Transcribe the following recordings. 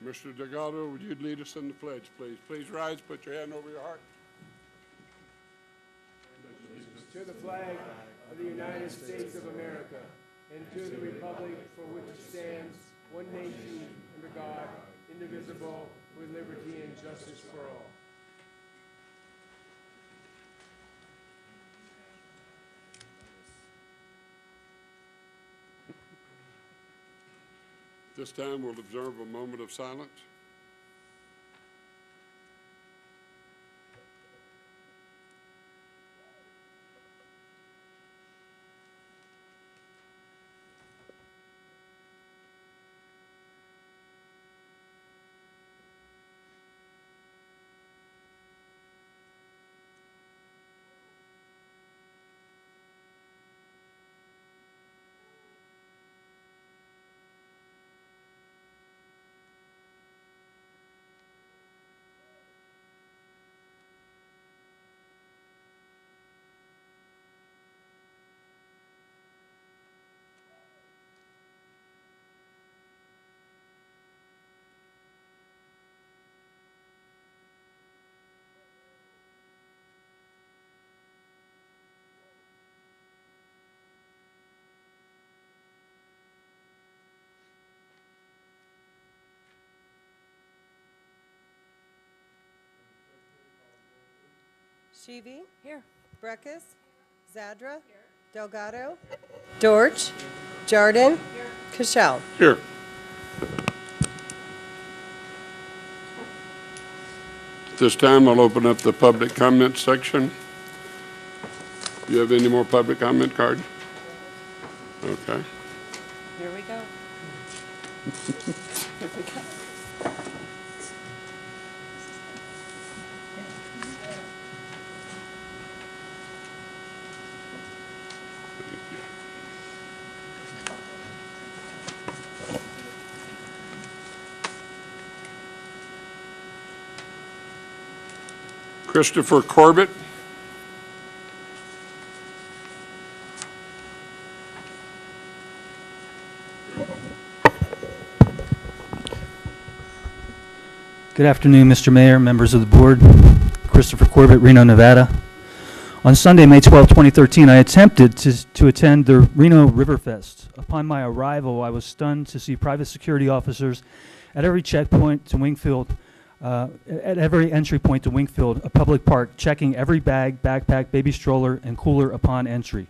Mr. Delgado, would you lead us in the pledge, please? Please rise, put your hand over your heart. To the flag of the United States of America and to the republic for which it stands, one nation, under God, indivisible, with liberty and justice for all. This time we'll observe a moment of silence. Shivi. Here. Breckus. Zadra. Here. Delgado. Dorch. Jardin. Here. Cashel. Here. This time I'll open up the public comment section. Do you have any more public comment cards? Okay. Here we go. Here we go. Christopher Corbett. Good afternoon, Mr. Mayor, members of the board. Christopher Corbett, Reno, Nevada. On Sunday, May 12, 2013, I attempted to attend the Reno Riverfest. Upon my arrival, I was stunned to see private security officers at every checkpoint to Wingfield, at every entry point to Wingfield, a public park, checking every bag, backpack, baby stroller, and cooler upon entry.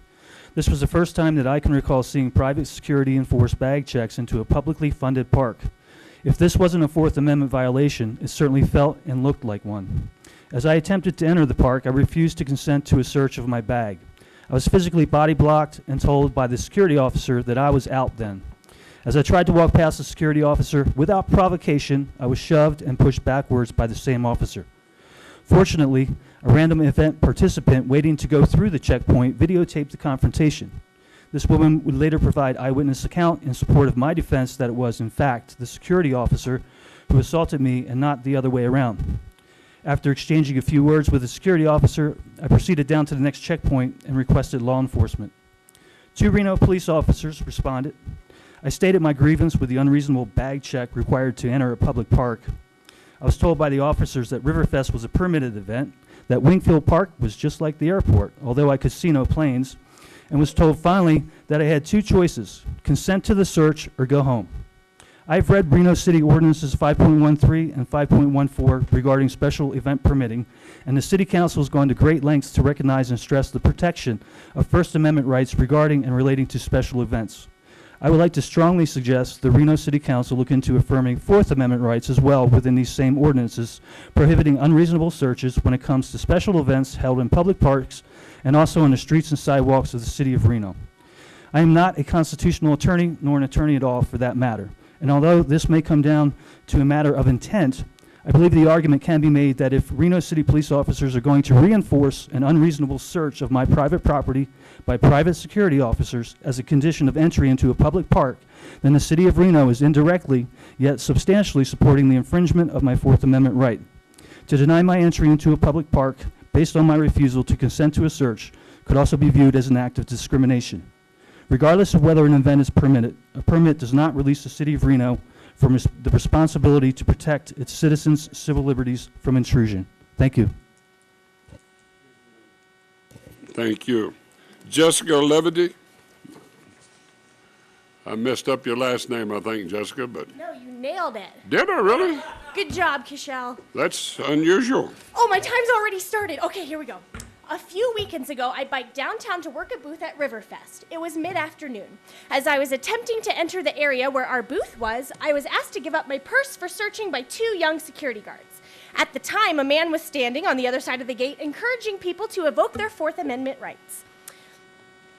This was the first time that I can recall seeing private security enforce bag checks into a publicly funded park. If this wasn't a Fourth Amendment violation, it certainly felt and looked like one. As I attempted to enter the park, I refused to consent to a search of my bag. I was physically body blocked and told by the security officer that I was out then. As I tried to walk past the security officer, without provocation, I was shoved and pushed backwards by the same officer. Fortunately, a random event participant waiting to go through the checkpoint videotaped the confrontation. This woman would later provide eyewitness account in support of my defense that it was, in fact, the security officer who assaulted me and not the other way around. After exchanging a few words with the security officer, I proceeded down to the next checkpoint and requested law enforcement. 2 Reno police officers responded. I stated my grievance with the unreasonable bag check required to enter a public park. I was told by the officers that Riverfest was a permitted event, that Wingfield Park was just like the airport, although I could see no planes, and was told finally that I had 2 choices, consent to the search or go home. I've read Reno City Ordinances 5.13 and 5.14 regarding special event permitting, and the City Council has gone to great lengths to recognize and stress the protection of First Amendment rights regarding and relating to special events. I would like to strongly suggest the Reno City Council look into affirming Fourth Amendment rights as well within these same ordinances, prohibiting unreasonable searches when it comes to special events held in public parks and also on the streets and sidewalks of the city of Reno. I am not a constitutional attorney, nor an attorney at all for that matter. And although this may come down to a matter of intent, I believe the argument can be made that if Reno City police officers are going to reinforce an unreasonable search of my private property by private security officers as a condition of entry into a public park, then the city of Reno is indirectly, yet substantially supporting the infringement of my Fourth Amendment right. To deny my entry into a public park based on my refusal to consent to a search could also be viewed as an act of discrimination. Regardless of whether an event is permitted, a permit does not release the city of Reno from the responsibility to protect its citizens' civil liberties from intrusion. Thank you. Thank you. Jessica Levity. I messed up your last name, I think, Jessica, but No, you nailed it. did I really? Good job, Kishel. That's unusual. Oh, my time's already started. Okay, here we go. A few weekends ago, I biked downtown to work a booth at Riverfest. It was mid-afternoon. As I was attempting to enter the area where our booth was, I was asked to give up my purse for searching by 2 young security guards. At the time, a man was standing on the other side of the gate, encouraging people to evoke their Fourth Amendment rights.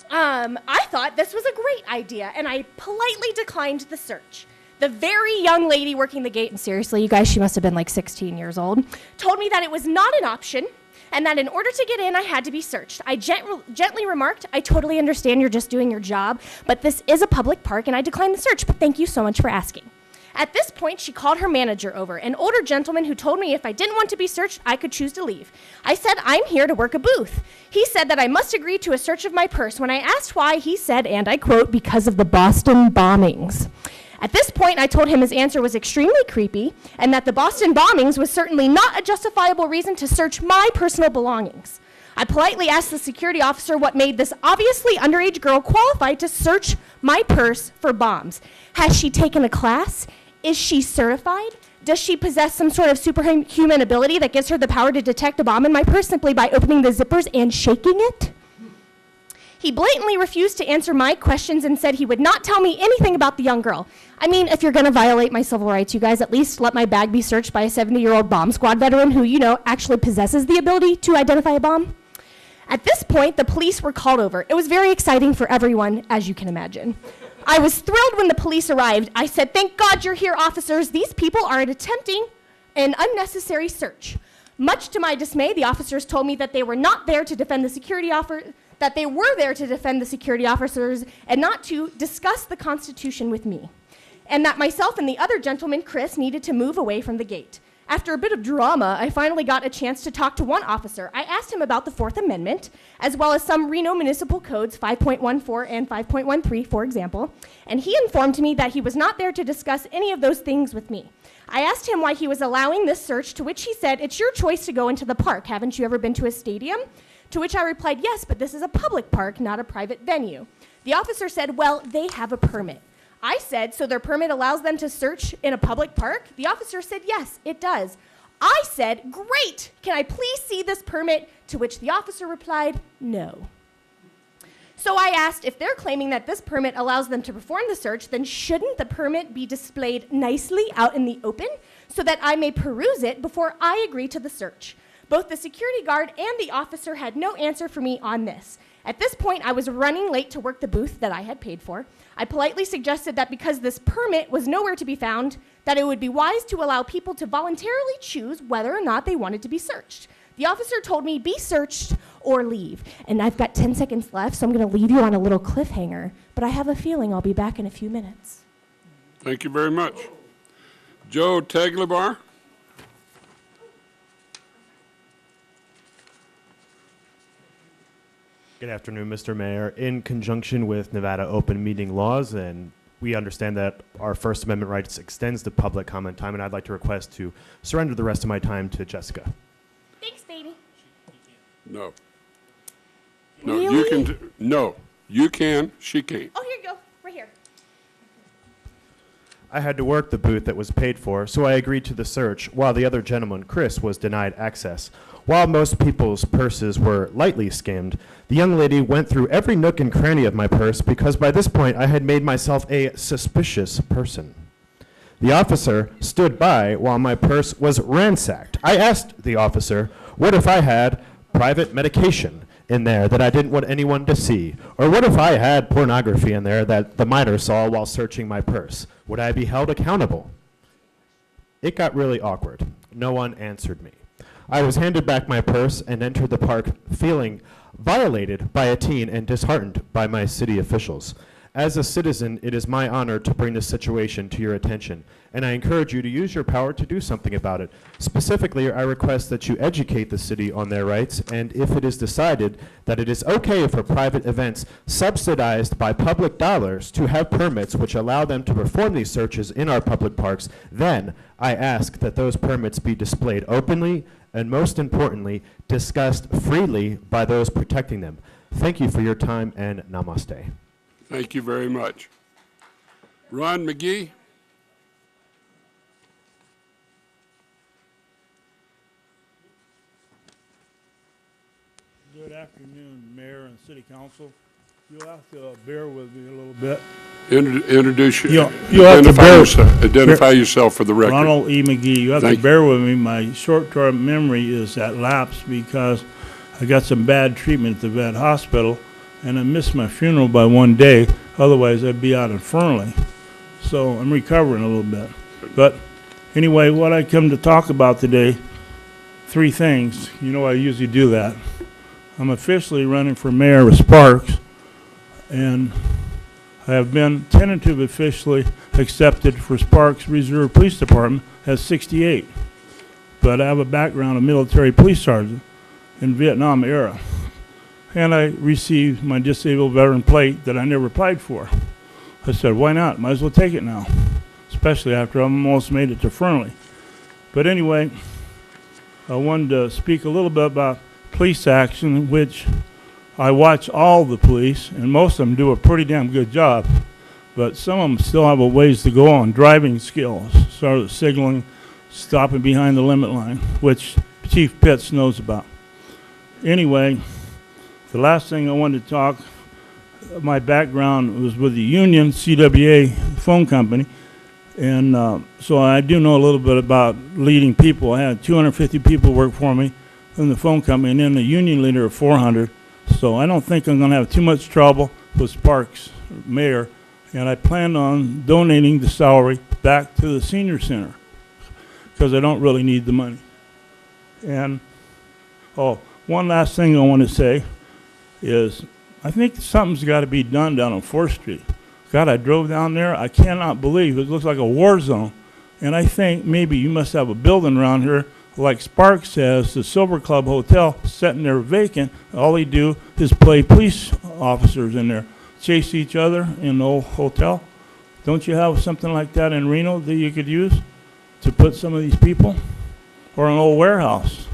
I thought this was a great idea, and I politely declined the search. The very young lady working the gate, and seriously, you guys, she must have been like 16 years old, told me that it was not an option, and that in order to get in, I had to be searched. I gently remarked, I totally understand you're just doing your job, but this is a public park, and I declined the search, but thank you so much for asking. At this point, she called her manager over, an older gentleman who told me if I didn't want to be searched, I could choose to leave. I said, I'm here to work a booth. He said that I must agree to a search of my purse. When I asked why, he said, and I quote, because of the Boston bombings. At this point, I told him his answer was extremely creepy, and that the Boston bombings was certainly not a justifiable reason to search my personal belongings. I politely asked the security officer what made this obviously underage girl qualified to search my purse for bombs. Has she taken a class? Is she certified? Does she possess some sort of superhuman ability that gives her the power to detect a bomb in my purse simply by opening the zippers and shaking it? He blatantly refused to answer my questions and said he would not tell me anything about the young girl. I mean, if you're going to violate my civil rights, you guys, at least let my bag be searched by a 70-year-old bomb squad veteran who, you know, actually possesses the ability to identify a bomb. At this point, the police were called over. It was very exciting for everyone, as you can imagine. I was thrilled when the police arrived. I said, thank God you're here, officers. These people are attempting an unnecessary search. Much to my dismay, the officers told me that they were not there to defend the security that they were there to defend the security officers and not to discuss the Constitution with me, and that myself and the other gentleman, Chris, needed to move away from the gate. After a bit of drama, I finally got a chance to talk to one officer. I asked him about the Fourth Amendment, as well as some Reno Municipal Codes 5.14 and 5.13, for example, and he informed me that he was not there to discuss any of those things with me. I asked him why he was allowing this search, to which he said, it's your choice to go into the park. Haven't you ever been to a stadium? To which I replied, yes, but this is a public park, not a private venue. The officer said, well, they have a permit. I said, so their permit allows them to search in a public park? The officer said, yes, it does. I said, great, can I please see this permit? To which the officer replied, no. So I asked, if they're claiming that this permit allows them to perform the search, then shouldn't the permit be displayed nicely out in the open so that I may peruse it before I agree to the search? Both the security guard and the officer had no answer for me on this. At this point, I was running late to work the booth that I had paid for. I politely suggested that because this permit was nowhere to be found, that it would be wise to allow people to voluntarily choose whether or not they wanted to be searched. The officer told me, be searched or leave. And I've got 10 seconds left, so I'm going to leave you on a little cliffhanger. But I have a feeling I'll be back in a few minutes. Thank you very much. Joe Taglabar. Good afternoon, Mr. Mayor. In conjunction with Nevada open meeting laws, and we understand that our First Amendment rights extends to public comment time, and I'd like to request to surrender the rest of my time to Jessica. Thanks, baby. No. No, Really? you can, no, you can, she can't. Oh, here you go, right here. I had to work the booth that was paid for, so I agreed to the search, while the other gentleman, Chris, was denied access. While most people's purses were lightly skimmed, the young lady went through every nook and cranny of my purse because by this point I had made myself a suspicious person. The officer stood by while my purse was ransacked. I asked the officer, what if I had private medication in there that I didn't want anyone to see? Or what if I had pornography in there that the minor saw while searching my purse? Would I be held accountable? It got really awkward. No one answered me. I was handed back my purse and entered the park feeling violated by a teen and disheartened by my city officials. As a citizen, it is my honor to bring this situation to your attention, and I encourage you to use your power to do something about it. Specifically, I request that you educate the city on their rights, and if it is decided that it is okay for private events subsidized by public dollars to have permits which allow them to perform these searches in our public parks, then I ask that those permits be displayed openly and, most importantly, discussed freely by those protecting them. Thank you for your time, and namaste. Thank you very much. Ron McGee? Good afternoon, Mayor and City Council. You'll have to bear with me a little bit. Introduce you. You'll have to Identify yourself for the record. Ronald E. McGee, you have to bear with me. My short-term memory is at lapse because I got some bad treatment at the vet hospital, and I missed my funeral by 1 day. Otherwise, I'd be out infernally. So I'm recovering a little bit. But anyway, what I come to talk about today, 3 things. You know I usually do that. I'm officially running for mayor of Sparks, and I have been tentative officially accepted for Sparks Reserve Police Department at 68. But I have a background of military police sergeant in Vietnam era. And I received my disabled veteran plate that I never applied for. I said, why not? Might as well take it now, especially after I almost made it to Fernley. But anyway, I wanted to speak a little bit about police action, which I watch all the police, and most of them do a pretty damn good job. But some of them still have a ways to go on driving skills, sort of signaling, stopping behind the limit line, which Chief Pitts knows about. Anyway, the last thing I wanted to talk, my background was with the union, CWA phone company, and so I do know a little bit about leading people. I had 250 people work for me in the phone company, and then a union leader of 400. So I don't think I'm going to have too much trouble with Sparks mayor, and I plan on donating the salary back to the senior center because I don't really need the money. And, one last thing I want to say is I think something's got to be done down on 4th Street. God, I drove down there. I cannot believe it looks like a war zone. And I think maybe you must have a building around here like Sparks has, the Silver Club Hotel, sitting there vacant. All they do is play police officers in there, chase each other in the old hotel. Don't you have something like that in Reno that you could use to put some of these people? Or an old warehouse?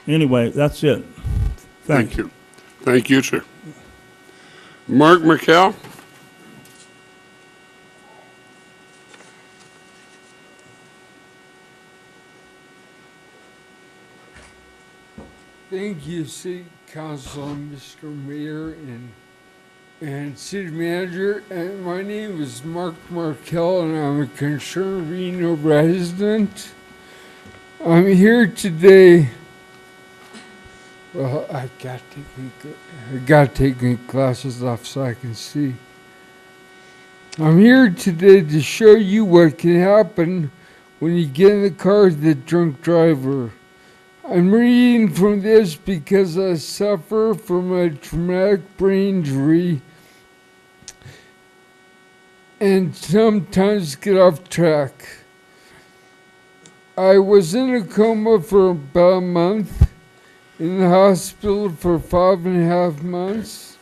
Anyway, that's it. Thank you. Thank you, sir. Mark Merkel? Thank you, City Council, Mr. Mayor, and City Manager. And my name is Mark Markell, and I'm a concerned Reno resident. I'm here today. Well, I got to take my glasses off so I can see. I'm here today to show you what can happen when you get in the car with a drunk driver. I'm reading from this because I suffer from a traumatic brain injury and sometimes get off track. I was in a coma for about a month, in the hospital for 5.5 months.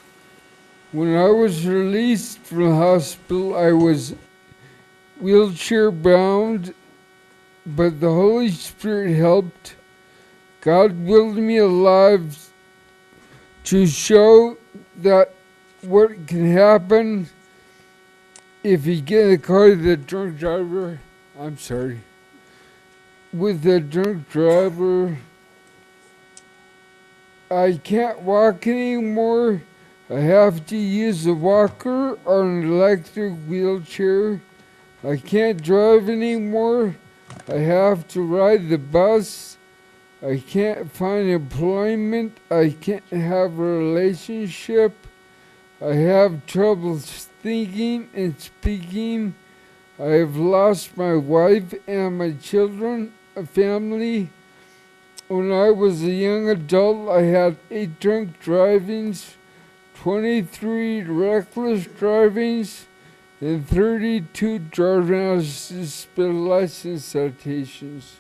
When I was released from the hospital, I was wheelchair bound, but the Holy Spirit helped. God willed me alive to show that what can happen if you get in a car with a drunk driver. With a drunk driver, I can't walk anymore. I have to use a walker or an electric wheelchair. I can't drive anymore. I have to ride the bus. I can't find employment. I can't have a relationship. I have trouble thinking and speaking. I have lost my wife and my children, a family. When I was a young adult, I had 8 drunk drivings, 23 reckless drivings, and 32 driving suspended license citations.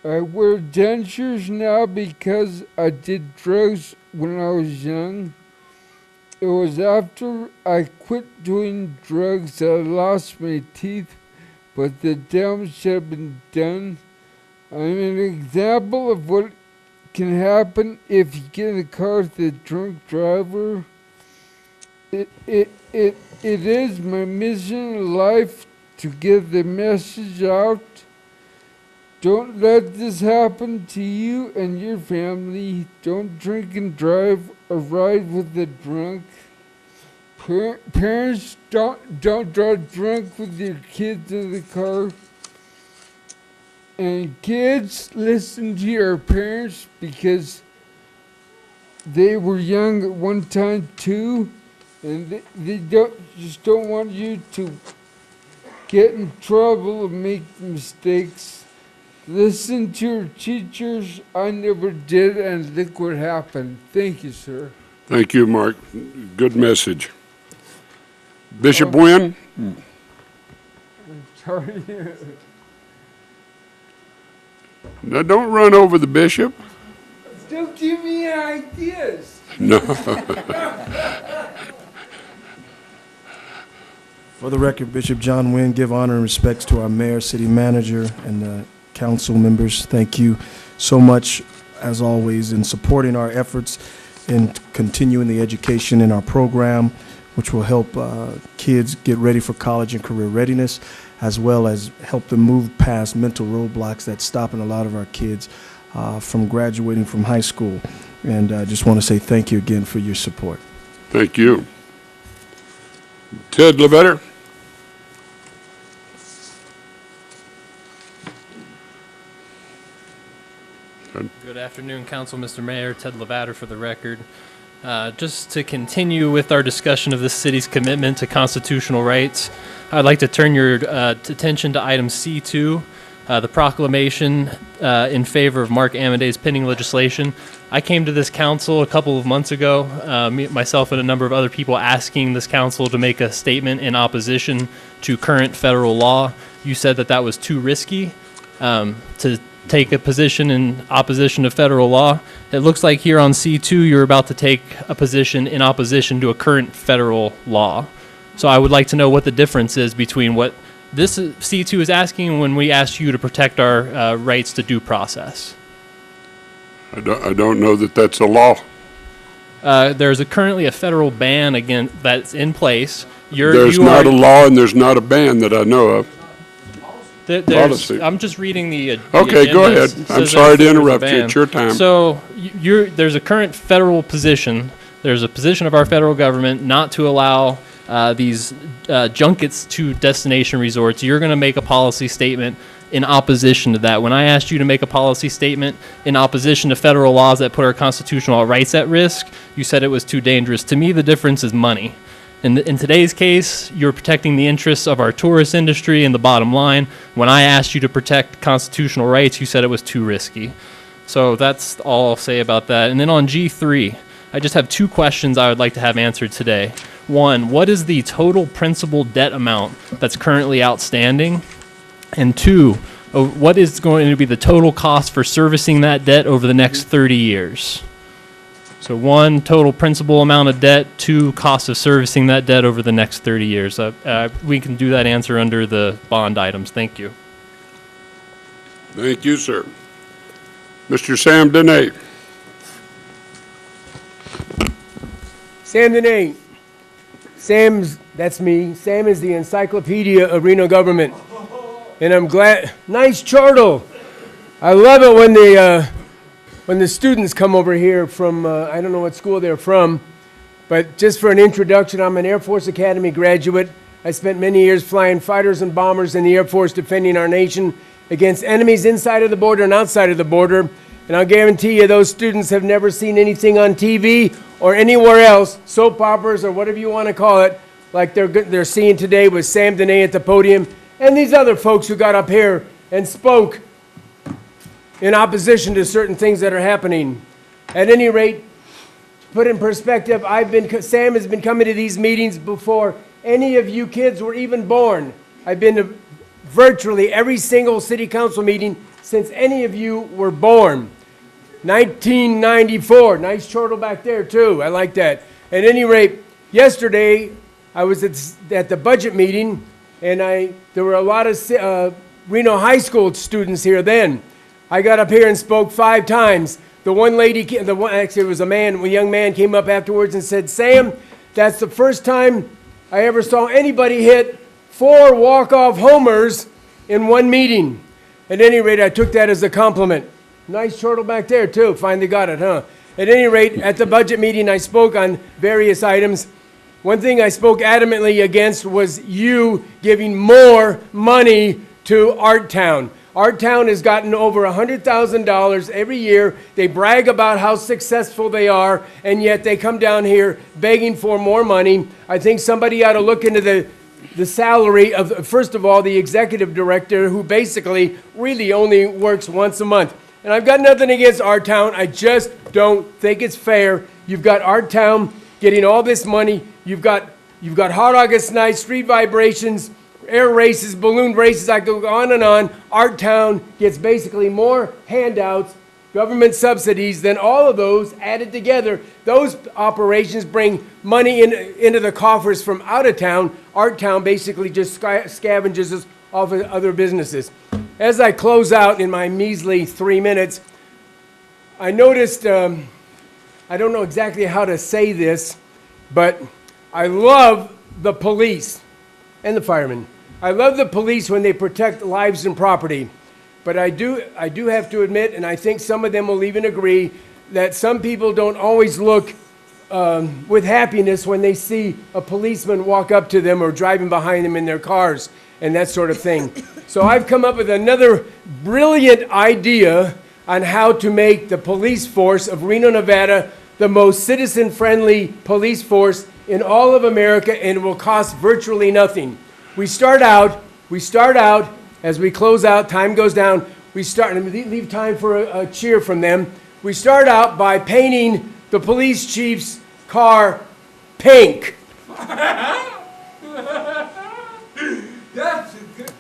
I wear dentures now because I did drugs when I was young. It was after I quit doing drugs that I lost my teeth, but the damage had been done. I'm an example of what can happen if you get in a car with a drunk driver. It is my mission in life to get the message out. Don't let this happen to you and your family. Don't drink and drive or ride with a drunk. Parents, don't drive drunk with your kids in the car. And kids, listen to your parents because they were young at one time too, and they don't want you to get in trouble and make mistakes. Listen to your teachers. I never did, and look what happened. Thank you, sir. Thank you, Mark. Good message. Bishop Wynn? Sorry. Now, don't run over the bishop. Don't give me ideas. No. For the record, Bishop John Wynn, give honor and respects to our mayor, city manager, and council members. Thank you so much, as always, in supporting our efforts in continuing the education in our program, which will help kids get ready for college and career readiness, as well as help them move past mental roadblocks that's stopping a lot of our kids from graduating from high school. And I just want to say thank you again for your support. Thank you. Ted Levetter? Good afternoon, Council, Mr. Mayor. Ted Levater for the record. Just to continue with our discussion of this city's commitment to constitutional rights, I'd like to turn your attention to item C2, the proclamation in favor of Mark Amadei's pending legislation. I came to this council a couple of months ago, myself and a number of other people asking this council to make a statement in opposition to current federal law. You said that that was too risky to take a position in opposition to federal law. It looks like here on C2 you're about to take a position in opposition to a current federal law. So I would like to know what the difference is between what this C2 is asking and when we ask you to protect our rights to due process. I don't know that that's a law. There's currently a federal ban again that's in place. There's not a law and there's not a ban that I know of. Policy. I'm just reading the okay, go ahead. I'm sorry to interrupt you. It's your time. So there's a current federal position. There's a position of our federal government not to allow these junkets to destination resorts. You're going to make a policy statement in opposition to that. When I asked you to make a policy statement in opposition to federal laws that put our constitutional rights at risk, you said it was too dangerous. To me, the difference is money. In today's case, you're protecting the interests of our tourist industry and the bottom line. When I asked you to protect constitutional rights, you said it was too risky. So that's all I'll say about that. And then on G3, I just have two questions I would like to have answered today. One, what is the total principal debt amount that's currently outstanding? And two, what is going to be the total cost for servicing that debt over the next 30 years? So one, total principal amount of debt. Two, cost of servicing that debt over the next 30 years. We can do that answer under the bond items. Thank you. Thank you, sir. Mr. Sam Dene. Sam Dene. That's me. Sam is the encyclopedia of Reno government. And I'm glad, nice chortle. I love it when the students come over here from, I don't know what school they're from, but just for an introduction, I'm an Air Force Academy graduate. I spent many years flying fighters and bombers in the Air Force defending our nation against enemies inside of the border and outside of the border. And I'll guarantee you those students have never seen anything on TV or anywhere else, soap operas or whatever you want to call it, like they're seeing today with Sam Dene at the podium and these other folks who got up here and spoke in opposition to certain things that are happening. At any rate, put in perspective, Sam has been coming to these meetings before any of you kids were even born. I've been to virtually every single city council meeting since any of you were born. 1994, nice chortle back there too, I like that. At any rate, yesterday I was at the budget meeting, and there were a lot of Reno High School students here then. I got up here and spoke 5 times. The one lady, actually it was a young man came up afterwards and said, Sam, that's the first time I ever saw anybody hit 4 walk-off homers in one meeting. At any rate, I took that as a compliment. Nice chortle back there too, finally got it, huh? At any rate, at the budget meeting, I spoke on various items. One thing I spoke adamantly against was you giving more money to Art Town. Art Town has gotten over $100,000 every year. They brag about how successful they are, and yet they come down here begging for more money. I think somebody ought to look into the salary of, first of all, the executive director, who basically really only works once a month. And I've got nothing against Art Town. I just don't think it's fair. You've got Art Town getting all this money. You've got Hot August Night, Street Vibrations, air races, balloon races, I go on and on. Art Town gets basically more handouts, government subsidies than all of those added together. Those operations bring money into the coffers from out of town. Art Town basically just scavenges us off of other businesses. As I close out in my measly 3 minutes, I noticed, I don't know exactly how to say this, but I love the police and the firemen. I love the police when they protect lives and property, but I do have to admit, and I think some of them will even agree, that some people don't always look with happiness when they see a policeman walk up to them or driving behind them in their cars and that sort of thing. So I've come up with another brilliant idea on how to make the police force of Reno, Nevada, the most citizen-friendly police force in all of America, and it will cost virtually nothing. We start out, as we close out, time goes down, and leave time for a cheer from them. We start out by painting the police chief's car pink. That's a good...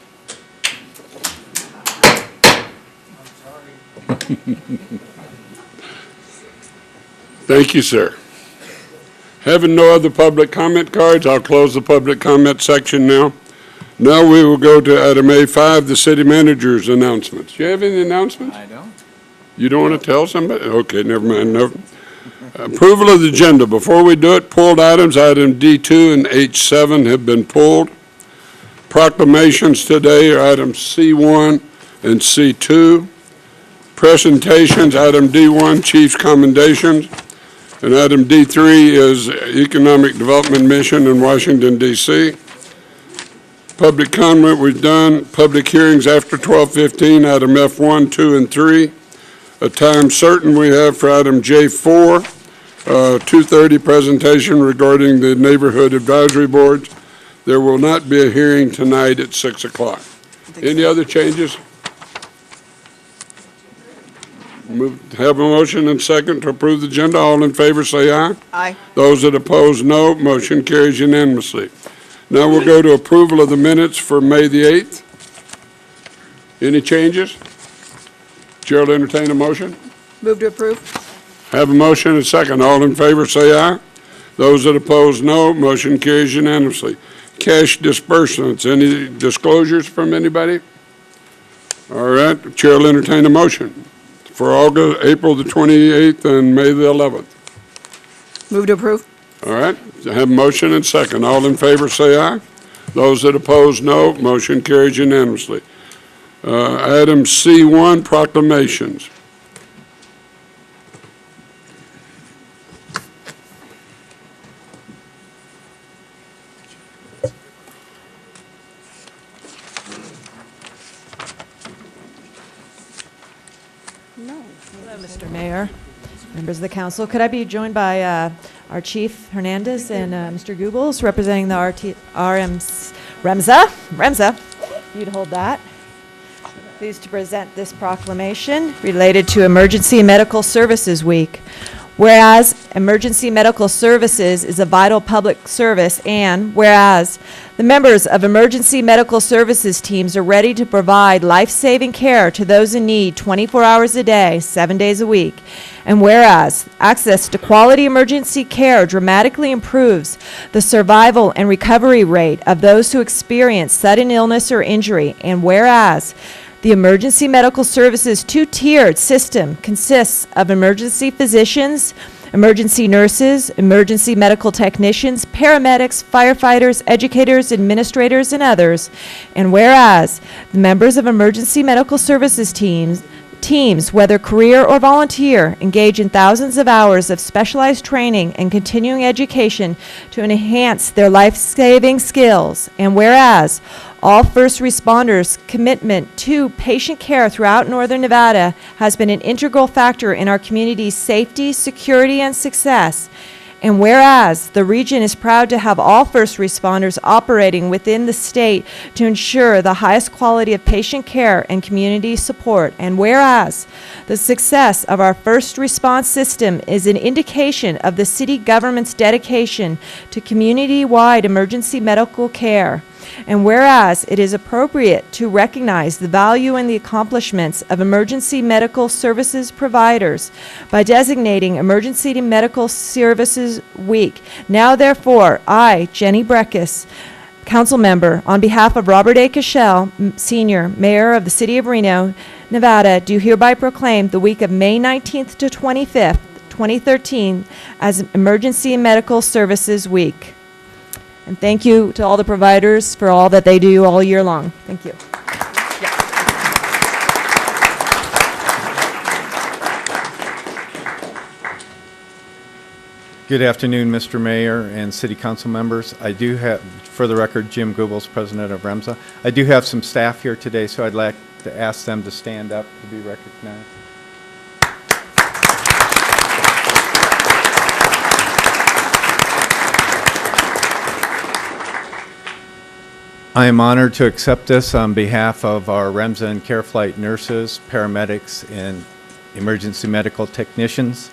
Thank you, sir. Having no other public comment cards, I'll close the public comment section now. Now we will go to item A5, the city manager's announcements. Do you have any announcements? I don't. You don't want to tell somebody? Okay, never mind. No. Approval of the agenda. Before we do it, pulled items, item D2 and H7 have been pulled. Proclamations today are items C1 and C2. Presentations, item D1, Chief's commendations. And item D3 is Economic Development Mission in Washington, D.C. Public comment we've done. Public hearings after 12:15, item F1, 2, and 3. A time certain we have for item J4, 2:30 presentation regarding the neighborhood advisory boards. There will not be a hearing tonight at 6 o'clock. Any other changes? Have a motion and second to approve the agenda. All in favor say aye. Aye. Those that oppose, no. Motion carries unanimously. Now we'll go to approval of the minutes for May the 8th. Any changes? Chair will entertain a motion. Move to approve. Have a motion and second. All in favor say aye. Those that oppose, no. Motion carries unanimously. Cash disbursements. Any disclosures from anybody? All right. Chair will entertain a motion for April the 28th and May the 11th. Move to approve. All right. I have a motion and second. All in favor say aye. Those that oppose, no. Motion carries unanimously. Item C1, proclamations. Hello, Mr. Mayor, members of the council. Could I be joined by our Chief Hernandez and Mr. Goebbels, representing the Remsa? You'd hold that. Pleased to present this proclamation related to Emergency Medical Services Week. Whereas emergency medical services is a vital public service, and whereas the members of emergency medical services teams are ready to provide life-saving care to those in need 24 hours a day, 7 days a week, and whereas access to quality emergency care dramatically improves the survival and recovery rate of those who experience sudden illness or injury, and whereas the emergency medical services two-tiered system consists of emergency physicians, emergency nurses, emergency medical technicians, paramedics, firefighters, educators, administrators, and others. And whereas the members of emergency medical services teams, whether career or volunteer, engage in thousands of hours of specialized training and continuing education to enhance their life-saving skills. And whereas all first responders' commitment to patient care throughout Northern Nevada has been an integral factor in our community's safety, security, and success. And whereas the region is proud to have all first responders operating within the state to ensure the highest quality of patient care and community support, and whereas the success of our first response system is an indication of the city government's dedication to community-wide emergency medical care, and whereas it is appropriate to recognize the value and the accomplishments of emergency medical services providers by designating Emergency Medical Services Week. Now, therefore, I, Jenny Breckes, council member, on behalf of Robert A. Cashel, Sr., Mayor of the City of Reno, Nevada, do hereby proclaim the week of May 19th to 25th, 2013 as Emergency Medical Services Week. And thank you to all the providers for all that they do all year long. Thank you. Good afternoon, Mr. Mayor and City Council members. I do have, for the record, Jim Goebbels, President of REMSA. I do have some staff here today, so I'd like to ask them to stand up to be recognized. I am honored to accept this on behalf of our REMSA and Care Flight nurses, paramedics, and emergency medical technicians.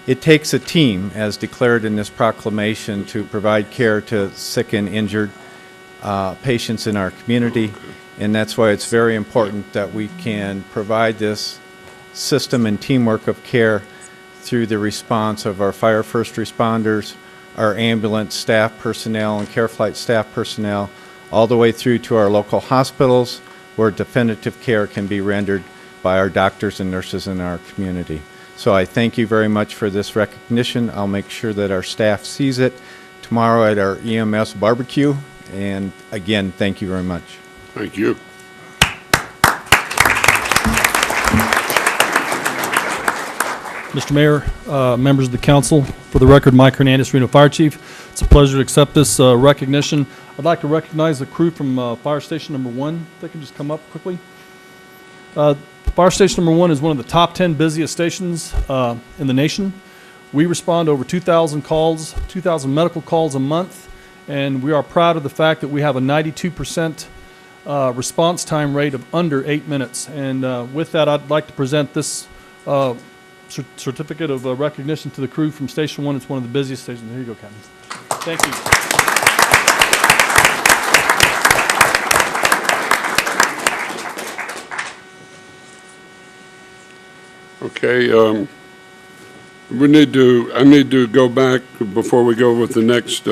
It takes a team, as declared in this proclamation, to provide care to sick and injured patients in our community, and that's why it's very important that we can provide this system and teamwork of care through the response of our fire first responders, our ambulance staff personnel, and Care Flight staff personnel, all the way through to our local hospitals, where definitive care can be rendered by our doctors and nurses in our community. So I thank you very much for this recognition. I'll make sure that our staff sees it tomorrow at our EMS barbecue. And again, thank you very much. Thank you. Mr. Mayor, members of the council, for the record, Mike Hernandez, Reno Fire Chief. It's a pleasure to accept this recognition. I'd like to recognize the crew from Fire Station Number 1. If they can just come up quickly. Fire Station Number 1 is one of the top 10 busiest stations in the nation. We respond to over 2,000 calls, 2,000 medical calls a month, and we are proud of the fact that we have a 92% response time rate of under 8 minutes. And with that, I'd like to present this certificate of recognition to the crew from Station 1. It's one of the busiest stations. There you go, Captain. Thank you. Okay, I need to go back before we go with the next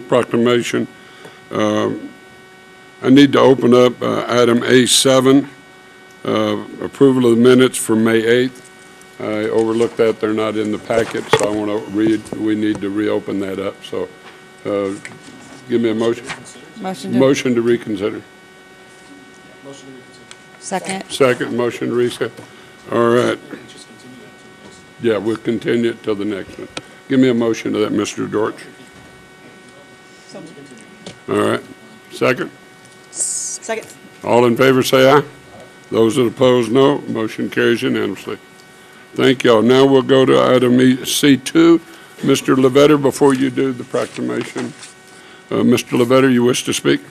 proclamation. I need to open up item A7, approval of the minutes for May 8th. I overlooked that, they're not in the packet, so I want to we need to reopen that up. So give me a motion. Motion to reconsider. Second. Second, motion to reset. All right. Yeah, we'll continue it till the next one. Give me a motion to that, Mr. Dortch. All right. Second? Second. All in favor, say aye. Those that oppose, no. Motion carries unanimously. Thank y'all. Now we'll go to item C2. Mr. Levetter, before you do the proclamation. Mr. Levetter, you wish to speak?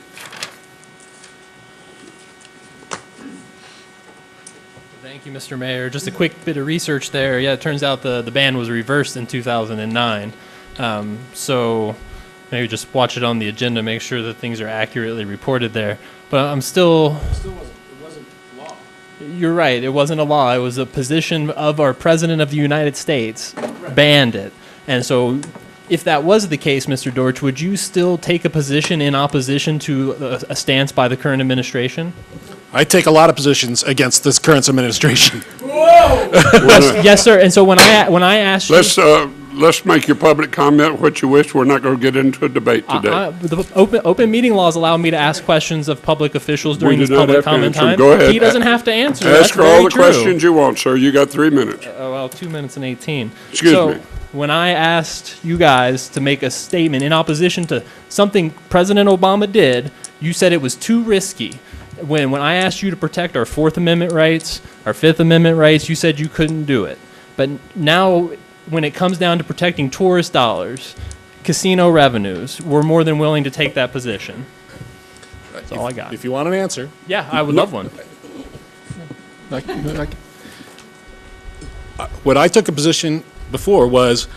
Thank you, you, Mr. Mayor. Just a quick bit of research there. Yeah, it turns out the ban was reversed in 2009. So maybe just watch it on the agenda, make sure that things are accurately reported there. But I'm still... It wasn't law. You're right. It wasn't a law. It was a position of our President of the United States banned it. And so if that was the case, Mr. Dortch, would you still take a position in opposition to a stance by the current administration? I take a lot of positions against this current administration. Yes, sir. And so when I asked you... Let's make your public comment what you wish. We're not going to get into a debate today. The open meeting laws allow me to ask questions of public officials during We this do not public have to comment answer them. time. Go ahead. He doesn't have to answer. Ask That's all very the true. questions you want, sir. You got 3 minutes. Well, 2 minutes and 18. Excuse so, me. When I asked you guys to make a statement in opposition to something President Obama did, you said it was too risky. When I asked you to protect our Fourth Amendment rights, our Fifth Amendment rights, you said you couldn't do it. But now, when it comes down to protecting tourist dollars, casino revenues, we're more than willing to take that position. That's all I got. If you want an answer. Yeah, I would love one. What I took a position before was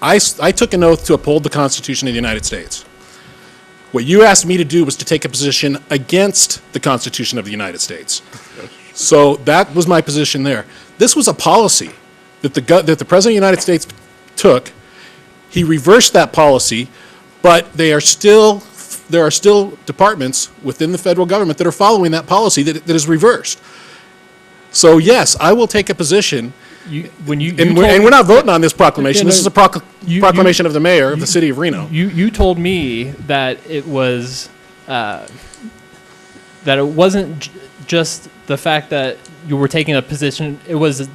I took an oath to uphold the Constitution of the United States. What you asked me to do was to take a position against the Constitution of the United States. So that was my position there. This was a policy that the President of the United States took. He reversed that policy, but there are still departments within the federal government that are following that policy that is reversed. So yes, I will take a position. And we're not voting on this proclamation. This is a proclamation of the mayor of the city of Reno. You told me that it was that it wasn't just the fact that you were taking a position. It was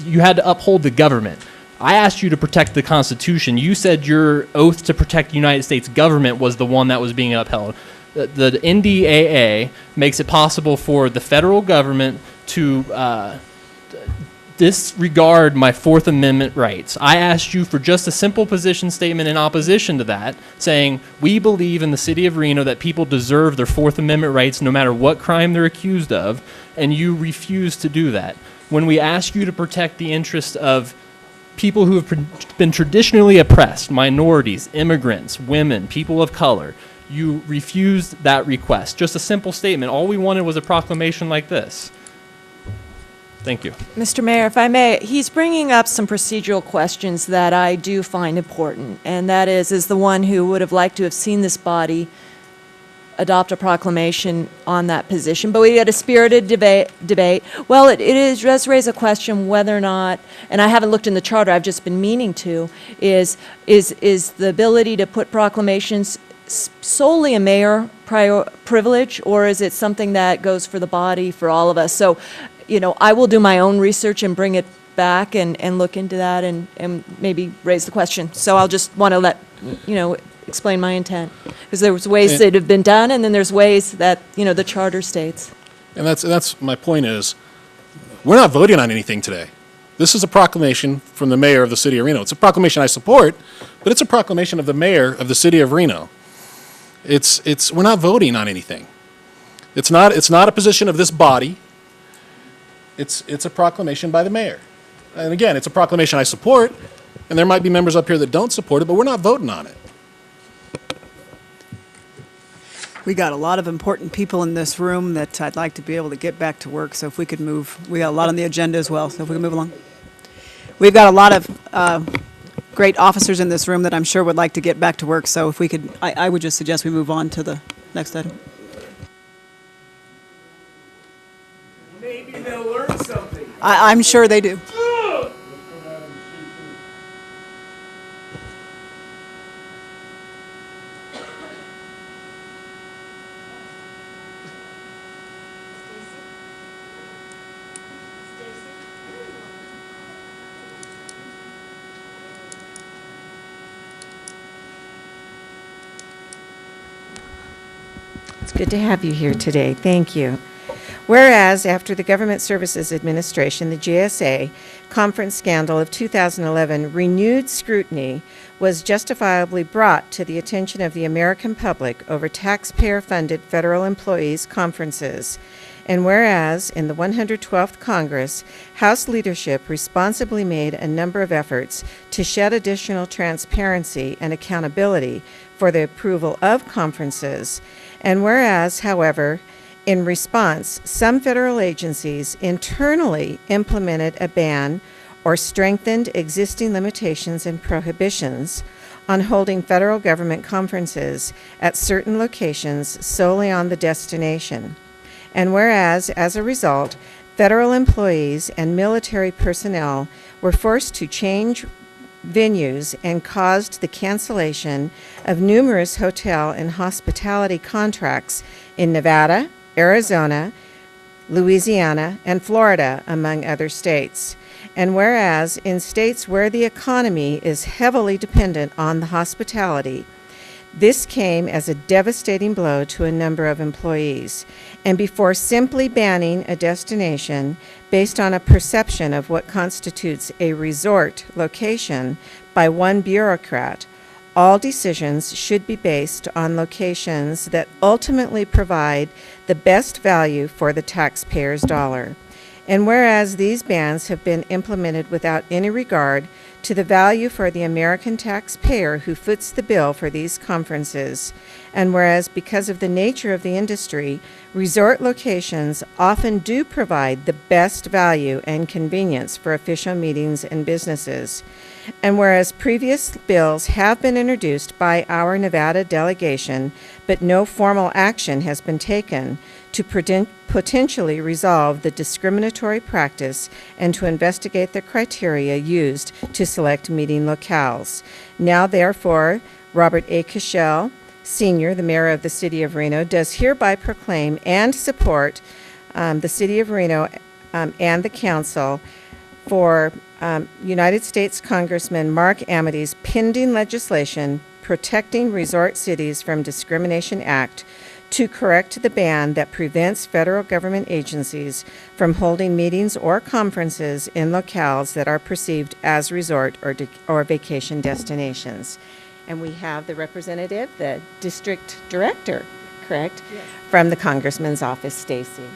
you had to uphold the government. I asked you to protect the Constitution. You said your oath to protect the United States government was the one that was being upheld. The NDAA makes it possible for the federal government to disregard my Fourth Amendment rights. I asked you for just a simple position statement in opposition to that, saying we believe in the city of Reno that people deserve their Fourth Amendment rights no matter what crime they're accused of, and you refused to do that. When we ask you to protect the interests of people who have been traditionally oppressed, minorities, immigrants, women, people of color, you refused that request. Just a simple statement. All we wanted was a proclamation like this. Thank you. Mr. Mayor, if I may, he's bringing up some procedural questions that I do find important, and that is the one who would have liked to have seen this body adopt a proclamation on that position. But we had a spirited debate. Well, it does raise a question whether or not, and I haven't looked in the charter, I've just been meaning to, is the ability to put proclamations solely a mayor privilege, or is it something that goes for the body, for all of us? So, you know, I will do my own research and bring it back and look into that and maybe raise the question. So I'll just want to let, you know, explain my intent. Because there was ways that have been done, and then there's ways that, you know, the charter states. And that's my point is, we're not voting on anything today. This is a proclamation from the mayor of the city of Reno. It's a proclamation I support, but it's a proclamation of the mayor of the city of Reno. We're not voting on anything. It's not a position of this body. It's a proclamation by the mayor. And again, it's a proclamation I support, and there might be members up here that don't support it, but we're not voting on it. We got a lot of important people in this room that I'd like to be able to get back to work, so if we could move. We got a lot on the agenda as well, so if we can move along. We've got a lot of great officers in this room that I'm sure would like to get back to work, so if we could, I would just suggest we move on to the next item. Maybe they'll learn something. I'm sure they do. It's good to have you here today. Thank you. Whereas, after the Government Services Administration, the GSA, conference scandal of 2011, renewed scrutiny was justifiably brought to the attention of the American public over taxpayer-funded federal employees' conferences. And whereas in the 112th Congress, House leadership responsibly made a number of efforts to shed additional transparency and accountability for the approval of conferences, and whereas, however, in response, some federal agencies internally implemented a ban or strengthened existing limitations and prohibitions on holding federal government conferences at certain locations solely on the destination. And whereas, as a result, federal employees and military personnel were forced to change venues and caused the cancellation of numerous hotel and hospitality contracts in Nevada, Arizona, Louisiana, and Florida, among other states. And whereas in states where the economy is heavily dependent on the hospitality, this came as a devastating blow to a number of employees. And before simply banning a destination based on a perception of what constitutes a resort location by one bureaucrat, all decisions should be based on locations that ultimately provide the best value for the taxpayer's dollar. And whereas these bans have been implemented without any regard to the value for the American taxpayer who foots the bill for these conferences, and whereas because of the nature of the industry, resort locations often do provide the best value and convenience for official meetings and businesses, and whereas previous bills have been introduced by our Nevada delegation, but no formal action has been taken to potentially resolve the discriminatory practice and to investigate the criteria used to select meeting locales. Now, therefore, Robert A. Cashel, Sr., the mayor of the city of Reno, does hereby proclaim and support the city of Reno and the council for United States Congressman Mark Amity's pending legislation protecting resort cities from discrimination act to correct the ban that prevents federal government agencies from holding meetings or conferences in locales that are perceived as resort or vacation destinations. And we have the representative, the district director, correct? Yes. From the congressman's office, Stacy.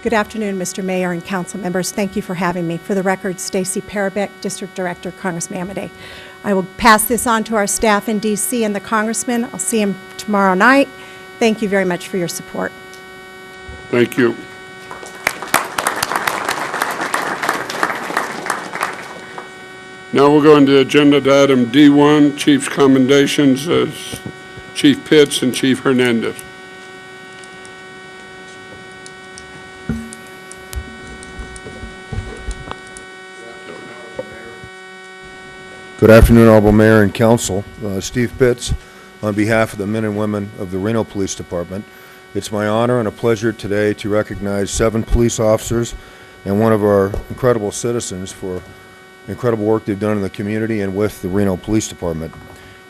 Good afternoon, Mr. Mayor and council members. Thank you for having me. For the record, Stacy Parabeck, District Director, Congressman Amity. I will pass this on to our staff in D.C. and the congressman. I'll see him tomorrow night. Thank you very much for your support. Thank you. Now we'll go into agenda item D1, Chief's commendations, Chief Pitts and Chief Hernandez. Good afternoon, Honorable Mayor and Council. Steve Pitts, on behalf of the men and women of the Reno Police Department. It's my honor and a pleasure today to recognize 7 police officers and one of our incredible citizens for incredible work they've done in the community and with the Reno Police Department.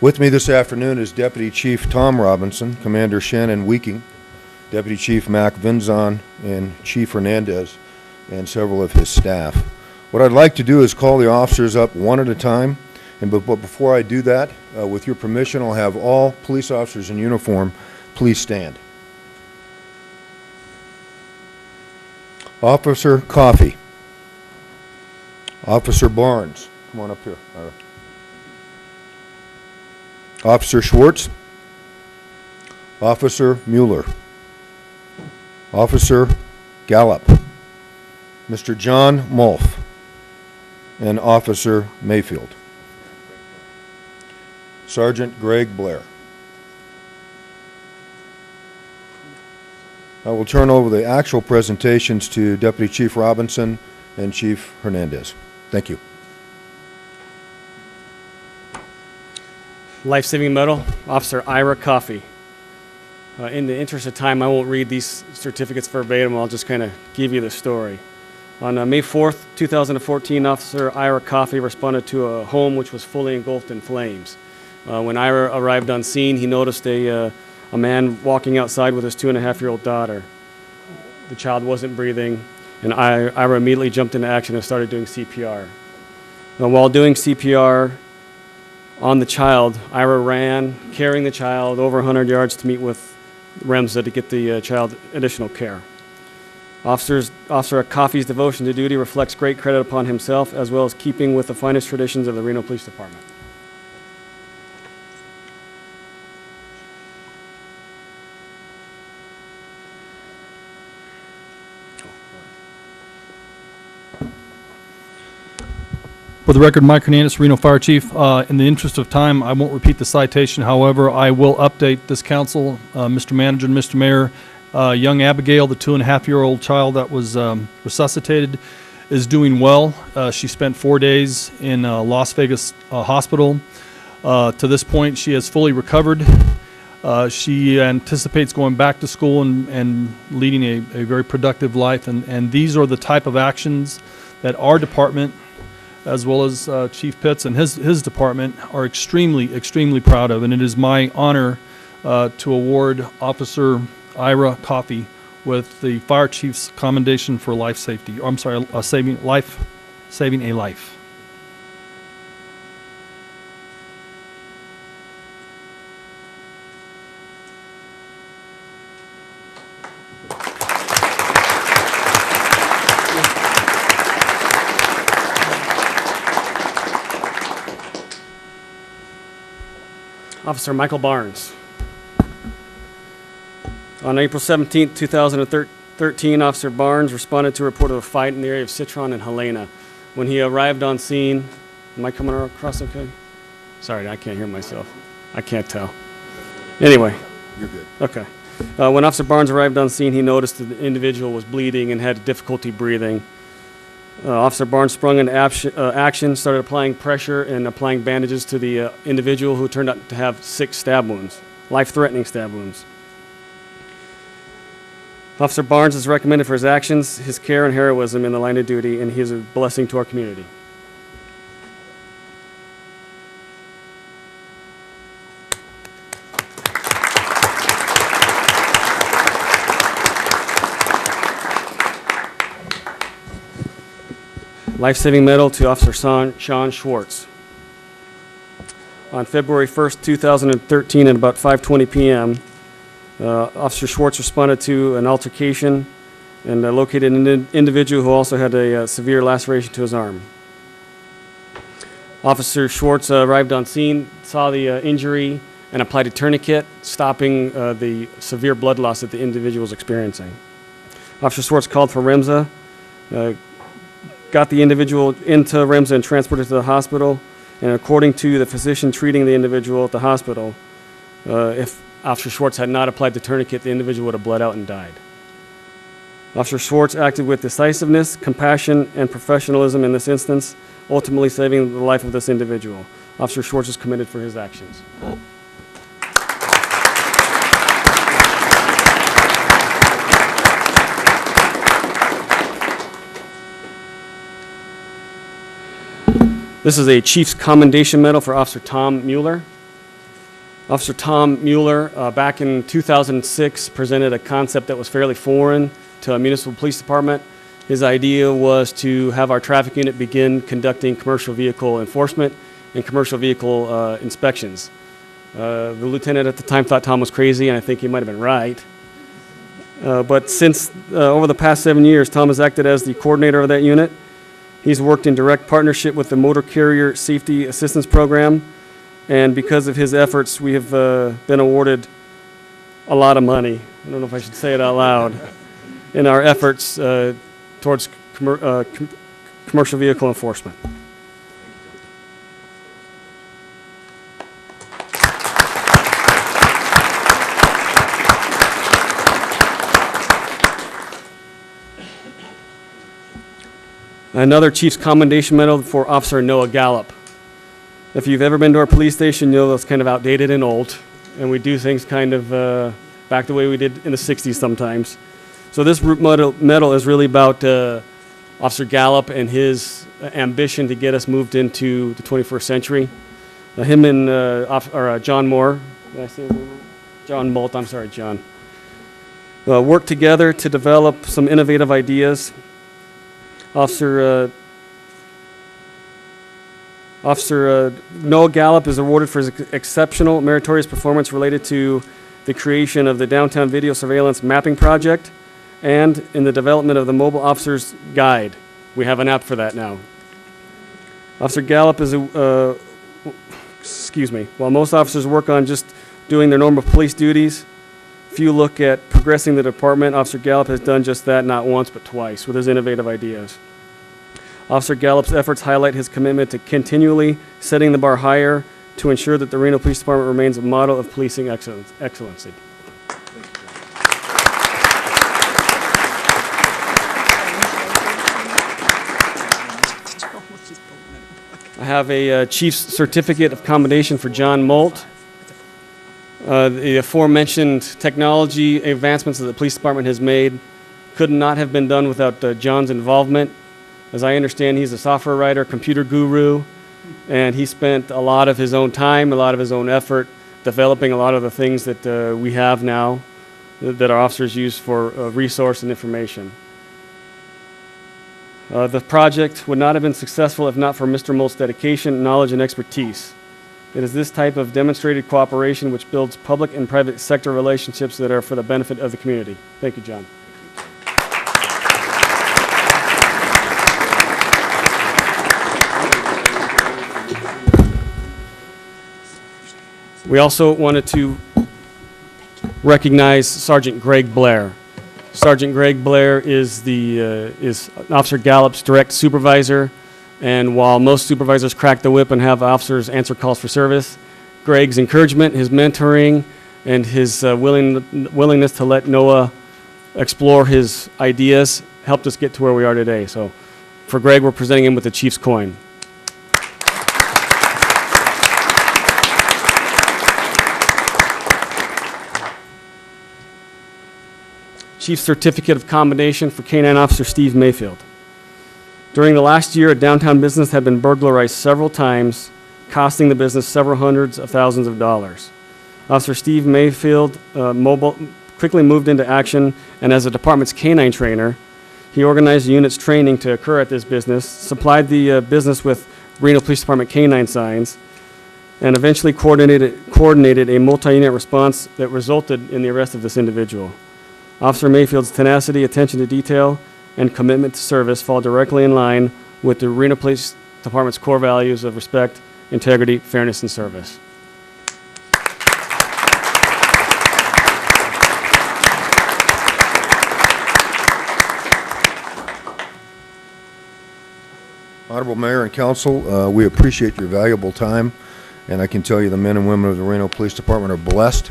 With me this afternoon is Deputy Chief Tom Robinson, Commander Shannon Weeking, Deputy Chief Mac Vinzon, and Chief Hernandez, and several of his staff. What I'd like to do is call the officers up one at a time. But before I do that, with your permission, I'll have all police officers in uniform please stand. Officer Coffey. Officer Barnes. Come on up here. All right. Officer Schwartz. Officer Mueller. Officer Gallup. Mr. John Mulf. And Officer Mayfield. Sergeant Greg Blair. I will turn over the actual presentations to Deputy Chief Robinson and Chief Hernandez. Thank you. Life-saving medal, Officer Ira Coffey. In the interest of time, I won't read these certificates verbatim. I'll just kind of give you the story. On May 4th, 2014, Officer Ira Coffey responded to a home which was fully engulfed in flames. When Ira arrived on scene, he noticed a man walking outside with his 2.5-year-old daughter. The child wasn't breathing, and Ira immediately jumped into action and started doing CPR. Now, while doing CPR on the child, Ira ran, carrying the child over 100 yards to meet with REMSA to get the child additional care. Officer Coffey's devotion to duty reflects great credit upon himself, as well as keeping with the finest traditions of the Reno Police Department. For the record, Mike Hernandez, Reno Fire Chief. In the interest of time, I won't repeat the citation. However, I will update this council, Mr. Manager and Mr. Mayor. Young Abigail, the 2.5-year-old child that was resuscitated, is doing well. She spent 4 days in Las Vegas hospital. To this point, she has fully recovered. She anticipates going back to school and leading a very productive life. And these are the type of actions that our department, as well as Chief Pitts and his department, are extremely proud of. And it is my honor to award Officer Ira Coffey with the Fire Chief's Commendation for Life Safety. I'm sorry, saving a life. Officer Michael Barnes. On April 17, 2013, Officer Barnes responded to a report of a fight in the area of Citron and Helena. When he arrived on scene, am I coming across okay? Sorry, I can't hear myself. I can't tell. Anyway. You're good. Okay. When Officer Barnes arrived on scene, he noticed that the individual was bleeding and had difficulty breathing. Officer Barnes sprung into action, started applying pressure and applying bandages to the individual, who turned out to have 6 stab wounds, life-threatening stab wounds. Officer Barnes is recommended for his actions, his care, and heroism in the line of duty, and he is a blessing to our community. Life-saving medal to Officer Sean Schwartz. On February 1st, 2013, at about 5:20 p.m., Officer Schwartz responded to an altercation and located an individual who also had a severe laceration to his arm. Officer Schwartz arrived on scene, saw the injury, and applied a tourniquet, stopping the severe blood loss that the individual was experiencing. Officer Schwartz called for REMSA, got the individual into REMSA and transported to the hospital. And according to the physician treating the individual at the hospital, if Officer Schwartz had not applied the tourniquet, the individual would have bled out and died. Officer Schwartz acted with decisiveness, compassion, and professionalism in this instance, ultimately saving the life of this individual. Officer Schwartz is commended for his actions. This is a Chief's Commendation Medal for Officer Tom Mueller. Officer Tom Mueller, back in 2006, presented a concept that was fairly foreign to a municipal police department. His idea was to have our traffic unit begin conducting commercial vehicle enforcement and commercial vehicle inspections. The lieutenant at the time thought Tom was crazy, and I think he might have been right. But since over the past 7 years, Tom has acted as the coordinator of that unit. He's worked in direct partnership with the Motor Carrier Safety Assistance Program, and because of his efforts, we have been awarded a lot of money. I don't know if I should say it out loud, in our efforts towards commercial vehicle enforcement. Another Chief's Commendation Medal for Officer Noah Gallup. If you've ever been to our police station, you know that's kind of outdated and old, and we do things kind of back the way we did in the 60s sometimes. So this medal is really about Officer Gallup and his ambition to get us moved into the 21st century. Him and John Moore, did I say his name? John Molt, I'm sorry, John, worked together to develop some innovative ideas. Officer Noah Gallup is awarded for his exceptional meritorious performance related to the creation of the Downtown Video Surveillance Mapping Project, and in the development of the Mobile Officer's Guide. We have an app for that now. Officer Gallup is while most officers work on just doing their normal police duties, few look at progressing the department. Officer Gallup has done just that not once but twice with his innovative ideas. Officer Gallup's efforts highlight his commitment to continually setting the bar higher to ensure that the Reno Police Department remains a model of policing excellency. I have a Chief's Certificate of Commendation for John Molt. The aforementioned technology advancements that the police department has made could not have been done without John's involvement. As I understand, he's a software writer, computer guru, and he spent a lot of his own time, a lot of his own effort developing a lot of the things that we have now that our officers use for resource and information. The project would not have been successful if not for Mr. Molt's dedication, knowledge, and expertise. It is this type of demonstrated cooperation which builds public and private sector relationships that are for the benefit of the community. Thank you, John. We also wanted to recognize Sergeant Greg Blair. Sergeant Greg Blair is Officer Gallup's direct supervisor, and while most supervisors crack the whip and have officers answer calls for service, Greg's encouragement, his mentoring, and his willingness to let Noah explore his ideas helped us get to where we are today. So for Greg, we're presenting him with the Chief's coin. Chief Certificate of Commendation for K-9 Officer Steve Mayfield. During the last year, a downtown business had been burglarized several times, costing the business several hundreds of thousands of dollars. Officer Steve Mayfield quickly moved into action, and as the department's K-9 trainer, he organized the unit's training to occur at this business, supplied the business with Reno Police Department K-9 signs, and eventually coordinated a multi-unit response that resulted in the arrest of this individual. Officer Mayfield's tenacity, attention to detail, and commitment to service fall directly in line with the Reno Police Department's core values of respect, integrity, fairness, and service. Honorable Mayor and Council, we appreciate your valuable time, and I can tell you the men and women of the Reno Police Department are blessed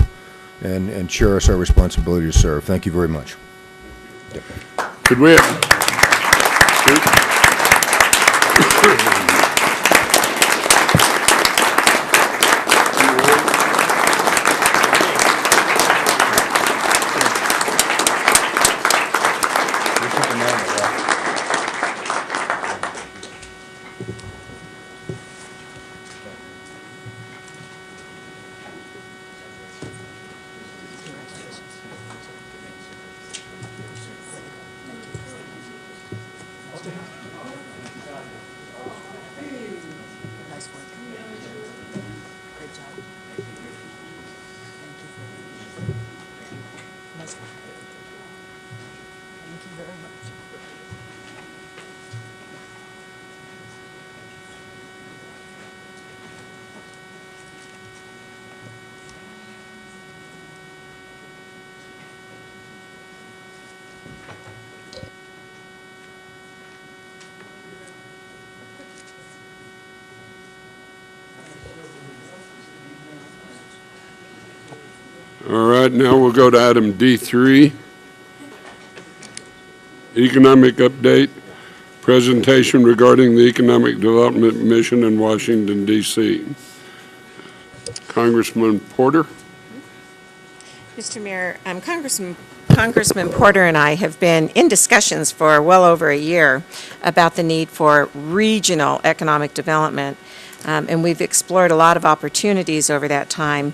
and cherish our responsibility to serve. Thank you very much. Could we have... All right, now we'll go to item D3. Economic update, presentation regarding the Economic Development Mission in Washington, D.C. Congressman Porter. Mr. Mayor, Congressman Porter and I have been in discussions for well over a year about the need for regional economic development, and we've explored a lot of opportunities over that time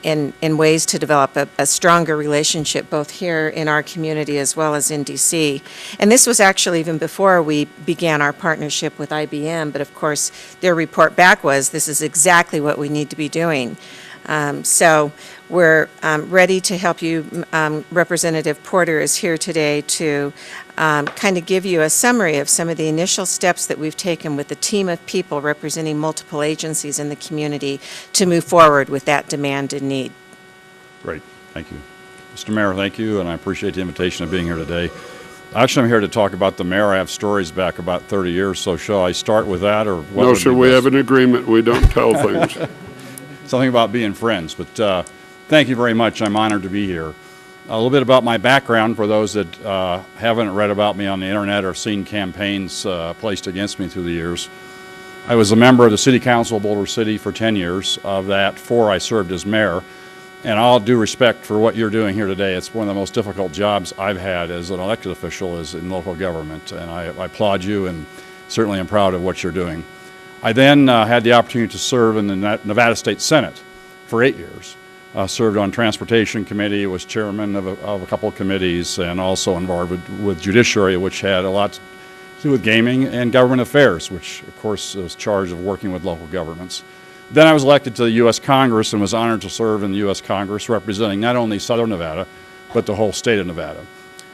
in ways to develop a stronger relationship both here in our community as well as in D.C. And this was actually even before we began our partnership with IBM, but of course their report back was this is exactly what we need to be doing. So we're ready to help you. Representative Porter is here today to kind of give you a summary of some of the initial steps that we've taken with a team of people representing multiple agencies in the community to move forward with that demand and need. Great. Thank you. Mr. Mayor, thank you, and I appreciate the invitation of being here today. Actually, I'm here to talk about the mayor. I have stories back about 30 years, so shall I start with that, or what? No, sir, we have an agreement. We don't tell things. Something about being friends, but thank you very much. I'm honored to be here. A little bit about my background for those that haven't read about me on the internet or seen campaigns placed against me through the years. I was a member of the City Council of Boulder City for 10 years. Of that, 4 I served as mayor. And all due respect for what you're doing here today, it's one of the most difficult jobs I've had as an elected official is in local government, and I applaud you and certainly am proud of what you're doing. I then had the opportunity to serve in the Nevada State Senate for 8 years. Served on Transportation Committee, was chairman of a couple of committees, and also involved with Judiciary, which had a lot to do with gaming, and Government Affairs, which of course is charged of working with local governments. Then I was elected to the U.S. Congress and was honored to serve in the U.S. Congress representing not only Southern Nevada, but the whole state of Nevada.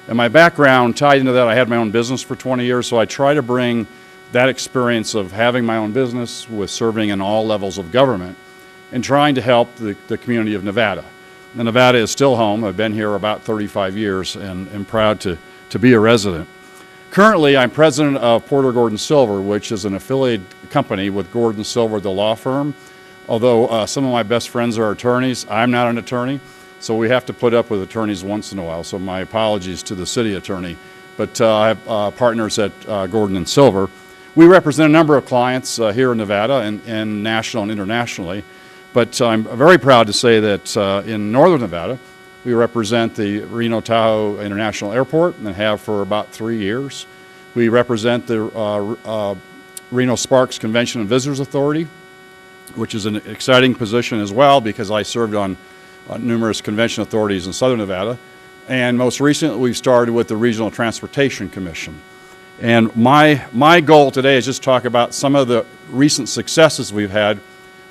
And my background tied into that, I had my own business for 20 years, so I try to bring that experience of having my own business with serving in all levels of government and trying to help the community of Nevada. And Nevada is still home. I've been here about 35 years and am proud to be a resident. Currently, I'm president of Porter Gordon Silver, which is an affiliated company with Gordon Silver, the law firm. Although some of my best friends are attorneys, I'm not an attorney, so we have to put up with attorneys once in a while. So my apologies to the city attorney. But I have partners at Gordon and Silver. We represent a number of clients here in Nevada and national and internationally. But I'm very proud to say that in northern Nevada, we represent the Reno Tahoe International Airport and have for about 3 years. We represent the Reno Sparks Convention and Visitors Authority, which is an exciting position as well because I served on numerous convention authorities in southern Nevada. And most recently, we've started with the Regional Transportation Commission. And my goal today is just to talk about some of the recent successes we've had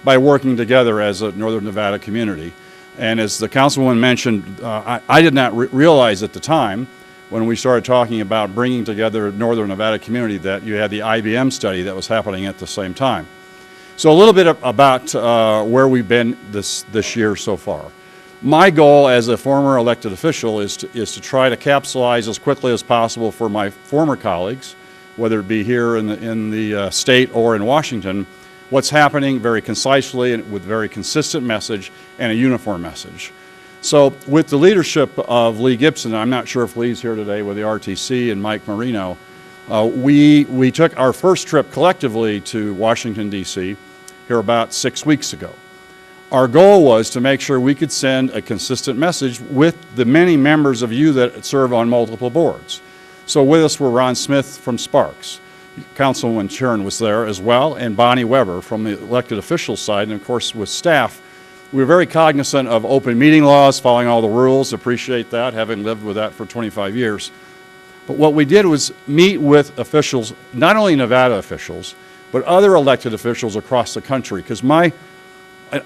by working together as a northern Nevada community. And as the councilwoman mentioned, I did not realize at the time when we started talking about bringing together northern Nevada community that you had the IBM study that was happening at the same time. So a little bit about where we've been this year so far. My goal as a former elected official is to try to capsulize as quickly as possible for my former colleagues, whether it be here in the state or in Washington, what's happening very concisely and with very consistent message and a uniform message. So with the leadership of Lee Gibson, I'm not sure if Lee's here today with the RTC, and Mike Marino, we took our first trip collectively to Washington, D.C. here about 6 weeks ago. Our goal was to make sure we could send a consistent message with the many members of you that serve on multiple boards. So with us were Ron Smith from Sparks. Councilwoman Chern was there as well, and Bonnie Weber from the elected officials side, and of course with staff. We were very cognizant of open meeting laws, following all the rules, appreciate that, having lived with that for 25 years. But what we did was meet with officials, not only Nevada officials, but other elected officials across the country, because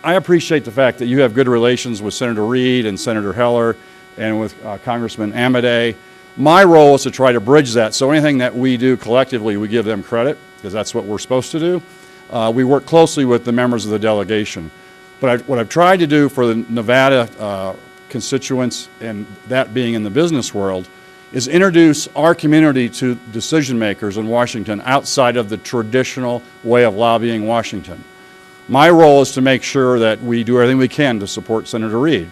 I appreciate the fact that you have good relations with Senator Reed and Senator Heller and with Congressman Amadei. My role is to try to bridge that, so anything that we do collectively, we give them credit, because that's what we're supposed to do. We work closely with the members of the delegation. But what I've tried to do for the Nevada constituents, and that being in the business world, is introduce our community to decision makers in Washington outside of the traditional way of lobbying Washington. My role is to make sure that we do everything we can to support Senator Reed.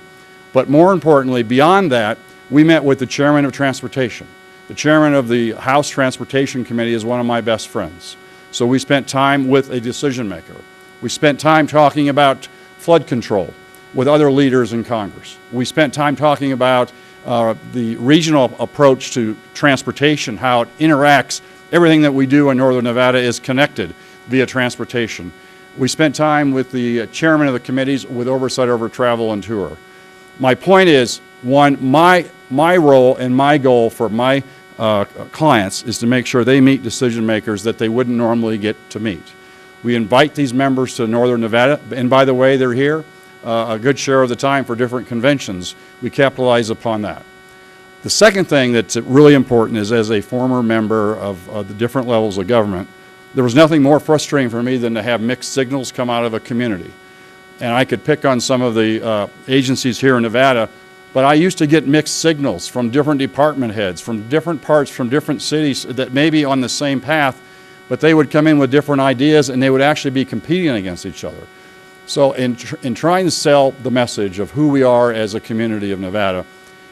But more importantly, beyond that, we met with the chairman of transportation. The chairman of the House Transportation Committee is one of my best friends. So we spent time with a decision maker. We spent time talking about flood control with other leaders in Congress. We spent time talking about the regional approach to transportation, how it interacts. Everything that we do in northern Nevada is connected via transportation. We spent time with the chairman of the committees with oversight over travel and tour. My point is, one, my role and my goal for my clients is to make sure they meet decision makers that they wouldn't normally get to meet. We invite these members to northern Nevada, and by the way, they're here. a good share of the time for different conventions. We capitalize upon that. The second thing that's really important is, as a former member of the different levels of government, there was nothing more frustrating for me than to have mixed signals come out of a community. And I could pick on some of the agencies here in Nevada, but I used to get mixed signals from different department heads, from different parts, from different cities that may be on the same path, but they would come in with different ideas and they would actually be competing against each other. So in trying to sell the message of who we are as a community of Nevada,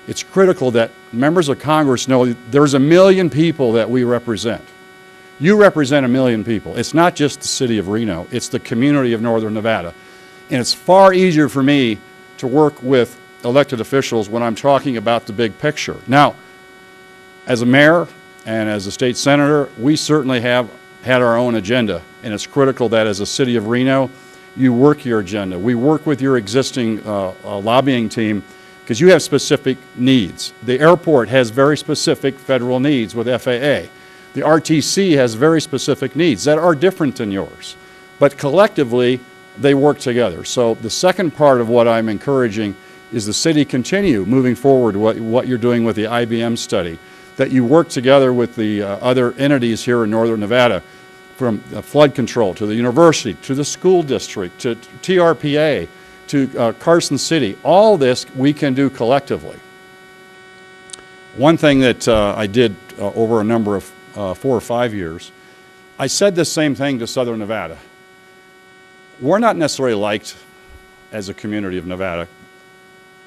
it's critical that members of Congress know there's 1 million people that we represent. You represent 1 million people. It's not just the city of Reno, it's the community of Northern Nevada. And it's far easier for me to work with elected officials when I'm talking about the big picture. Now, as a mayor and as a state senator, we certainly have had our own agenda, and it's critical that as a city of Reno, you work your agenda. We work with your existing lobbying team because you have specific needs. The airport has very specific federal needs with FAA. The RTC has very specific needs that are different than yours, but collectively they work together. So the second part of what I'm encouraging is the city continue moving forward what you're doing with the IBM study, that you work together with the other entities here in Northern Nevada, from flood control to the university, to the school district, to TRPA, to Carson City. All this we can do collectively. One thing that I did over a number of 4 or 5 years, I said the same thing to Southern Nevada. We're not necessarily liked as a community of Nevada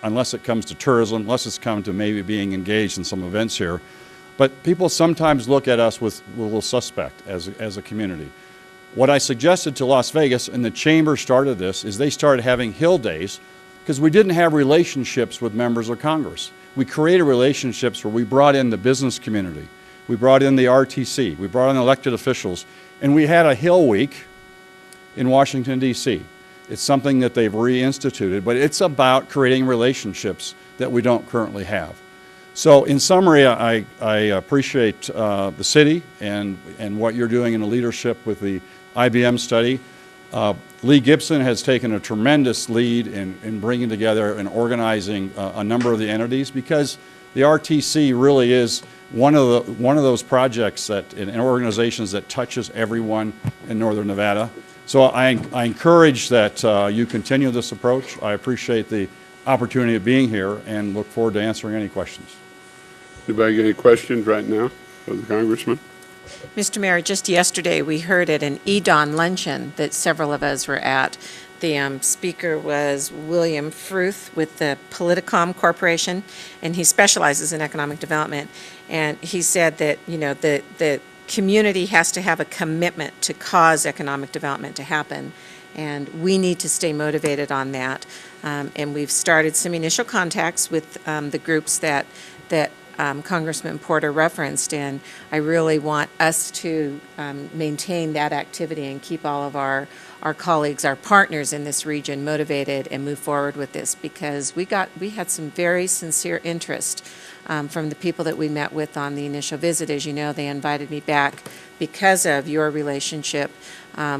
unless it comes to tourism, unless it's come to maybe being engaged in some events here. But people sometimes look at us with a little suspect as a community. What I suggested to Las Vegas, and the chamber started this, is they started having Hill Days because we didn't have relationships with members of Congress. We created relationships where we brought in the business community, we brought in the RTC, we brought in elected officials, and we had a Hill Week in Washington, D.C. It's something that they've reinstituted, but it's about creating relationships that we don't currently have. So in summary, I appreciate the city and what you're doing in the leadership with the IBM study. Lee Gibson has taken a tremendous lead in bringing together and organizing a number of the entities, because the RTC really is one of those projects and organizations that touches everyone in Northern Nevada. So I encourage that you continue this approach. I appreciate the opportunity of being here and look forward to answering any questions. Anybody got any questions right now for the Congressman? Mr. Mayor, just yesterday we heard at an EDON luncheon that several of us were at. The speaker was William Fruth with the Politicom Corporation, and he specializes in economic development. And he said that, you know, the community has to have a commitment to cause economic development to happen, and we need to stay motivated on that. And we've started some initial contacts with the groups that Congressman Porter referenced, and I really want us to maintain that activity and keep all of our colleagues, our partners in this region motivated and move forward with this, because we had some very sincere interest from the people that we met with on the initial visit. As you know, they invited me back because of your relationship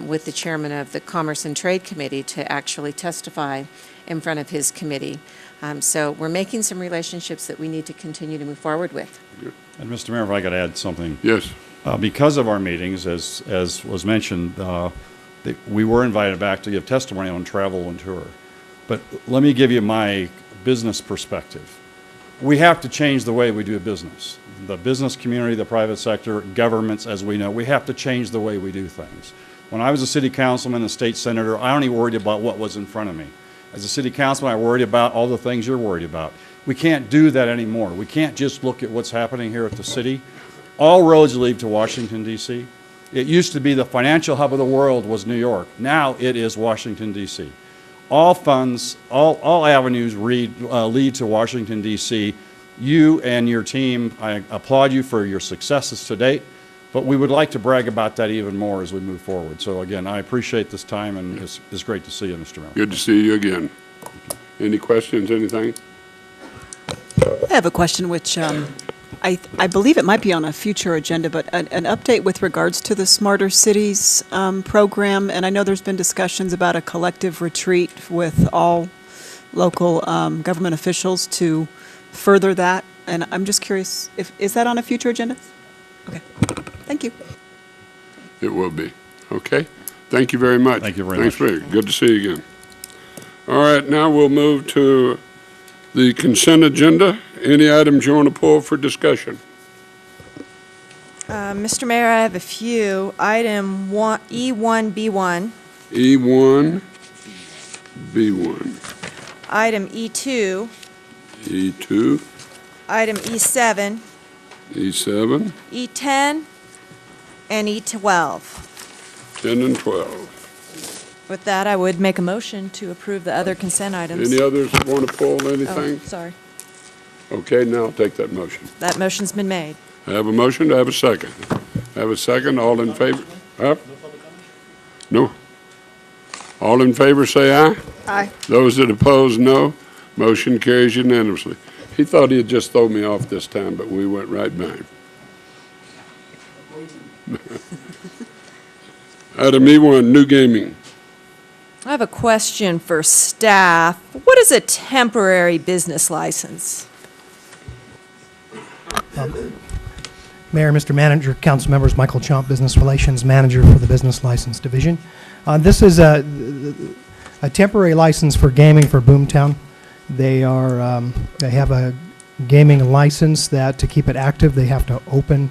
with the chairman of the Commerce and Trade Committee to actually testify in front of his committee. So we're making some relationships that we need to continue to move forward with. And Mr. Mayor, if I could add something. Yes. Because of our meetings, as was mentioned, we were invited back to give testimony on travel and tour. But let me give you my business perspective. We have to change the way we do business. The business community, the private sector, governments, as we know, we have to change the way we do things. When I was a city councilman, a state senator, I only worried about what was in front of me. As a city councilman, I worried about all the things you're worried about. We can't do that anymore. We can't just look at what's happening here at the city. All roads lead to Washington, D.C. It used to be the financial hub of the world was New York. Now it is Washington, D.C. All funds, all avenues lead to Washington, D.C. You and your team, I applaud you for your successes to date, but we would like to brag about that even more as we move forward. So again, I appreciate this time, and it's great to see you, Mr. Mayor. Good to see you again. Any questions, anything? I have a question which I believe it might be on a future agenda, but an update with regards to the Smarter Cities program. And I know there's been discussions about a collective retreat with all local government officials to further that. And I'm just curious, is that on a future agenda? Okay, thank you. It will be. Okay. Thank you very much. Thank you very Thanks, much. Rick. Good to see you again. All right, now we'll move to the consent agenda. Any items you want to pull for discussion? Mr. Mayor, I have a few. Item E1B1, E1, B1, item E2, E2, item E7, E7, E10, and E12. 10 and 12. With that, I would make a motion to approve the other consent items. Any others want to pull Oh, anything? sorry. Okay, now I'll take that motion. That motion's been made. I have a motion, I have a second. I have a second, all in favor? Huh? No? All in favor, say aye. Aye. Those that oppose, no. Motion carries unanimously. He thought he'd just throw me off this time, but we went right by him. Item E1, new gaming. I have a question for staff. What is a temporary business license? Mayor, Mr. Manager, council members, Michael Chomp, Business Relations Manager for the Business License Division. This is a temporary license for gaming for Boomtown. They have a gaming license that to keep it active, they have to open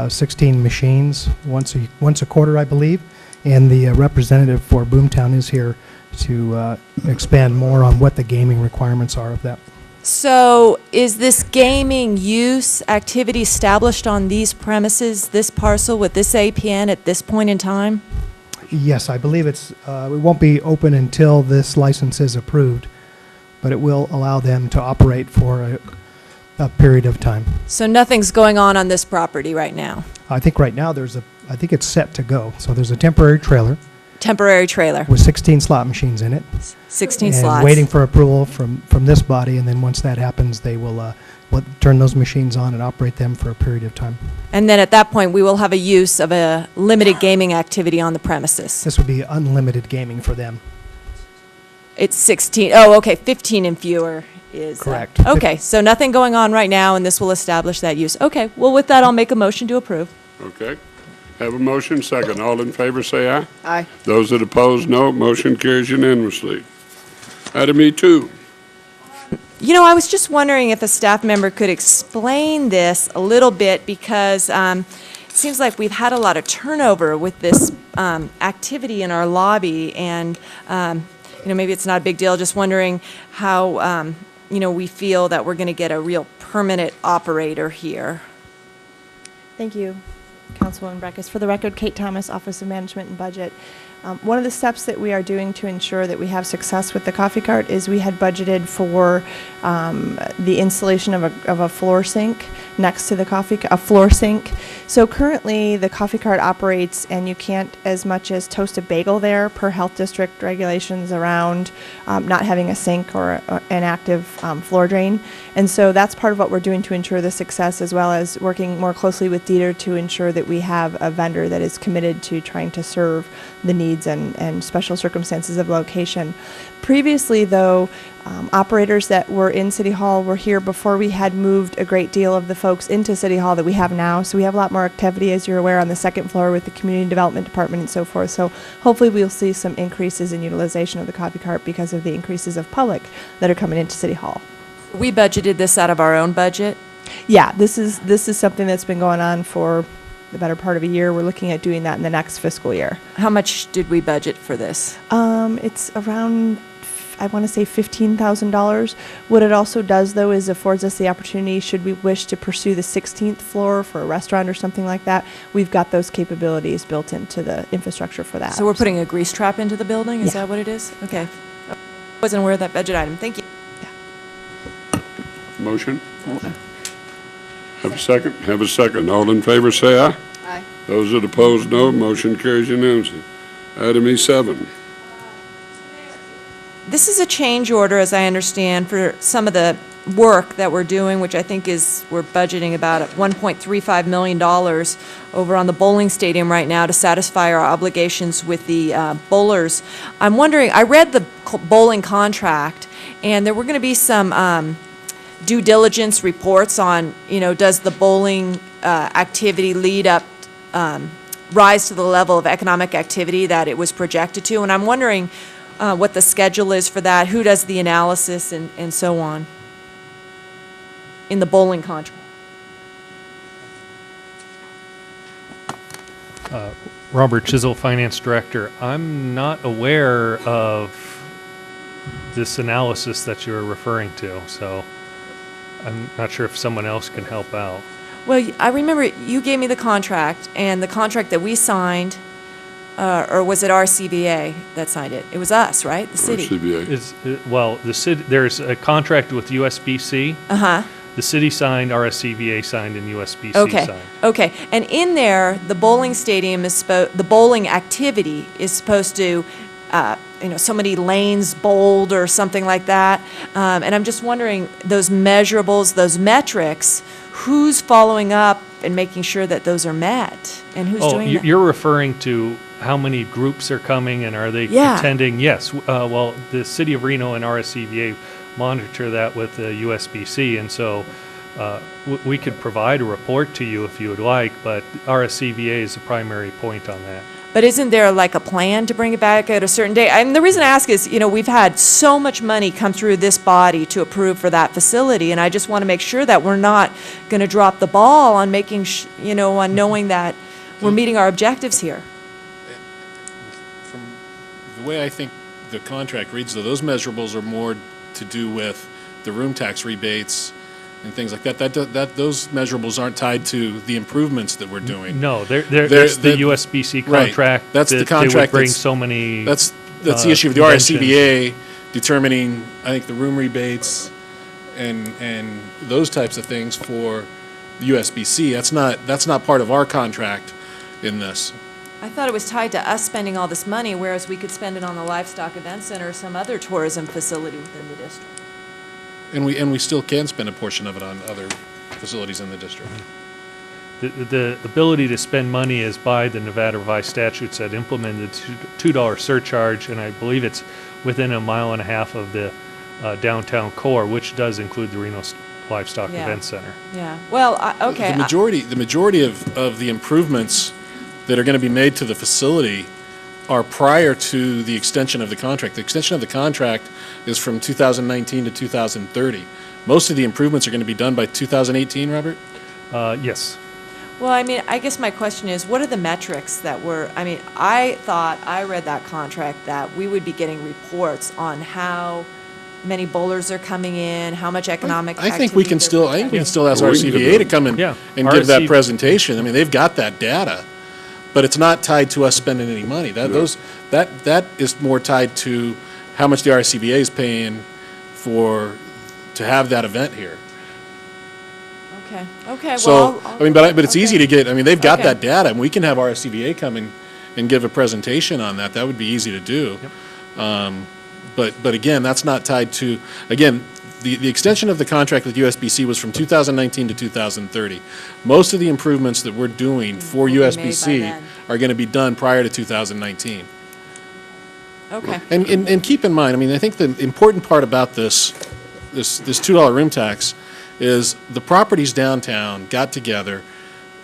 16 machines once a quarter, I believe. And the representative for Boomtown is here to expand more on what the gaming requirements are of that. So is this gaming use activity established on these premises, this parcel with this APN at this point in time? Yes, I believe it won't be open until this license is approved, but it will allow them to operate for a period of time. So nothing's going on this property right now? I think right now I think it's set to go. So there's a temporary trailer. Temporary trailer. With 16 slot machines in it. 16 and slots. Waiting for approval from this body, and then once that happens, they will turn those machines on and operate them for a period of time. And then at that point, we will have a use of a limited gaming activity on the premises. This would be unlimited gaming for them. It's 16. Oh, okay. 15 and fewer is correct. Okay, so nothing going on right now, and this will establish that use. Okay. Well, with that, I'll make a motion to approve. Okay. Have a motion, second. All in favor, say aye. Aye. Those that oppose, no. Motion carries unanimously. Item E2. You know, I was just wondering if a staff member could explain this a little bit because it seems like we've had a lot of turnover with this activity in our lobby, and maybe it's not a big deal. Just wondering how we feel that we're going to get a real permanent operator here. Thank you, Councilwoman Breckus. For the record, Kate Thomas, Office of Management and Budget. One of the steps that we are doing to ensure that we have success with the coffee cart is we had budgeted for the installation of a floor sink next to the a floor sink. So currently the coffee cart operates and you can't as much as toast a bagel there per health district regulations around not having a sink or an active floor drain. And so that's part of what we're doing to ensure the success, as well as working more closely with Dieter to ensure that we have a vendor that is committed to trying to serve the needs and special circumstances of location. Previously, though, operators that were in City Hall were here before we had moved a great deal of the folks into City Hall that we have now. So we have a lot more activity, as you're aware, on the second floor with the Community Development Department and so forth. So hopefully we'll see some increases in utilization of the coffee cart because of the increases of public that are coming into City Hall. We budgeted this out of our own budget? Yeah, this is something that's been going on for the better part of a year. We're looking at doing that in the next fiscal year. How much did we budget for this? It's around, I want to say $15,000. What it also does, though, is affords us the opportunity, should we wish to pursue the 16th floor for a restaurant or something like that, we've got those capabilities built into the infrastructure for that. So we're putting a grease trap into the building? Is Yeah. that what it is? Okay. Wasn't aware of that budget item. Thank you. Motion? Have a second? Have a second. All in favor, say aye. Aye. Those that oppose, no. Motion carries unanimously. Item E7. This is a change order, as I understand, for some of the work that we're doing, which I think we're budgeting about $1.35 million over on the bowling stadium right now to satisfy our obligations with the bowlers. I'm wondering, I read the bowling contract, And there were going to be some due diligence reports on, does the bowling activity lead up, rise to the level of economic activity that it was projected to? And I'm wondering what the schedule is for that, who does the analysis, and so on in the bowling contract. Robert Chisel, Finance Director. I'm not aware of this analysis that you're referring to, so I'm not sure if someone else can help out. Well, I remember you gave me the contract, and the contract that we signed, or was it RCVA that signed it? It was us, right? The city. RCVA. The city. There's a contract with USBC. Uh-huh. The city signed, RSCVA signed, and USBC signed. Okay. And in there, the bowling stadium is the bowling activity is supposed to, so many lanes bowled or something like that. And I'm just wondering, those measurables, those metrics, who's following up and making sure that those are met, and who's doing that? You're referring to how many groups are coming and are they attending? Yes. Well, the city of Reno and RSCVA monitor that with the USBC, and so we could provide a report to you if you would like, but RSCVA is the primary point on that. But isn't there like a plan to bring it back at a certain date? And the reason I ask is, we've had so much money come through this body to approve for that facility, and I just want to make sure that we're not going to drop the ball on making, on knowing that we're meeting our objectives here. From the way I think the contract reads, though, those measurables are more to do with the room tax rebates and things like that. Those measurables aren't tied to the improvements that we're doing. No, there's the USBC contract. Right. That's the contract. They would bring so many. That's the issue of the RSCBA determining, I think, the room rebates and those types of things for the USBC. That's not part of our contract in this. I thought it was tied to us spending all this money, whereas we could spend it on the Livestock Event Center or some other tourism facility within the district. And we still can spend a portion of it on other facilities in the district. The ability to spend money is by the Nevada revised statutes that implemented $2 surcharge, and I believe it's within a mile and a half of the downtown core, which does include the Reno Livestock Event Center. Yeah. Well, okay. The majority of the improvements that are going to be made to the facility are prior to the extension of the contract. The extension of the contract is from 2019 to 2030. Most of the improvements are going to be done by 2018, Robert? Yes. Well, I guess my question is, what are the metrics that I thought I read that contract that we would be getting reports on how many bowlers are coming in, how much economic I think we can still ask RCVA to come in and give that presentation. They've got that data. But it's not tied to us spending any money. That is more tied to how much the RCVA is paying to have that event here. Okay. So but it's easy to get. They've got that data, and we can have RCVA come in and give a presentation on that. That would be easy to do. Yep. But again, that's not tied to The extension of the contract with USBC was from 2019 to 2030. Most of the improvements that we're doing for USBC are going to be done prior to 2019. Okay. And keep in mind, I think the important part about this $2 room tax is the properties downtown got together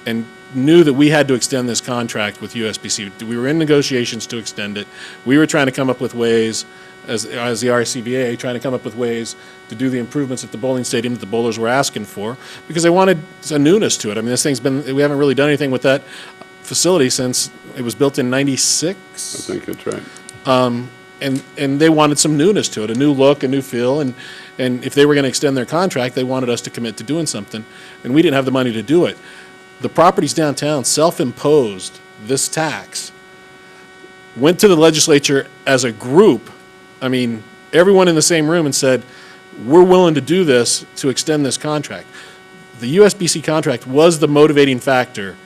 and knew that we had to extend this contract with USBC. We were in negotiations to extend it. We were trying to come up with ways, as the RCVA, trying to come up with ways to do the improvements at the bowling stadium that the bowlers were asking for, because they wanted a newness to it. This thing's we haven't really done anything with that facility since it was built in '96. I think that's right. And they wanted some newness to it, a new look, a new feel, and if they were going to extend their contract, they wanted us to commit to doing something, and we didn't have the money to do it. The properties downtown self-imposed this tax, went to the legislature as a group, everyone in the same room, and said, we're willing to do this to extend this contract. The USBC contract was the motivating factor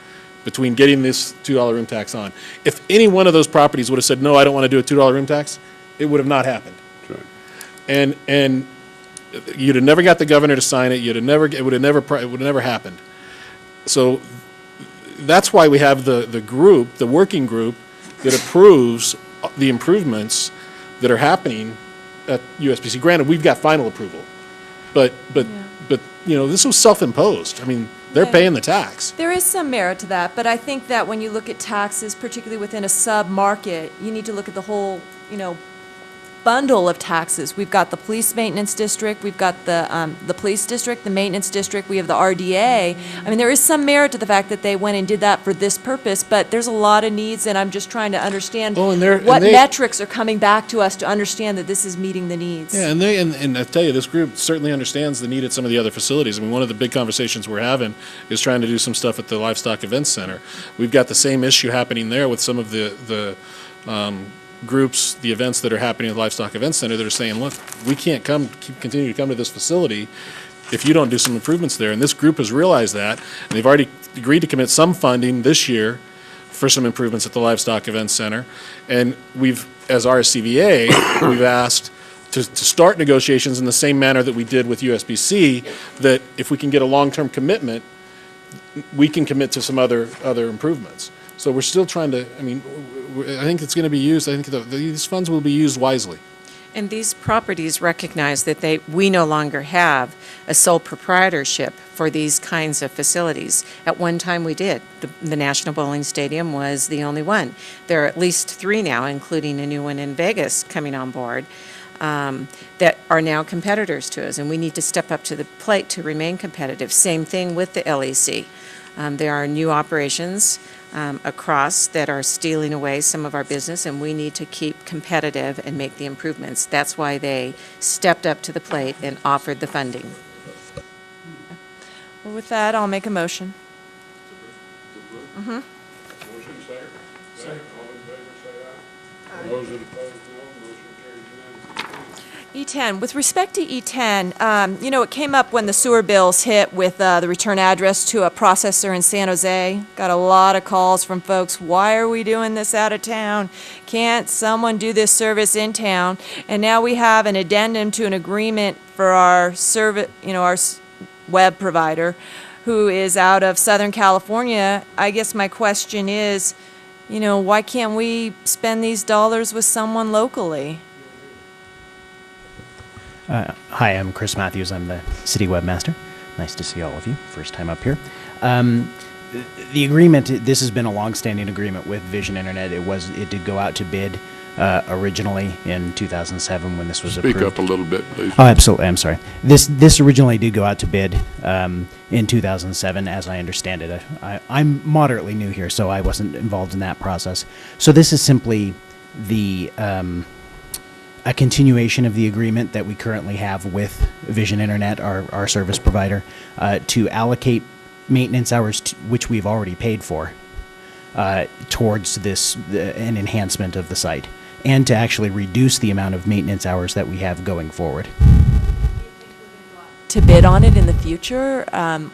between getting this $2 room tax on. If any one of those properties would have said, no, I don't want to do a $2 room tax, it would have not happened. That's right. And you'd have never got the governor to sign it. It would have never happened. So that's why we have the working group that approves the improvements that are happening at USBC. Granted, we've got final approval, but this was self-imposed. I mean, they're paying the tax. There is some merit to that, but I think that when you look at taxes, particularly within a sub-market, you need to look at the whole, bundle of taxes. We've got the police maintenance district, we've got the police district, the maintenance district, we have the RDA. I mean, there is some merit to the fact that they went and did that for this purpose, but there's a lot of needs, and I'm just trying to understand what metrics are coming back to us to understand that this is meeting the needs. Yeah, and I tell you, this group certainly understands the need at some of the other facilities. I mean, one of the big conversations we're having is trying to do some stuff at the Livestock Events Center. We've got the same issue happening there with some of the groups, the events that are happening at the Livestock Events Center that are saying, look, we can't continue to come to this facility if you don't do some improvements there. And this group has realized that, and they've already agreed to commit some funding this year for some improvements at the Livestock Events Center. And we've, as RSCVA, we've asked to start negotiations in the same manner that we did with USBC, that if we can get a long-term commitment, we can commit to some other improvements. So we're still trying to, I think it's going to be used, I think these funds will be used wisely. And these properties recognize that we no longer have a sole proprietorship for these kinds of facilities. At one time we did. The National Bowling Stadium was the only one. There are at least 3 now, including a new one in Vegas coming on board, that are now competitors to us, and we need to step up to the plate to remain competitive. Same thing with the LEC. There are new operations across that are stealing away some of our business, and we need to keep competitive and make the improvements. That's why they stepped up to the plate and offered the funding. Well, with that, I'll make a motion. Motion second. Second. All in favor, say aye. Those that oppose, no. Motion carries unanimously. E10, with respect to E10, it came up when the sewer bills hit with the return address to a processor in San Jose. Got a lot of calls from folks, why are we doing this out of town? Can't someone do this service in town? And now we have an addendum to an agreement for our service, our web provider who is out of Southern California. I guess my question is, why can't we spend these dollars with someone locally? Hi, I'm Chris Matthews. I'm the city webmaster. Nice to see all of you. First time up here. The agreement, this has been a long-standing agreement with Vision Internet. It did go out to bid originally in 2007 when this was approved. Speak up a little bit, please. Oh, absolutely. I'm sorry. This originally did go out to bid in 2007, as I understand it. I'm moderately new here, so I wasn't involved in that process. So this is simply a continuation of the agreement that we currently have with Vision Internet, our service provider, to allocate maintenance hours, which we've already paid for, towards an enhancement of the site, and to actually reduce the amount of maintenance hours that we have going forward. To bid on it in the future?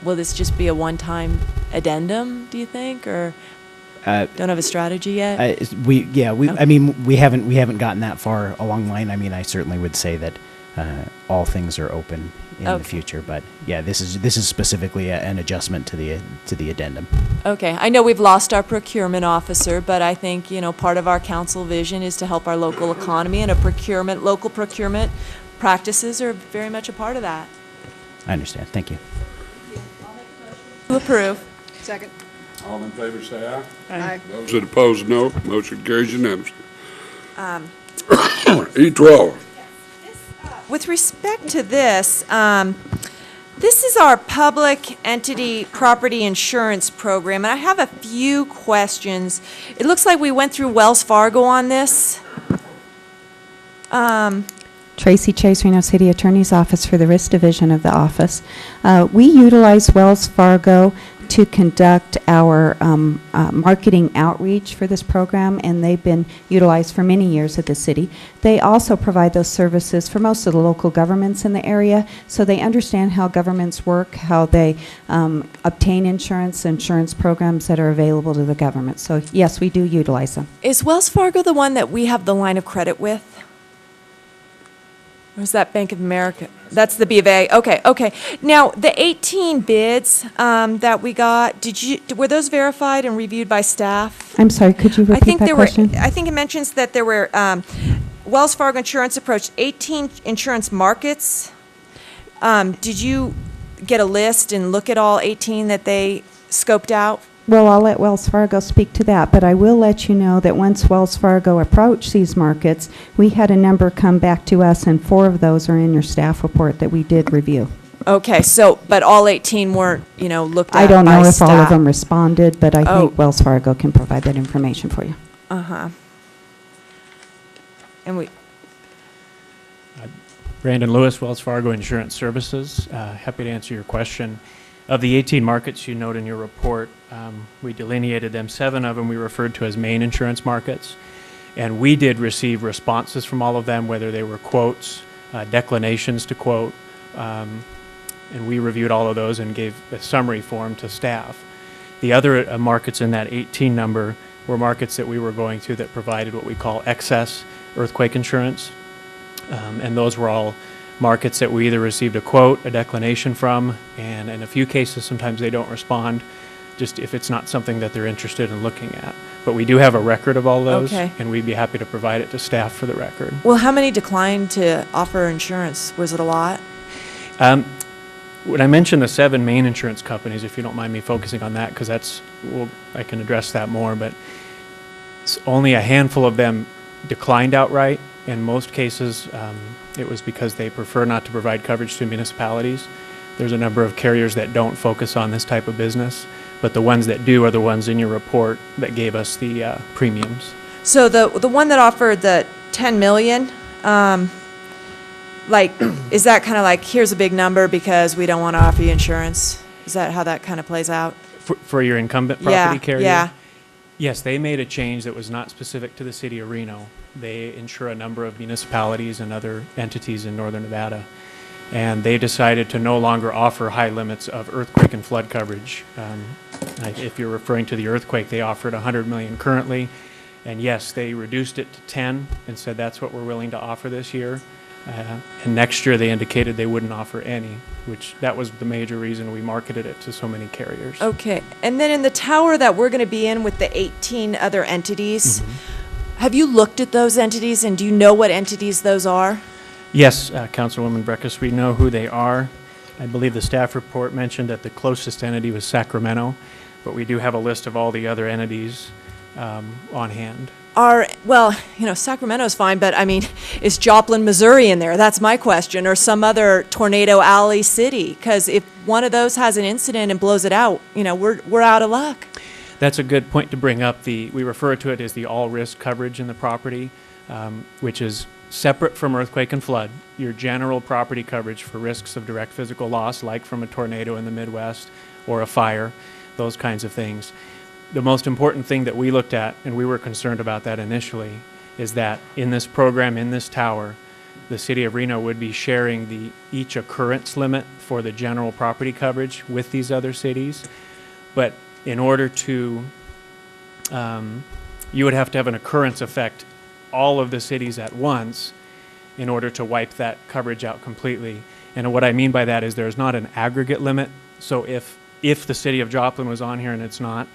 Will this just be a one-time addendum, do you think, or don't have a strategy yet? We haven't gotten that far along the line. I certainly would say that all things are open in the future, but yeah, this is specifically an adjustment to the addendum. Okay, I know we've lost our procurement officer, but I think part of our council vision is to help our local economy, and local procurement practices are very much a part of that. I understand. Thank you. To approve. Second. All in favor, say aye. Aye. Those that oppose, no. Motion carries unanimously. E12. With respect to this, this is our public entity property insurance program, and I have a few questions. It looks like we went through Wells Fargo on this. Tracy Chase, Reno City Attorney's Office for the Risk Division of the office. We utilize Wells Fargo to conduct our marketing outreach for this program, and they've been utilized for many years at the city. They also provide those services for most of the local governments in the area, so they understand how governments work, how they obtain insurance programs that are available to the government. So yes, we do utilize them. Is Wells Fargo the one that we have the line of credit with? Or is that Bank of America? That's the B of A. Okay. Now, the 18 bids that we got, were those verified and reviewed by staff? I'm sorry, could you repeat that question? I think it mentions that there were Wells Fargo Insurance approached 18 insurance markets. Did you get a list and look at all 18 that they scoped out? Well, I'll let Wells Fargo speak to that, but I will let you know that once Wells Fargo approached these markets, we had a number come back to us, and 4 of those are in your staff report that we did review. Okay, so, but all 18 weren't, looked at I don't by know if all of staff. them responded, but I Oh. think Wells Fargo can provide that information for you. Uh-huh. And we, Brandon Lewis, Wells Fargo Insurance Services. Happy to answer your question. Of the 18 markets you note in your report, we delineated them. 7 of them we referred to as main insurance markets. And we did receive responses from all of them, whether they were quotes, declinations to quote, and we reviewed all of those and gave a summary form to staff. The other markets in that 18 number were markets that we were going to that provided what we call excess earthquake insurance. And those were all markets that we either received a quote, a declination from, and in a few cases, sometimes they don't respond, just if it's not something that they're interested in looking at. But we do have a record of all those, Okay. and we'd be happy to provide it to staff for the record. well, how many declined to offer insurance? Was it a lot? When I mentioned the 7 main insurance companies, if you don't mind me focusing on that, because I can address that more, but only a handful of them declined outright. In most cases, it was because they prefer not to provide coverage to municipalities. There's a number of carriers that don't focus on this type of business, but the ones that do are the ones in your report that gave us the premiums. So the one that offered the 10 million, is that kind of like, here's a big number because we don't want to offer you insurance? Is that how that kind of plays out? For your incumbent property carrier? Yeah. Yes, they made a change that was not specific to the city of Reno. They insure a number of municipalities and other entities in northern Nevada. And they decided to no longer offer high limits of earthquake and flood coverage. If you're referring to the earthquake, they offered 100 million currently. And yes, they reduced it to 10 and said that's what we're willing to offer this year. And next year they indicated they wouldn't offer any, which that was the major reason we marketed it to so many carriers. Okay. And then in the tower that we're going to be in with the 18 other entities, have you looked at those entities and do you know what entities those are? Yes, Councilwoman Breckus, we know who they are. I believe the staff report mentioned that the closest entity was Sacramento, but we do have a list of all the other entities on hand. Sacramento's fine, but I mean, is Joplin, Missouri in there? That's my question. Or some other Tornado Alley city? Because if one of those has an incident and blows it out, we're out of luck. That's a good point to bring up. We refer to it as the all-risk coverage in the property, which is separate from earthquake and flood. Your general property coverage for risks of direct physical loss, like from a tornado in the Midwest or a fire, those kinds of things. The most important thing that we looked at, and we were concerned about that initially, is that in this program, in this tower, the city of Reno would be sharing each occurrence limit for the general property coverage with these other cities. But in order to, you would have to have an occurrence affect all of the cities at once in order to wipe that coverage out completely. And what I mean by that is there's not an aggregate limit. So if the city of Joplin was on here and it's not,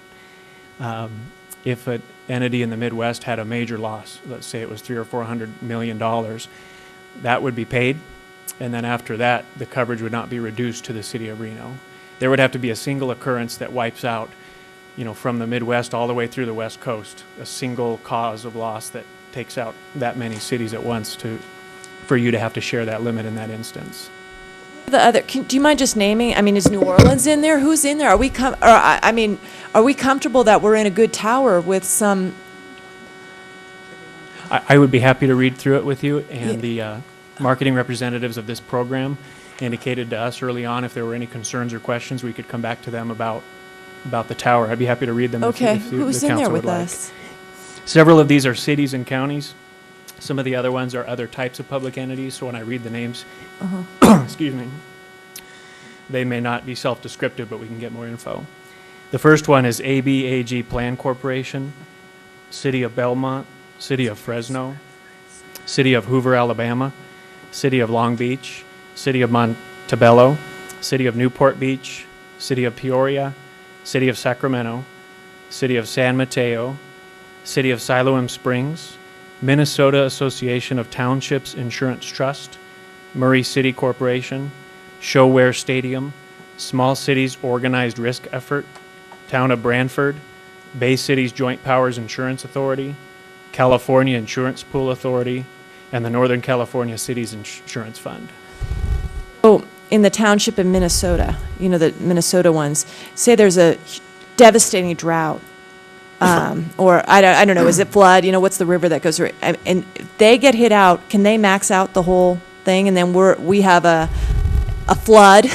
if an entity in the Midwest had a major loss, let's say it was $300 or $400 million, that would be paid. And then after that, the coverage would not be reduced to the city of Reno. There would have to be a single occurrence that wipes out, from the Midwest all the way through the West Coast, a single cause of loss that takes out that many cities at once for you to have to share that limit in that instance. Do you mind just naming? I mean, is New Orleans in there? Who's in there? Are we comfortable that we're in a good tower with some? I would be happy to read through it with you. And the marketing representatives of this program indicated to us early on if there were any concerns or questions, we could come back to them about the tower. I'd be happy to read them. Okay, if who's the in there council with would like. us? Several of these are cities and counties. Some of the other ones are other types of public entities, so when I read the names, excuse me, they may not be self-descriptive, but we can get more info. The first one is ABAG Plan Corporation, City of Belmont, City of Fresno, City of Hoover, Alabama, City of Long Beach, City of Montebello, City of Newport Beach, City of Peoria, City of Sacramento, City of San Mateo, City of Siloam Springs, Minnesota Association of Townships Insurance Trust, Murray City Corporation, Showware Stadium, Small Cities Organized Risk Effort, Town of Branford, Bay Cities Joint Powers Insurance Authority, California Insurance Pool Authority, and the Northern California Cities Insurance Fund. Oh, in the township in Minnesota, you know, the Minnesota ones, say there's a devastating drought, or I don't know, is it flood? You know, what's the river that goes through? And if they get hit out, can they max out the whole thing? And then we have a flood,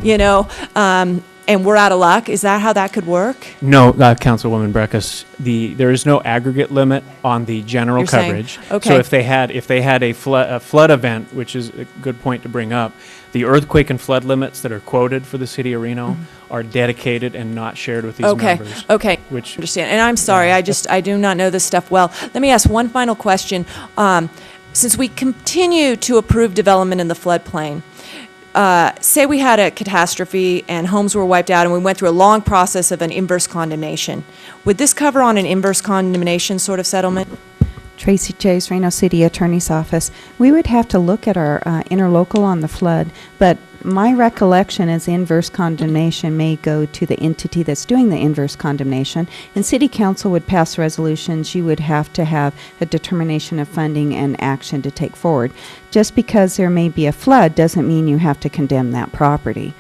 you know, and we're out of luck. Is that how that could work? No, Councilwoman Breckus, there is no aggregate limit on the general You're saying- coverage. okay. So if they had a flood event, which is a good point to bring up, the earthquake and flood limits that are quoted for the city of Reno are dedicated and not shared with these members. Okay, Which understand. And I'm sorry, I do not know this stuff well. Let me ask one final question. Since we continue to approve development in the floodplain, say we had a catastrophe and homes were wiped out and we went through a long process of an inverse condemnation. Would this cover on an inverse condemnation sort of settlement? Tracy Chase, Reno City Attorney's Office. We would have to look at our interlocal on the flood, but my recollection is inverse condemnation may go to the entity that's doing the inverse condemnation, and City Council would pass resolutions. You would have to have a determination of funding and action to take forward. Just because there may be a flood doesn't mean you have to condemn that property.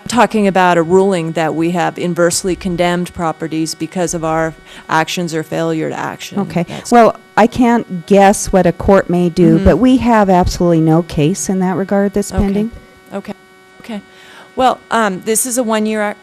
I'm talking about a ruling that we have inversely condemned properties because of our actions or failure to action. Okay. Well, I can't guess what a court may do, but we have absolutely no case in that regard that's pending. Okay. Okay. Well, this is a one-year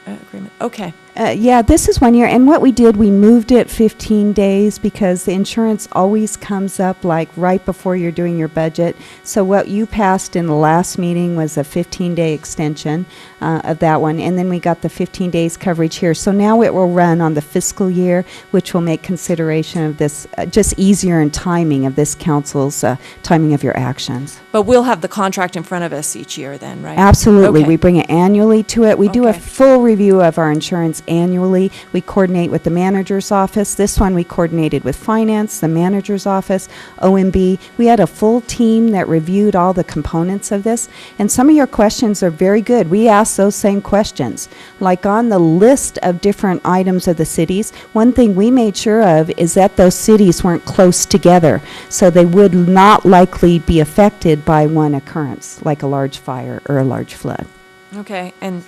agreement. Okay. Yeah, this is 1 year, and what we did, we moved it 15 days because the insurance always comes up like right before you're doing your budget. So what you passed in the last meeting was a 15-day extension of that one, and then we got the 15 days coverage here. So now it will run on the fiscal year, which will make consideration of this just easier in timing of this council's timing of your actions. But we'll have the contract in front of us each year then, right? Absolutely. Okay. We bring it annually to it. We do a full review of our insurance annually. We coordinate with the manager's office. This one we coordinated with finance, the manager's office, OMB. We had a full team that reviewed all the components of this. And some of your questions are very good. We asked those same questions. Like on the list of different items of the cities, one thing we made sure of is that those cities weren't close together. So they would not likely be affected by one occurrence, like a large fire or a large flood. Okay. And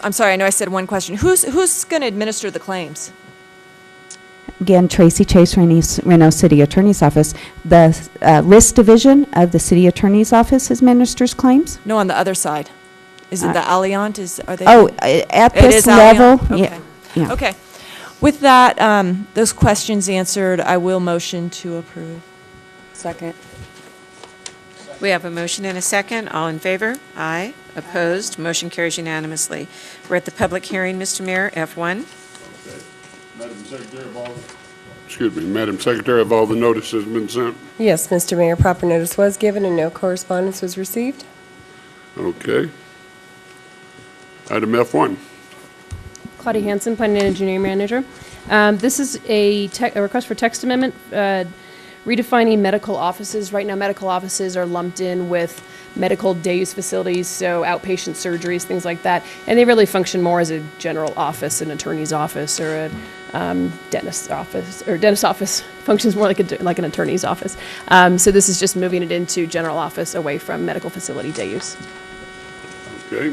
I'm sorry, I know I said one question. Who's going to administer the claims? Again, Tracy Chase, Reno City Attorney's Office. The risk division of the City Attorney's Office administers claims. No, on the other side. Is it the Alliant? Are they? Oh, at It this is level, Alliant? Okay. yeah. Okay. With that, those questions answered, I will motion to approve. Second. We have a motion and a second. All in favor? Aye. Opposed? Motion carries unanimously. We're at the public hearing, Mr. Mayor, F1. Madam Secretary, have all the notices been sent? Yes, Mr. Mayor, proper notice was given and no correspondence was received. Okay. Item F1. Claudia Hansen, Planning and Engineering Manager. This is a request for text amendment redefining medical offices. Right now, medical offices are lumped in with medical day use facilities, so outpatient surgeries, things like that. And they really function more as a general office, an attorney's office, or a dentist's office, or dentist's office functions more like an attorney's office. So this is just moving it into general office away from medical facility day use. Okay.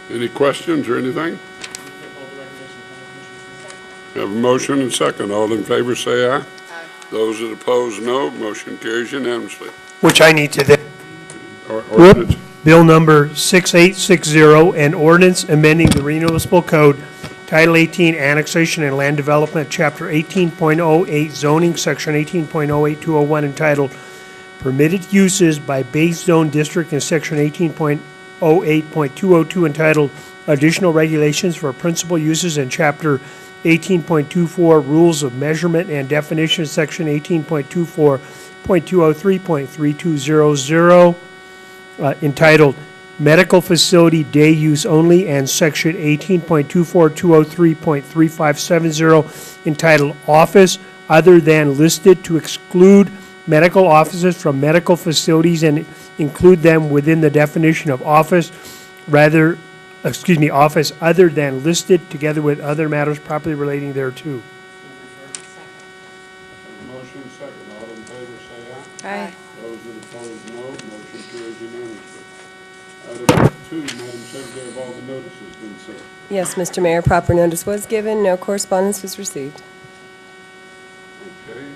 Any questions or anything? Have a motion and second. All in favor say aye. Aye. Those that oppose, no. Motion carries unanimously. Which I need to then. Ordinance. Bill number 6860, an ordinance amending the Reno Municipal Code, Title 18, Annexation and Land Development, Chapter 18.08, Zoning, Section 18.08201, entitled Permitted Uses by Base Zone District, and Section 18.08.202, entitled Additional Regulations for Principal Uses, and Chapter 18.24, Rules of Measurement and Definition, Section 18.24.203.3200, entitled Medical Facility Day Use Only, and Section 18.24203.3570, entitled Office other than listed to exclude medical offices from medical facilities and include them within the definition of office office other than listed together with other matters properly relating thereto. Motion and second. All in favor, say Aye. Those that oppose, no. Motion carries unanimously. Item 2, Madam Secretary, have all the notices been served? Yes, Mr. Mayor, proper notice was given, no correspondence was received. Okay.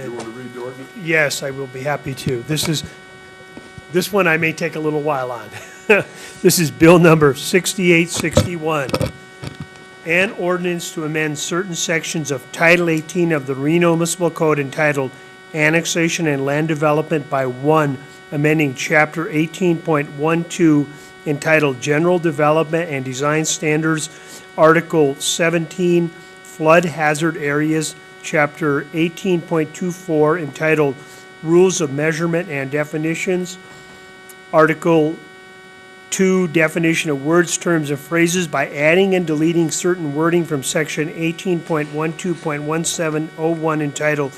You want to read the ordinance? Yes, I will be happy to. This one I may take a little while on. This is Bill number 6861. An ordinance to amend certain sections of Title 18 of the Reno Municipal Code entitled Annexation and Land Development by one, amending Chapter 18.12 entitled General Development and Design Standards, Article 17, Flood Hazard Areas, Chapter 18.24 entitled Rules of Measurement and Definitions, Article 2, Definition of Words, Terms, and Phrases by adding and deleting certain wording from Section 18.12.1701 entitled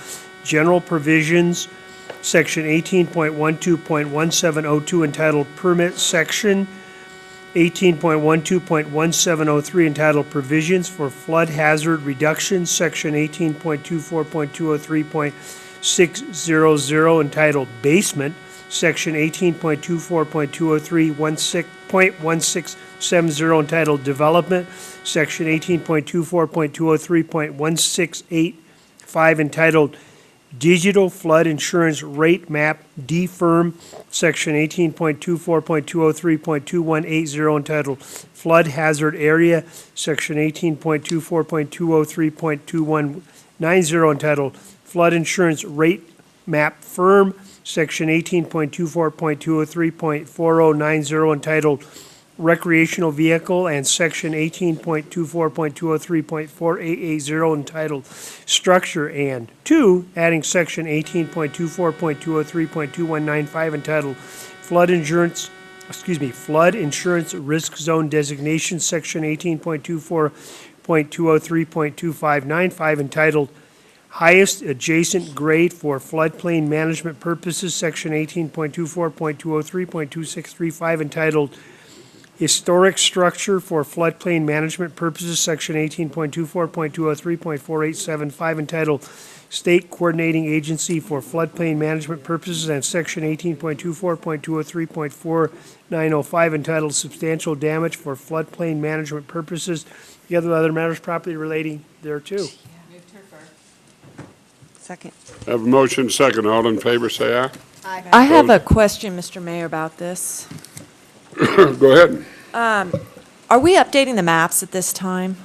General Provisions, Section 18.12.1702 entitled Permit Section, 18.12.1703 entitled Provisions for Flood Hazard Reduction, Section 18.24.203.600 entitled Basement, Section 18.24.203.1670 entitled Development, Section 18.24.203.1685 entitled Digital Flood Insurance Rate Map DFIRM, Section 18.24.203.2180 entitled Flood Hazard Area, Section 18.24.203.2190 entitled Flood Insurance Rate Map Firm, Section 18.24.203.4090 entitled Recreational Vehicle, and Section 18.24.203.4880 entitled Structure, and 2, adding Section 18.24.203.2195 entitled Flood Insurance Risk Zone Designation, Section 18.24.203.2595 entitled Highest Adjacent Grade for Floodplain Management Purposes, Section 18.24.203.2635 entitled Historic Structure for Floodplain Management Purposes, Section 18.24.203.4875 entitled State Coordinating Agency for Floodplain Management Purposes, and Section 18.24.203.4905 entitled Substantial Damage for Floodplain Management Purposes, together with other matters properly relating thereto. Second. Have a motion second. All in favor, say aye. I have a question, Mr. Mayor, about this. Go ahead. Are we updating the maps at this time?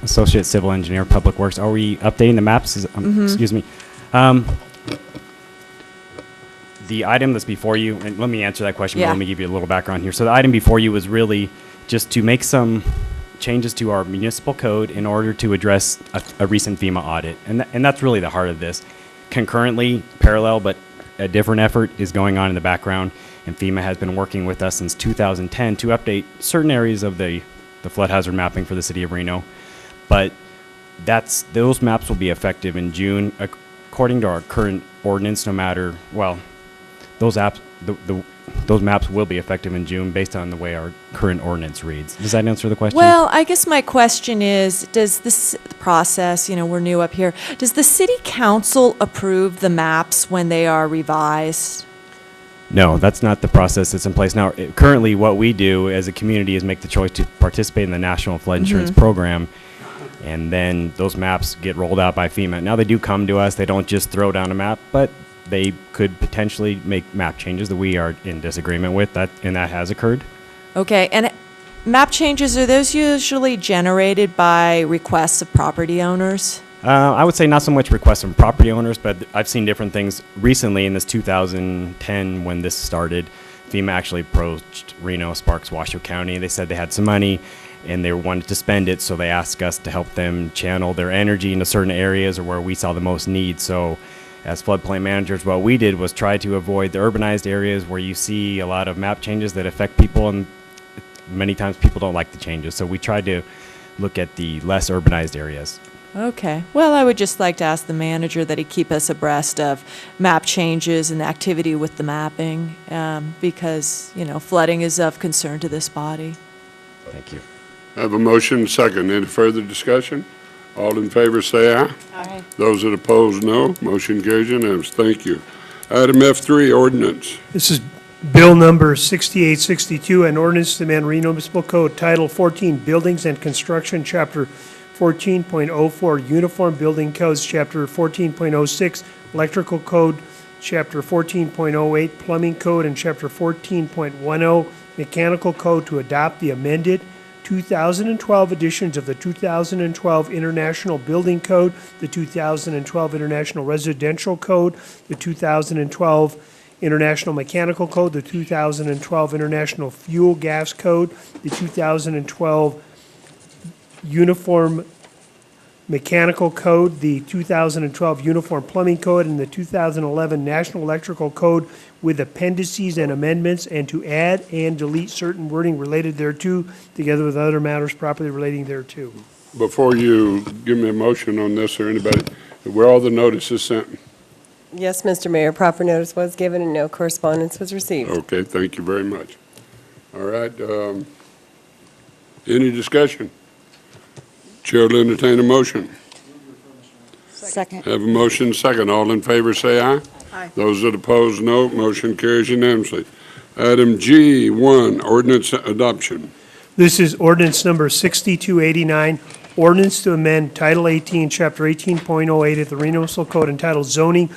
Associate Civil Engineer, Public Works. Are we updating the maps? Excuse me. The item that's before you, and let me answer that question, but let me give you a little background here. So the item before you was really just to make some changes to our municipal code in order to address a recent FEMA audit. And that's really the heart of this. Concurrently, parallel, but a different effort is going on in the background, and FEMA has been working with us since 2010 to update certain areas of the flood hazard mapping for the city of Reno. But those maps will be effective in June, according to our current ordinance, no matter, well, those maps will be effective in June based on the way our current ordinance reads. Does that answer the question? Well, I guess my question is, does this process, we're new up here, does the city council approve the maps when they are revised? No, that's not the process that's in place. Now, currently what we do as a community is make the choice to participate in the National Flood Insurance Program, and then those maps get rolled out by FEMA. Now, they do come to us. They don't just throw down a map, but they could potentially make map changes that we are in disagreement with, and that has occurred. Okay, and map changes, are those usually generated by requests of property owners? I would say not so much requests from property owners, but I've seen different things recently in this 2010 when this started. FEMA actually approached Reno, Sparks, Washoe County. They said they had some money and they wanted to spend it, so they asked us to help them channel their energy into certain areas or where we saw the most need. So as floodplain managers, what we did was try to avoid the urbanized areas where you see a lot of map changes that affect people, and many times people don't like the changes. So we tried to look at the less urbanized areas. Okay. Well, I would just like to ask the manager that he keep us abreast of map changes and activity with the mapping, because, flooding is of concern to this body. Thank you. I have a motion second. Any further discussion? All in favor say aye. Aye. Those that oppose, no. Motion carries unanimously. Thank you. Item F3, ordinance. This is Bill number 6862, an ordinance to amend Reno Municipal Code Title 14, Buildings and Construction, Chapter 14.04, Uniform Building Codes, Chapter 14.06, Electrical Code, Chapter 14.08, Plumbing Code, and Chapter 14.10, Mechanical Code to adopt the amended 2012 editions of the 2012 International Building Code, the 2012 International Residential Code, the 2012 International Mechanical Code, the 2012 International Fuel Gas Code, the 2012 Uniform Mechanical Code, the 2012 Uniform Plumbing Code, and the 2011 National Electrical Code with appendices and amendments, and to add and delete certain wording related thereto, together with other matters properly relating thereto. Before you give me a motion on this or anybody, were all the notices sent? Yes, Mr. Mayor, proper notice was given and no correspondence was received. Okay, thank you very much. All right, any discussion? Chair will entertain a motion. Second. Have a motion second. All in favor say aye. Aye. Those that oppose, no. Motion carries unanimously. Item G1, ordinance adoption. This is ordinance number 6289, ordinance to amend Title 18, Chapter 18.08 of the Reno Municipal Code entitled Zoning,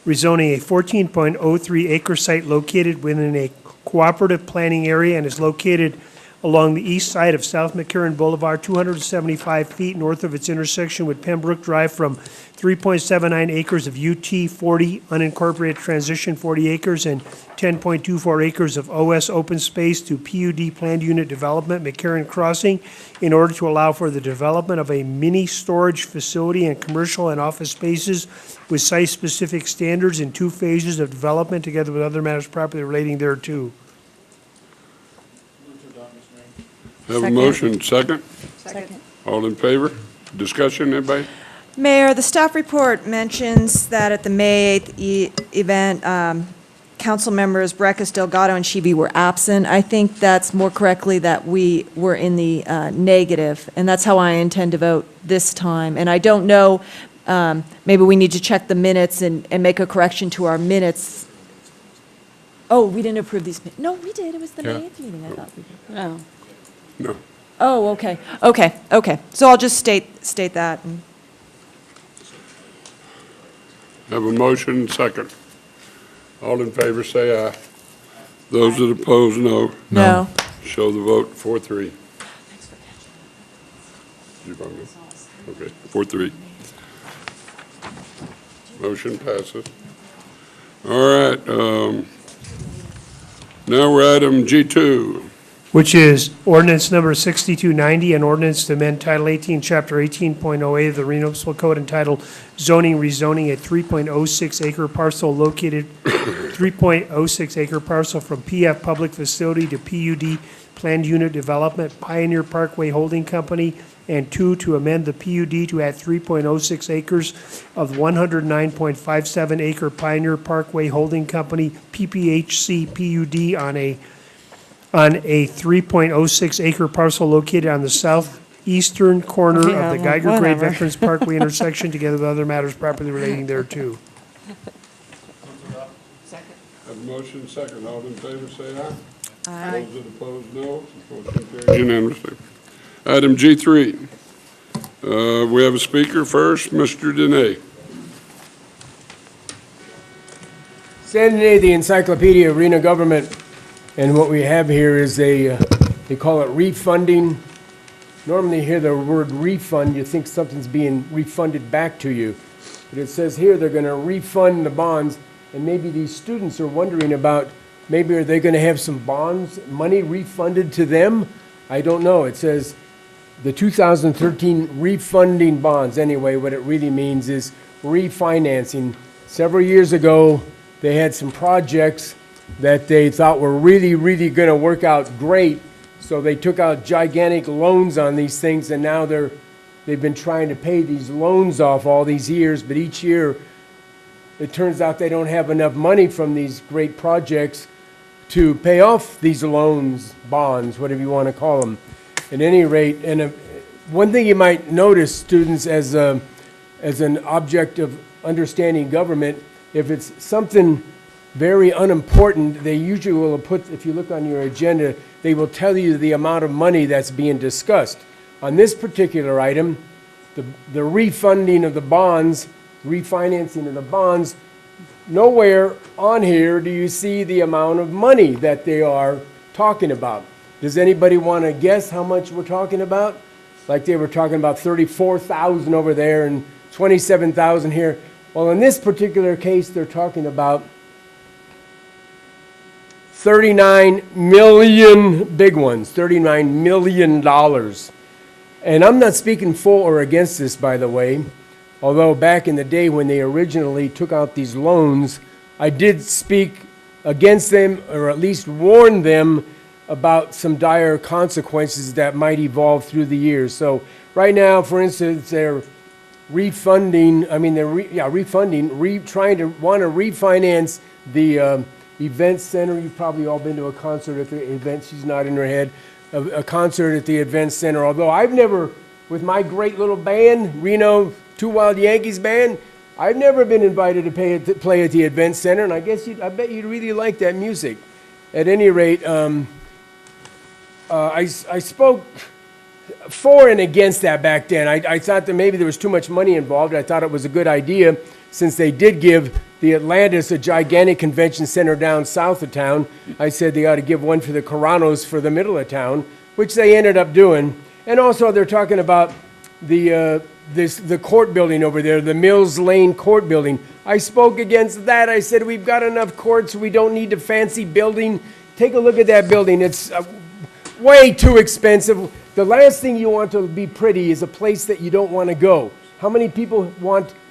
rezoning a 14.03 acre site located within a cooperative planning area and is located along the east side of South McCarran Boulevard, 275 feet north of its intersection with Pembroke Drive, from 3.79 acres of UT 40 unincorporated transition 40 acres and 10.24 acres of OS open space to PUD planned unit development, McCarran Crossing, in order to allow for the development of a mini storage facility and commercial and office spaces with site-specific standards in 2 phases of development, together with other matters properly relating thereto. Have a Second. motion second. Second. All in favor? Discussion, anybody? Mayor, the staff report mentions that at the May 8th event, council members Breckus, Delgado, and Shivi were absent. I think that's more correctly that we were in the negative, and that's how I intend to vote this time. And I don't know, maybe we need to check the minutes and make a correction to our minutes. Oh, we didn't approve these. No, we did. It was the Yeah. May 8th meeting, I thought we did. No. No. Oh, okay. So I'll just state that. Have a motion second. All in favor say aye. Those that oppose, no. No. Show the vote, 4-3. Did you vote no? Okay, 4-3. Motion passes. All right, now we're item G2. Which is ordinance number 6290, an ordinance to amend Title 18, Chapter 18.08 of the Reno Municipal Code entitled Zoning Rezoning a 3.06 acre parcel located, 3.06 acre parcel from PF Public Facility to PUD Planned Unit Development Pioneer Parkway Holding Company, and 2, to amend the PUD to add 3.06 acres of 109.57 acre Pioneer Parkway Holding Company PPHC PUD on a 3.06 acre parcel located on the southeastern corner of the Geiger Grade whatever. Veterans Parkway intersection, together with other matters properly relating thereto. Have a motion second. All in favor say aye. Aye. Those that oppose, no. Motion carries unanimously. Item G3. We have a speaker first, Mr. Dene. Saturday, the Encyclopedia of Reno Government, and what we have here is they call it refunding. Normally you hear the word refund, you think something's being refunded back to you. But it says here they're going to refund the bonds, and maybe these students are wondering about, maybe are they going to have some bonds, money refunded to them? I don't know. It says the 2013 refunding bonds. Anyway, what it really means is refinancing. Several years ago, they had some projects that they thought were really, really going to work out great. So they took out gigantic loans on these things, and now they've been trying to pay these loans off all these years, but each year it turns out they don't have enough money from these great projects to pay off these loans, bonds, whatever you want to call them. At any rate, and one thing you might notice, students, as an object of understanding government, if it's something very unimportant, they usually will put, if you look on your agenda, they will tell you the amount of money that's being discussed. On this particular item, the refunding of the bonds, refinancing of the bonds, nowhere on here do you see the amount of money that they are talking about. Does anybody want to guess how much we're talking about? Like they were talking about 34,000 over there and 27,000 here. Well, in this particular case, they're talking about 39 million, big ones, $39 million. And I'm not speaking for or against this, by the way, although back in the day when they originally took out these loans, I did speak against them, or at least warn them about some dire consequences that might evolve through the years. So right now, for instance, they're refunding, trying to want to refinance the event center. You've probably all been to a concert at the event. She's nodding her head. A concert at the event center. Although I've never, with my great little band, Reno Two Wild Yankees band, I've never been invited to play at the event center, and I bet you'd really like that music. At any rate, I spoke for and against that back then. I thought that maybe there was too much money involved. I thought it was a good idea since they did give the Atlantis a gigantic convention center down south of town. I said they ought to give one for the Caranos for the middle of town, which they ended up doing. And also they're talking about the court building over there, the Mills Lane Court building. I spoke against that. I said we've got enough courts. We don't need a fancy building. Take a look at that building. It's way too expensive. The last thing you want to be pretty is a place that you don't want to go. How many people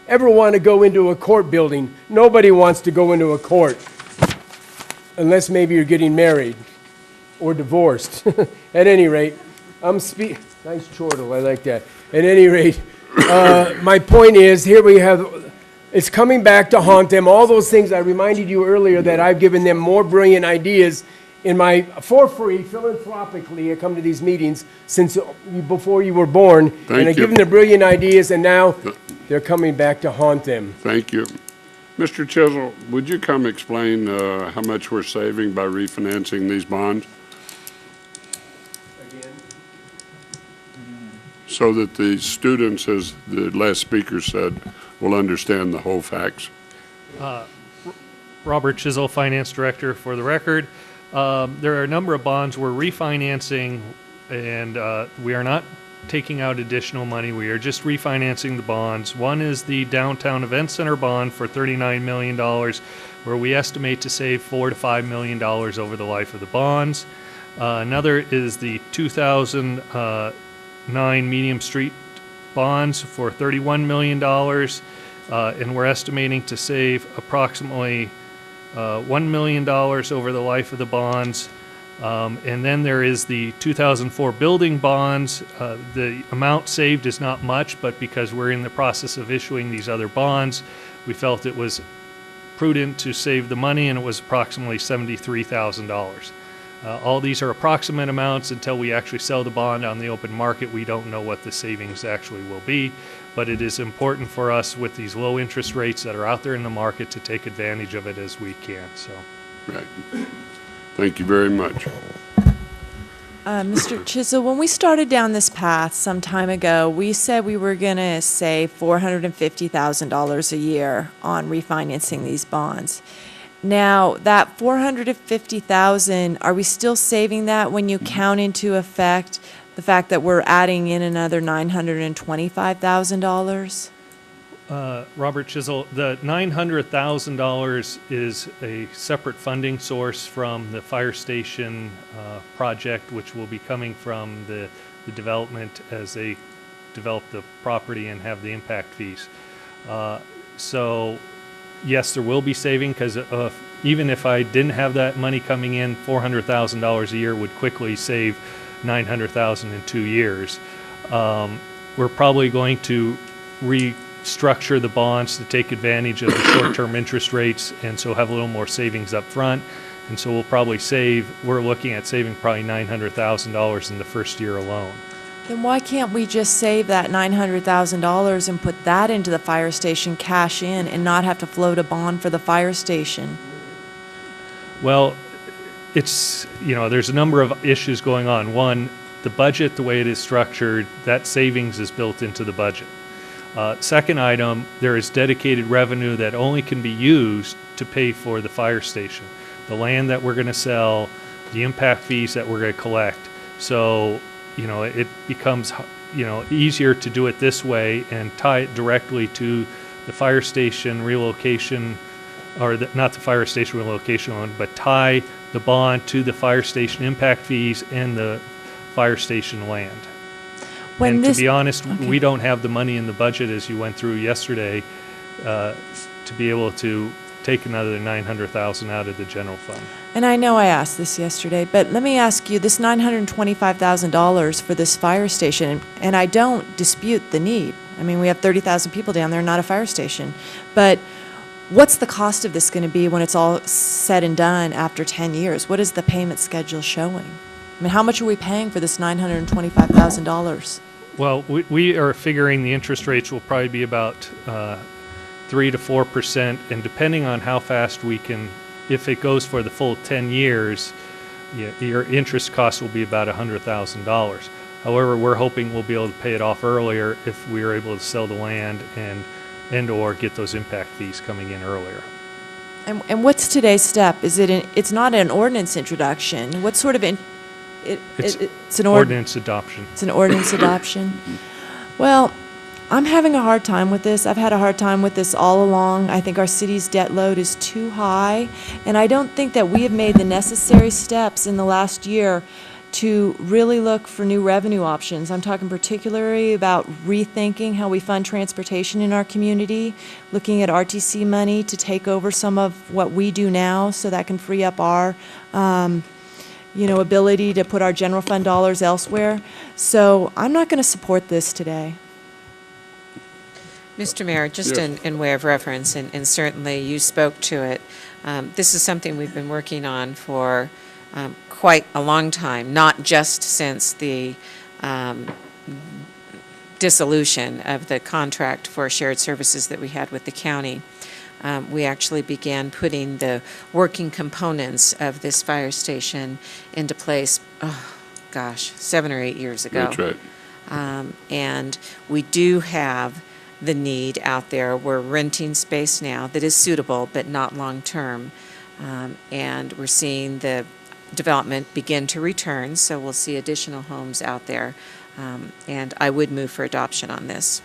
ever want to go into a court building? Nobody wants to go into a court unless maybe you're getting married or divorced. At any rate, nice chortle, I like that. At any rate, my point is, here we have, it's coming back to haunt them. All those things I reminded you earlier that I've given them more brilliant ideas for free, philanthropically. I come to these meetings since before you were born. And I give them the brilliant ideas, and now they're coming back to haunt them. Thank you. Mr. Chisel, would you come explain how much we're saving by refinancing these bonds? Again? So that the students, as the last speaker said, will understand the whole facts. Robert Chisel, Finance Director, for the record. There are a number of bonds we're refinancing, and we are not taking out additional money. We are just refinancing the bonds. One is the Downtown Event Center bond for $39 million, where we estimate to save $4 to $5 million over the life of the bonds. Another is the 2009 Medium Street bonds for $31 million, and we're estimating to save approximately $1 million over the life of the bonds. And then there is the 2004 building bonds. The amount saved is not much, but because we're in the process of issuing these other bonds, we felt it was prudent to save the money, and it was approximately $73,000. All these are approximate amounts. Until we actually sell the bond on the open market, we don't know what the savings actually will be. But it is important for us with these low interest rates that are out there in the market to take advantage of it as we can. So, right. Thank you very much. Mr. Chisel, when we started down this path some time ago, we said we were going to save $450,000 a year on refinancing these bonds. Now, that $450,000, are we still saving that when you count into effect the fact that we're adding in another $925,000? Robert Chisel, the $900,000 is a separate funding source from the fire station project, which will be coming from the development as they develop the property and have the impact fees. So, yes, there will be saving, because even if I didn't have that money coming in, $400,000 a year would quickly save $900,000 in 2 years. We're probably going to restructure the bonds to take advantage of the short-term interest rates, and so have a little more savings up front. And so we'll probably we're looking at saving probably $900,000 in the first year alone. Then why can't we just save that $900,000 and put that into the fire station, cash in, and not have to float a bond for the fire station? Well, it's, there's a number of issues going on. One, the budget, the way it is structured, that savings is built into the budget. Second item, there is dedicated revenue that only can be used to pay for the fire station. The land that we're going to sell, the impact fees that we're going to collect. So, it becomes, easier to do it this way and tie it directly to the fire station relocation, or not the fire station relocation loan, but tie the bond to the fire station impact fees and the fire station land. And to be honest, we don't have the money in the budget, as you went through yesterday, to be able to take another $900,000 out of the general fund. And I know I asked this yesterday, but let me ask you, this $925,000 for this fire station, and I don't dispute the need. I mean, we have 30,000 people down there, not a fire station. But what's the cost of this going to be when it's all said and done after 10 years? What is the payment schedule showing? I mean, how much are we paying for this $925,000? Well, we are figuring the interest rates will probably be about 3 to 4%, and depending on how fast we can, if it goes for the full 10 years, your interest cost will be about $100,000. However, we're hoping we'll be able to pay it off earlier if we are able to sell the land and or get those impact fees coming in earlier. And what's today's step? It's not an ordinance introduction. What sort of it's an ordinance adoption. It's an ordinance adoption. Well, I'm having a hard time with this. I've had a hard time with this all along. I think our city's debt load is too high, and I don't think that we have made the necessary steps in the last year to really look for new revenue options. I'm talking particularly about rethinking how we fund transportation in our community, looking at RTC money to take over some of what we do now so that can free up our ability to put our general fund dollars elsewhere. So I'm not going to support this today. Mr. Mayor, just in way of reference, and certainly you spoke to it, this is something we've been working on for quite a long time, not just since the dissolution of the contract for shared services that we had with the county. We actually began putting the working components of this fire station into place, 7 or 8 years ago. That's right. And we do have the need out there. We're renting space now that is suitable but not long-term. And we're seeing the development begin to return, so we'll see additional homes out there. And I would move for adoption on this.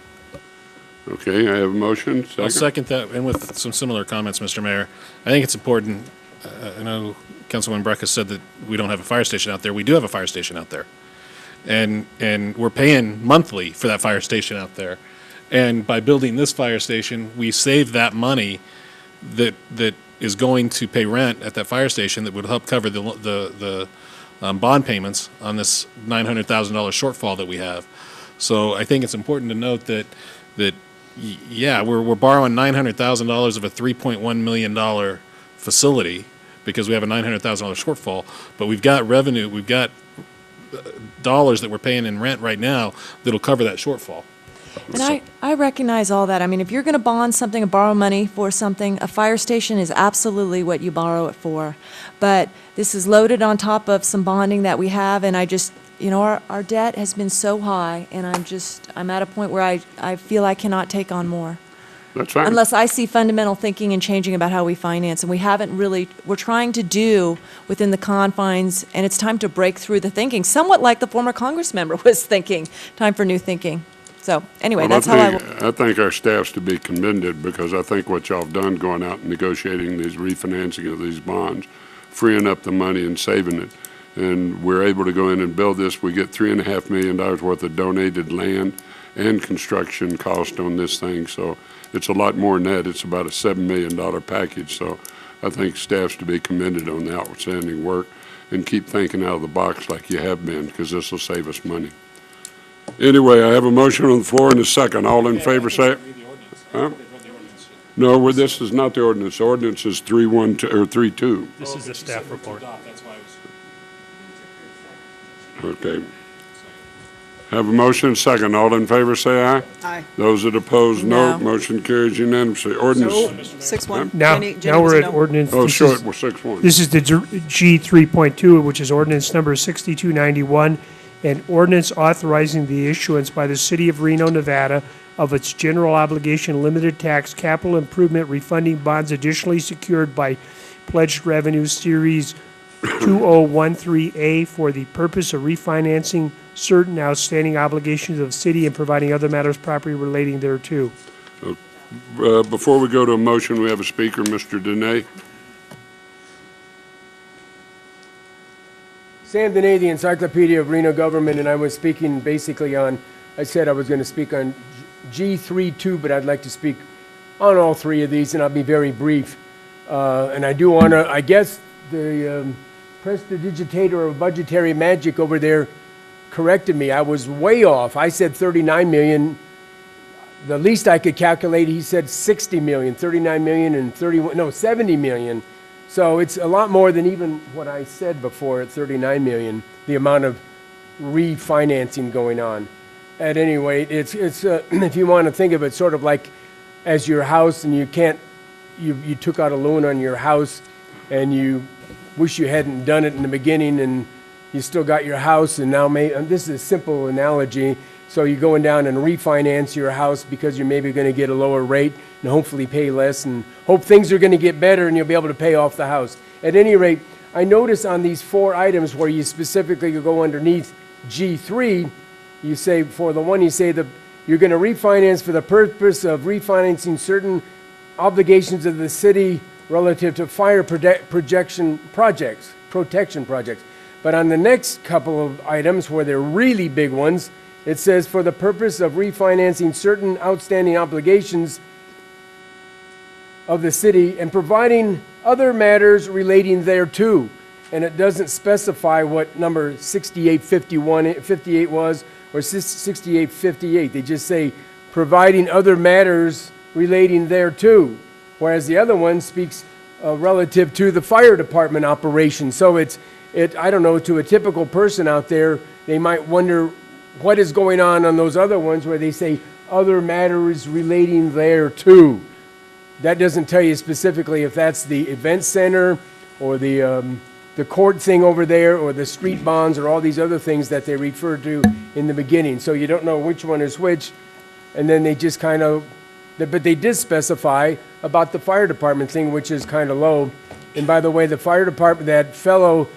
Okay, I have a motion. Second. I'll second that, and with some similar comments, Mr. Mayor. I think it's important, I know Councilwoman Breckus said that we don't have a fire station out there. We do have a fire station out there. And we're paying monthly for that fire station out there. And by building this fire station, we save that money that is going to pay rent at that fire station that would help cover the bond payments on this $900,000 shortfall that we have. So I think it's important to note that we're borrowing $900,000 of a $3.1 million facility because we have a $900,000 shortfall, but we've got revenue, we've got dollars that we're paying in rent right now that'll cover that shortfall. And I recognize all that. I mean, if you're going to bond something or borrow money for something, a fire station is absolutely what you borrow it for. But this is loaded on top of some bonding that we have, and I just, our debt has been so high, and I'm at a point where I feel I cannot take on more. That's right. Unless I see fundamental thinking and changing about how we finance, and we haven't really, we're trying to do within the confines, and it's time to break through the thinking, somewhat like the former Congress member was thinking, time for new thinking. So anyway, Well, that's how I think our staff's to be commended, because I think what y'all have done going out and negotiating these refinancing of these bonds, freeing up the money and saving it, and we're able to go in and build this. We get $3.5 million worth of donated land and construction cost on this thing, so it's a lot more than that. It's about a $7 million package, so I think staff's to be commended on the outstanding work. and keep thinking out of the box like you have been, because this will save us money. Anyway, I have a motion on the floor and a second. All in favor, say it. Huh? No, this is not the ordinance. The ordinance is 3-1, or 3-2. This is the staff report. Okay. Have a motion, second. All in favor, say aye. Aye. Those that oppose, no. No. Motion carries unanimously. Ordinance. 6-1. Now, now we're at ordinance. Oh, this sure, is- it was 6-1. This is the G 3.2, which is ordinance number 6291, an ordinance authorizing the issuance by the city of Reno, Nevada of its general obligation limited tax capital improvement refunding bonds additionally secured by pledged revenue series 2013A for the purpose of refinancing certain outstanding obligations of the city and providing other matters properly relating thereto. Before we go to a motion, we have a speaker, Mr. Dene. Sam Dene, the Encyclopedia of Reno Government, and I was speaking basically on, I said I was going to speak on G32, but I'd like to speak on all three of these, and I'll be very brief. And I do want to, I guess, the prestidigitator of budgetary magic over there corrected me. I was way off. I said 39 million. The least I could calculate, he said 60 million, 39 million and 70 million. So it's a lot more than even what I said before at 39 million, the amount of refinancing going on. At any rate, it's if you want to think of it sort of like as your house and you took out a loan on your house and you wish you hadn't done it in the beginning and you still got your house and now this is a simple analogy. So you're going down and refinance your house because you're maybe going to get a lower rate and hopefully pay less and hope things are going to get better and you'll be able to pay off the house. At any rate, I notice on these four items where you specifically go underneath G3, you say for the one, you say that you're going to refinance for the purpose of refinancing certain obligations of the city relative to fire protection projects. But on the next couple of items where they're really big ones, it says for the purpose of refinancing certain outstanding obligations of the city and providing other matters relating thereto. And it doesn't specify what number 6858 was or 6858. They just say providing other matters relating thereto. Whereas the other one speaks relative to the fire department operation. So I don't know, to a typical person out there, they might wonder what is going on those other ones where they say other matters relating thereto. That doesn't tell you specifically if that's the event center or the court thing over there or the street bonds or all these other things that they refer to in the beginning. So you don't know which one is which. And then they just kind of, but they did specify about the fire department thing, which is kind of low. And by the way, the fire department, that fellow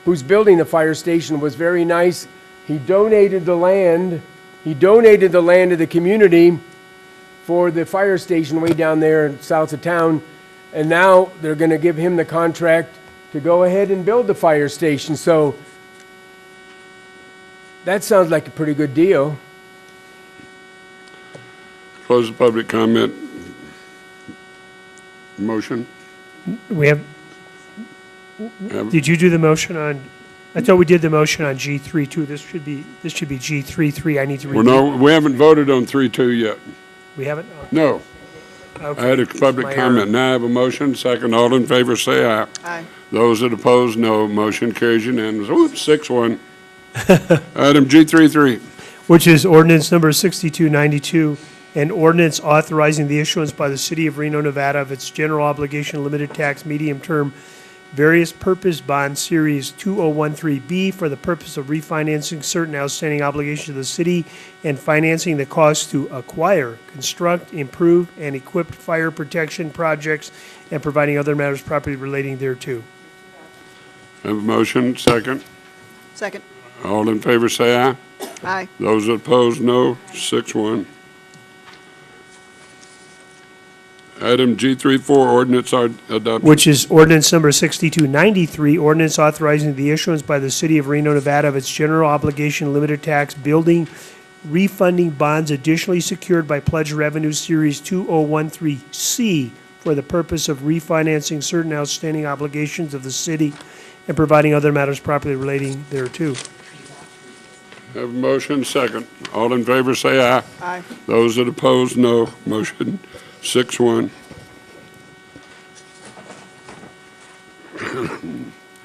who's building the fire station was very nice. He donated the land. He donated the land to the community for the fire station way down there south of town. And now they're going to give him the contract to go ahead and build the fire station. So that sounds like a pretty good deal. Close the public comment. Motion? We have, did you do the motion on, I thought we did the motion on G3 too. This should be G33. I need to read. Well, no, we haven't voted on 3-2 yet. We haven't? No. Okay. I had a public My comment. error. Now I have a motion. Second, all in favor, say aye. Aye. Those that oppose, no. Motion carries unanimous. Oops, 6-1. Item G33. Which is ordinance number 6292, an ordinance authorizing the issuance by the city of Reno, Nevada of its general obligation limited tax medium term various purpose bond series 2013B for the purpose of refinancing certain outstanding obligations of the city and financing the cost to acquire, construct, improve, and equip fire protection projects and providing other matters properly relating thereto. Have a motion. Second. Second. All in favor, say aye. Aye. Those that oppose, no. 6-1. Item G34, ordinance are adopted. Which is ordinance number 6293, ordinance authorizing the issuance by the city of Reno, Nevada of its general obligation limited tax building refunding bonds additionally secured by pledged revenue series 2013C for the purpose of refinancing certain outstanding obligations of the city and providing other matters properly relating thereto. Have a motion, second. All in favor, say aye. Aye. Those that oppose, no. Motion 6-1.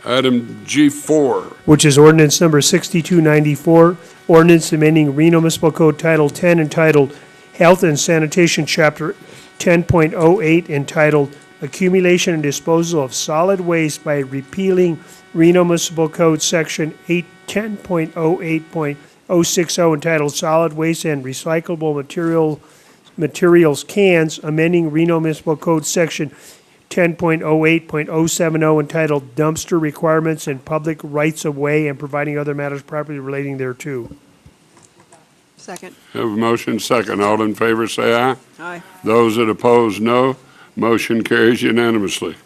Item G4. Which is ordinance number 6294, ordinance amending Reno Municipal Code Title 10 entitled Health and Sanitation, Chapter 10.08 entitled Accumulation and Disposal of Solid Waste by repealing Reno Municipal Code Section 10.08.060 entitled Solid Waste and Recyclable Materials Cans, amending Reno Municipal Code Section 10.08.070 entitled Dumpster Requirements and Public Rights-of-Way and providing other matters properly relating thereto. Second. Have a motion, second. All in favor, say aye. Aye. Those that oppose, no. Motion carries unanimously.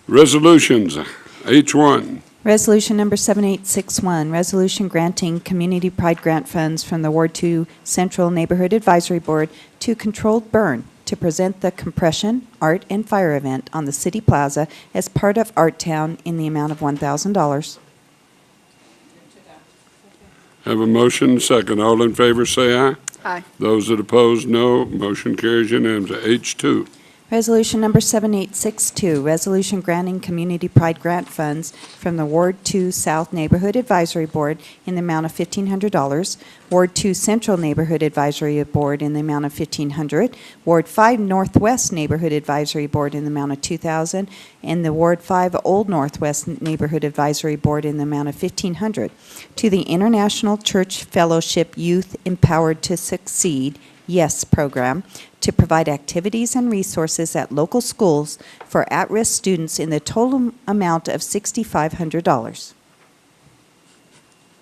Resolutions, H1. Resolution number 7861, resolution granting Community Pride Grant funds from the Ward 2 Central Neighborhood Advisory Board to Controlled Burn to present the Compression, Art, and Fire event on the City Plaza as part of Art Town in the amount of $1,000. Have a motion, second. All in favor, say aye. Aye. Those that oppose, no. Motion carries unanimously. H2. Resolution number 7862, resolution granting Community Pride Grant funds from the Ward 2 South Neighborhood Advisory Board in the amount of $1,500, Ward 2 Central Neighborhood Advisory Board in the amount of $1,500, Ward 5 Northwest Neighborhood Advisory Board in the amount of $2,000, and the Ward 5 Old Northwest Neighborhood Advisory Board in the amount of $1,500 to the International Church Fellowship Youth Empowered to Succeed YES program to provide activities and resources at local schools for at-risk students in the total amount of $6,500.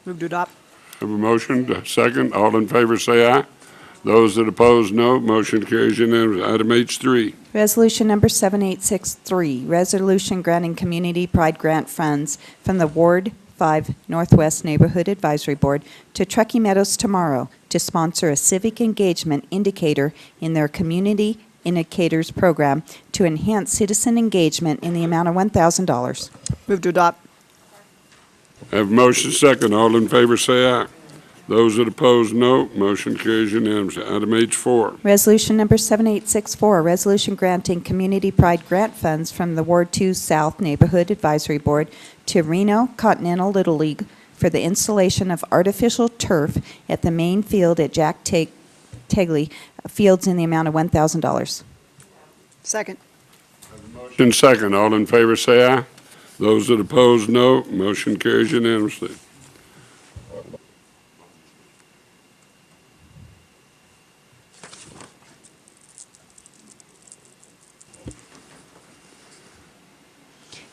Move to adopt. Have a motion, second. All in favor, say aye. Those that oppose, no. Motion carries unanimously. Item H3. Resolution number 7863, resolution granting Community Pride Grant funds from the Ward 5 Northwest Neighborhood Advisory Board to Truckee Meadows Tomorrow to sponsor a civic engagement indicator in their Community Indicators program to enhance citizen engagement in the amount of $1,000. Move to adopt. Have a motion, second. All in favor, say aye. Those that oppose, no. Motion carries unanimously. Item H4. Resolution number 7864, resolution granting Community Pride Grant funds from the Ward 2 South Neighborhood Advisory Board to Reno Continental Little League for the installation of artificial turf at the main field at Jack Tegley Fields in the amount of $1,000. Second. Motion, second. All in favor, say aye. Those that oppose, no. Motion carries unanimously.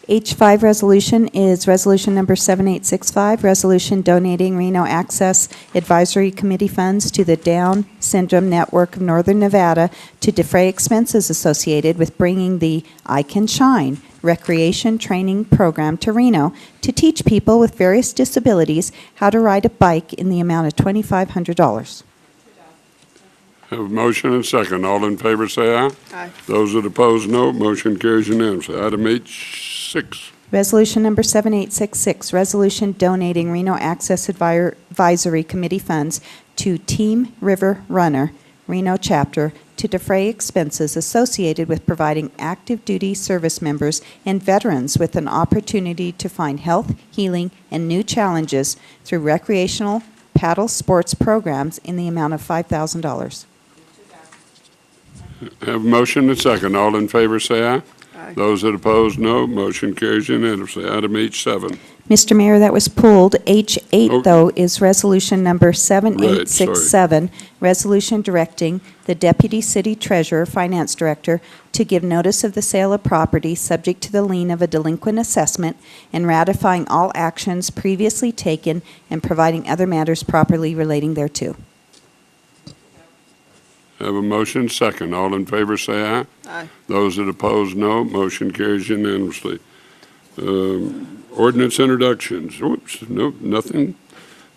H5 resolution is resolution number 7865, resolution donating Reno Access Advisory Committee funds to the Down Syndrome Network of Northern Nevada to defray expenses associated with bringing the I Can Shine recreation training program to Reno to teach people with various disabilities how to ride a bike in the amount of $2,500. Have a motion and second. All in favor, say aye. Aye. Those that oppose, no. Motion carries unanimously. Item H6. Resolution number 7866, resolution donating Reno Access Advisory Committee funds to Team River Runner, Reno chapter, to defray expenses associated with providing active duty service members and veterans with an opportunity to find health, healing, and new challenges through recreational paddle sports programs in the amount of $5,000. Have a motion and second. All in favor, say aye. Aye. Those that oppose, no. Motion carries unanimously. Item H7. Mr. Mayor, that was pulled. H8, Oh. though, is resolution number 7867, resolution directing the Deputy City Treasurer, Finance Director, to give notice of the sale of property subject to the lien of a delinquent assessment and ratifying all actions previously taken and providing other matters properly relating thereto. Have a motion, second. All in favor, say aye. Aye. Those that oppose, no. Motion carries unanimously. Ordinance introductions. Oops, nope, nothing.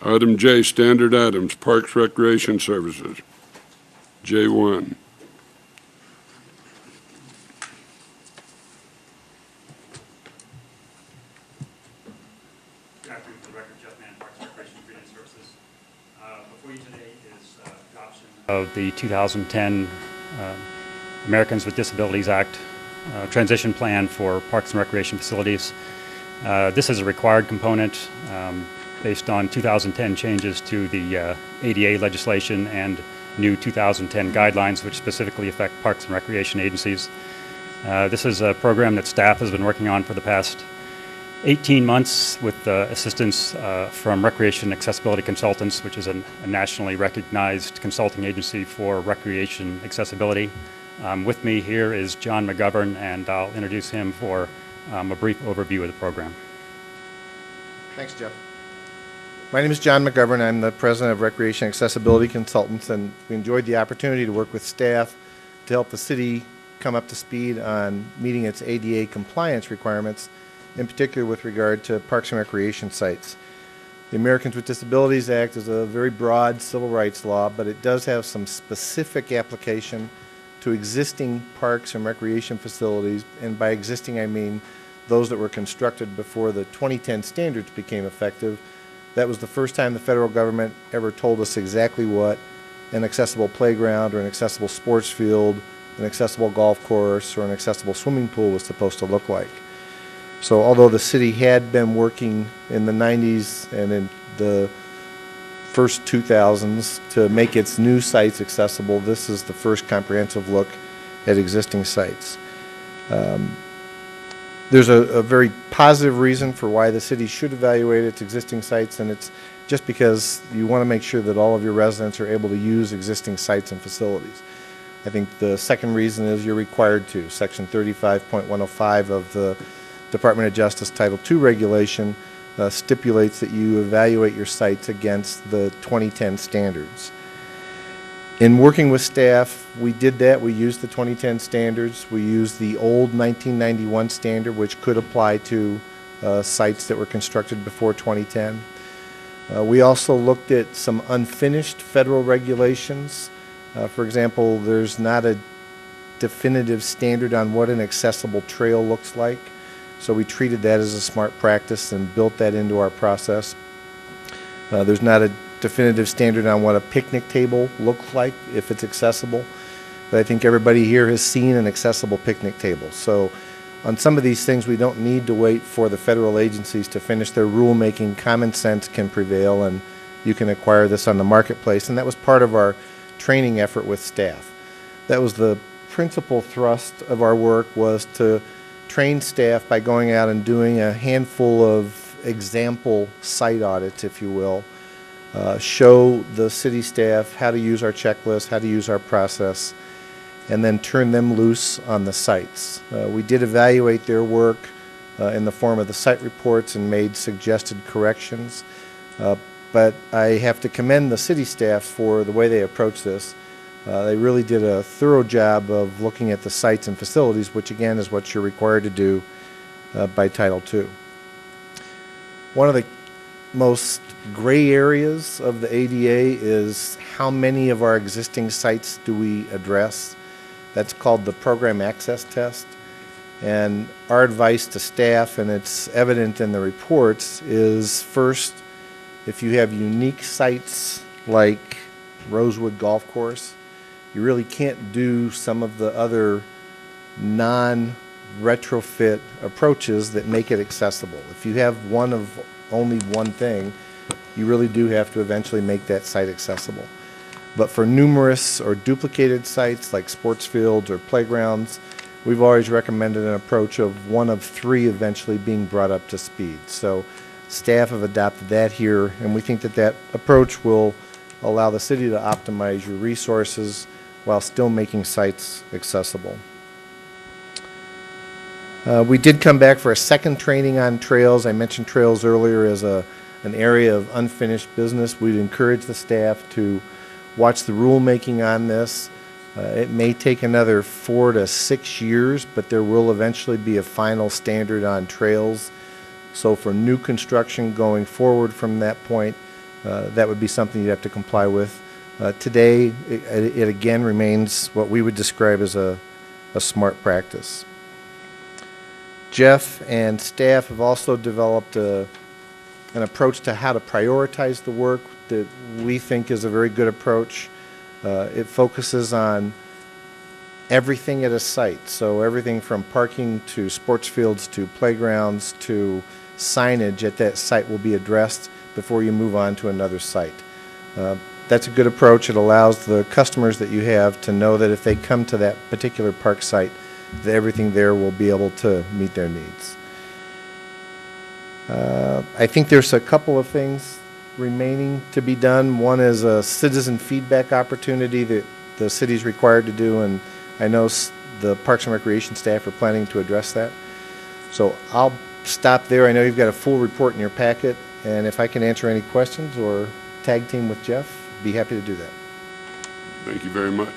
Item J, standard items, Parks Recreation Services. J1. before you today is adoption of the 2010 Americans with Disabilities Act transition plan for parks and recreation facilities. This is a required component based on 2010 changes to the ADA legislation and new 2010 guidelines which specifically affect parks and recreation agencies. This is a program that staff has been working on for the past 18 months with assistance from Recreation Accessibility Consultants, which is a nationally recognized consulting agency for recreation accessibility. With me here is John McGovern, and I'll introduce him for a brief overview of the program. Thanks, Jeff. My name is John McGovern. I'm the president of Recreation Accessibility Consultants, and we enjoyed the opportunity to work with staff to help the city come up to speed on meeting its ADA compliance requirements, in particular with regard to parks and recreation sites. The Americans with Disabilities Act is a very broad civil rights law, but it does have some specific application to existing parks and recreation facilities, and by existing I mean those that were constructed before the 2010 standards became effective. That was the first time the federal government ever told us exactly what an accessible playground or an accessible sports field, an accessible golf course, or an accessible swimming pool was supposed to look like. So although the city had been working in the 90s and in the first 2000s to make its new sites accessible, this is the first comprehensive look at existing sites. There's a very positive reason for why the city should evaluate its existing sites, and it's just because you want to make sure that all of your residents are able to use existing sites and facilities. I think the second reason is you're required to. Section 35.105 of the Department of Justice Title II regulation stipulates that you evaluate your sites against the 2010 standards. In working with staff, we did that. We used the 2010 standards. We used the old 1991 standard, which could apply to sites that were constructed before 2010. We also looked at some unfinished federal regulations. For example, there's not a definitive standard on what an accessible trail looks like. So we treated that as a smart practice and built that into our process. There's not a definitive standard on what a picnic table looks like if it's accessible. But I think everybody here has seen an accessible picnic table. So on some of these things, we don't need to wait for the federal agencies to finish their rulemaking. Common sense can prevail, and you can acquire this on the marketplace. And that was part of our training effort with staff. That was the principal thrust of our work, was to train staff by going out and doing a handful of example site audits, if you will, show the city staff how to use our checklist, how to use our process, and then turn them loose on the sites. We did evaluate their work in the form of the site reports and made suggested corrections, but I have to commend the city staff for the way they approached this. They really did a thorough job of looking at the sites and facilities, which again is what you're required to do by Title II. One of the most gray areas of the ADA is how many of our existing sites do we address. That's called the program access test. And our advice to staff, and it's evident in the reports, is first, if you have unique sites like Rosewood Golf Course, you really can't do some of the other non-retrofit approaches that make it accessible. If you have one of only one thing, you really do have to eventually make that site accessible. But for numerous or duplicated sites like sports fields or playgrounds, we've always recommended an approach of one of three eventually being brought up to speed. So staff have adopted that here, and we think that that approach will allow the city to optimize your resources while still making sites accessible. We did come back for a second training on trails. I mentioned trails earlier as an area of unfinished business. We'd encourage the staff to watch the rulemaking on this. It may take another 4 to 6 years, but there will eventually be a final standard on trails. So for new construction going forward from that point, that would be something you'd have to comply with. Today, it again remains what we would describe as a smart practice. Jeff and staff have also developed an approach to how to prioritize the work. that we think is a very good approach. It focuses on everything at a site, so everything from parking to sports fields to playgrounds to signage at that site will be addressed before you move on to another site. That's a good approach. It allows the customers that you have to know that if they come to that particular park site, that everything there will be able to meet their needs. I think there's a couple of things remaining to be done. One is a citizen feedback opportunity that the city's required to do, and I know the Parks and Recreation staff are planning to address that. So I'll stop there. I know you've got a full report in your packet, and if I can answer any questions or tag team with Jeff, be happy to do that. Thank you very much.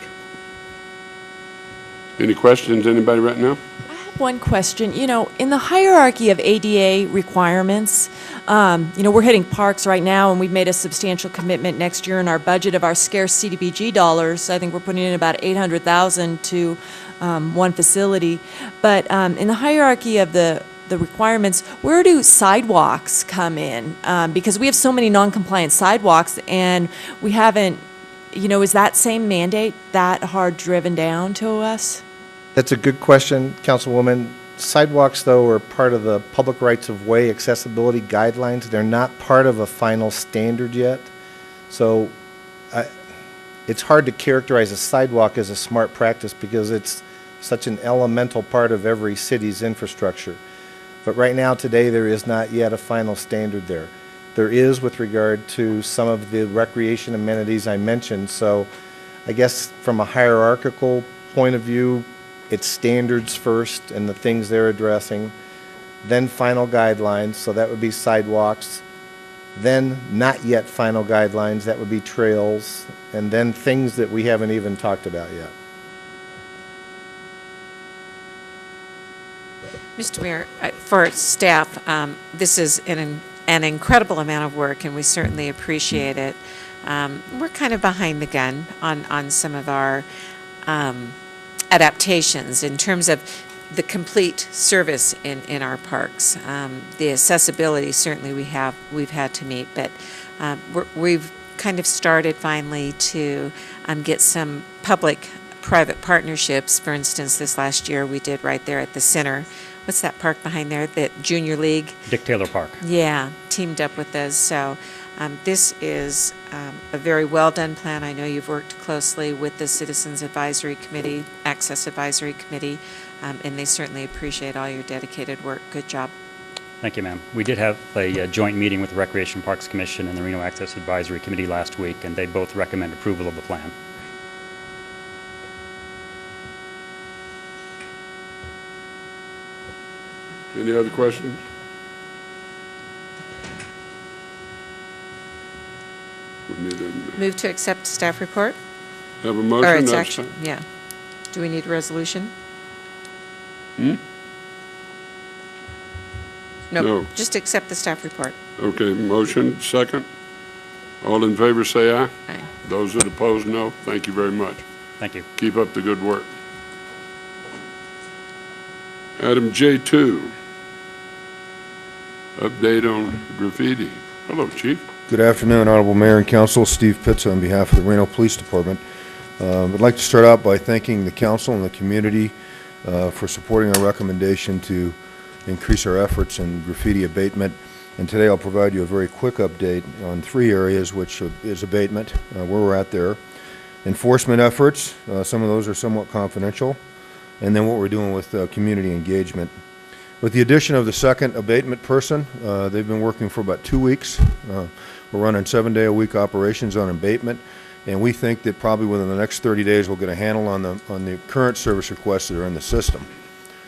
Any questions, anybody right now? One question, you know, in the hierarchy of ADA requirements, you know, we're hitting parks right now, and we've made a substantial commitment next year in our budget of our scarce CDBG dollars. I think we're putting in about $800,000 to one facility. But in the hierarchy of the requirements, where do sidewalks come in? Because we have so many non-compliant sidewalks, and we haven't, you know, is that same mandate that hard driven down to us? That's a good question, Councilwoman. Sidewalks, though, are part of the public rights of way accessibility guidelines. They're not part of a final standard yet. So it's hard to characterize a sidewalk as a smart practice because it's such an elemental part of every city's infrastructure. But right now, today, there is not yet a final standard there. There is with regard to some of the recreation amenities I mentioned. So I guess from a hierarchical point of view, it's standards first and the things they're addressing, then final guidelines, so that would be sidewalks, then not yet final guidelines, that would be trails, and then things that we haven't even talked about yet. Mr. Mayor, for staff, this is an incredible amount of work, and we certainly appreciate it. We're kind of behind the gun on some of our adaptations in terms of the complete service in our parks. The accessibility certainly we've had to meet, but we've kind of started finally to get some public-private partnerships. For instance, this last year we did right there at the center. What's that park behind there? That Junior League? Dick Taylor Park. Yeah, teamed up with us. So this is a very well-done plan. I know you've worked closely with the Citizens Advisory Committee, Access Advisory Committee, and they certainly appreciate all your dedicated work. Good job. Thank you, ma'am. We did have a joint meeting with the Recreation Parks Commission and the Reno Access Advisory Committee last week, and they both recommend approval of the plan. Any other questions? We need a, Move to accept staff report? have a Or motion? it's That's action, yeah. Do we need a resolution? Hmm? Nope, No. just accept the staff report. Okay, motion, second. All in favor, say aye. Aye. Those that oppose, no. Thank you very much. Thank you. Keep up the good work. Item J2, update on graffiti. Hello, Chief. Good afternoon, Honorable Mayor and Council. Steve Pitts on behalf of the Reno Police Department. I'd like to start out by thanking the council and the community for supporting our recommendation to increase our efforts in graffiti abatement. And today I'll provide you a very quick update on 3 areas, which is abatement, where we're at there. Enforcement efforts, some of those are somewhat confidential. And then what we're doing with community engagement. With the addition of the second abatement person, they've been working for about 2 weeks. We're running 7-day-a-week operations on abatement, and we think that probably within the next 30 days we'll get a handle on the current service requests that are in the system.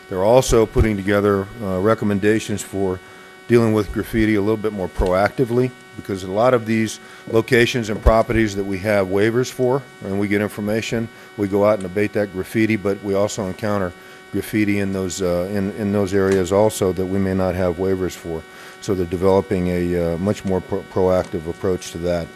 They're also putting together recommendations for dealing with graffiti a little bit more proactively, because a lot of these locations and properties that we have waivers for, and we get information, we go out and abate that graffiti, but we also encounter graffiti in those areas also that we may not have waivers for. So they're developing a much more proactive approach to that.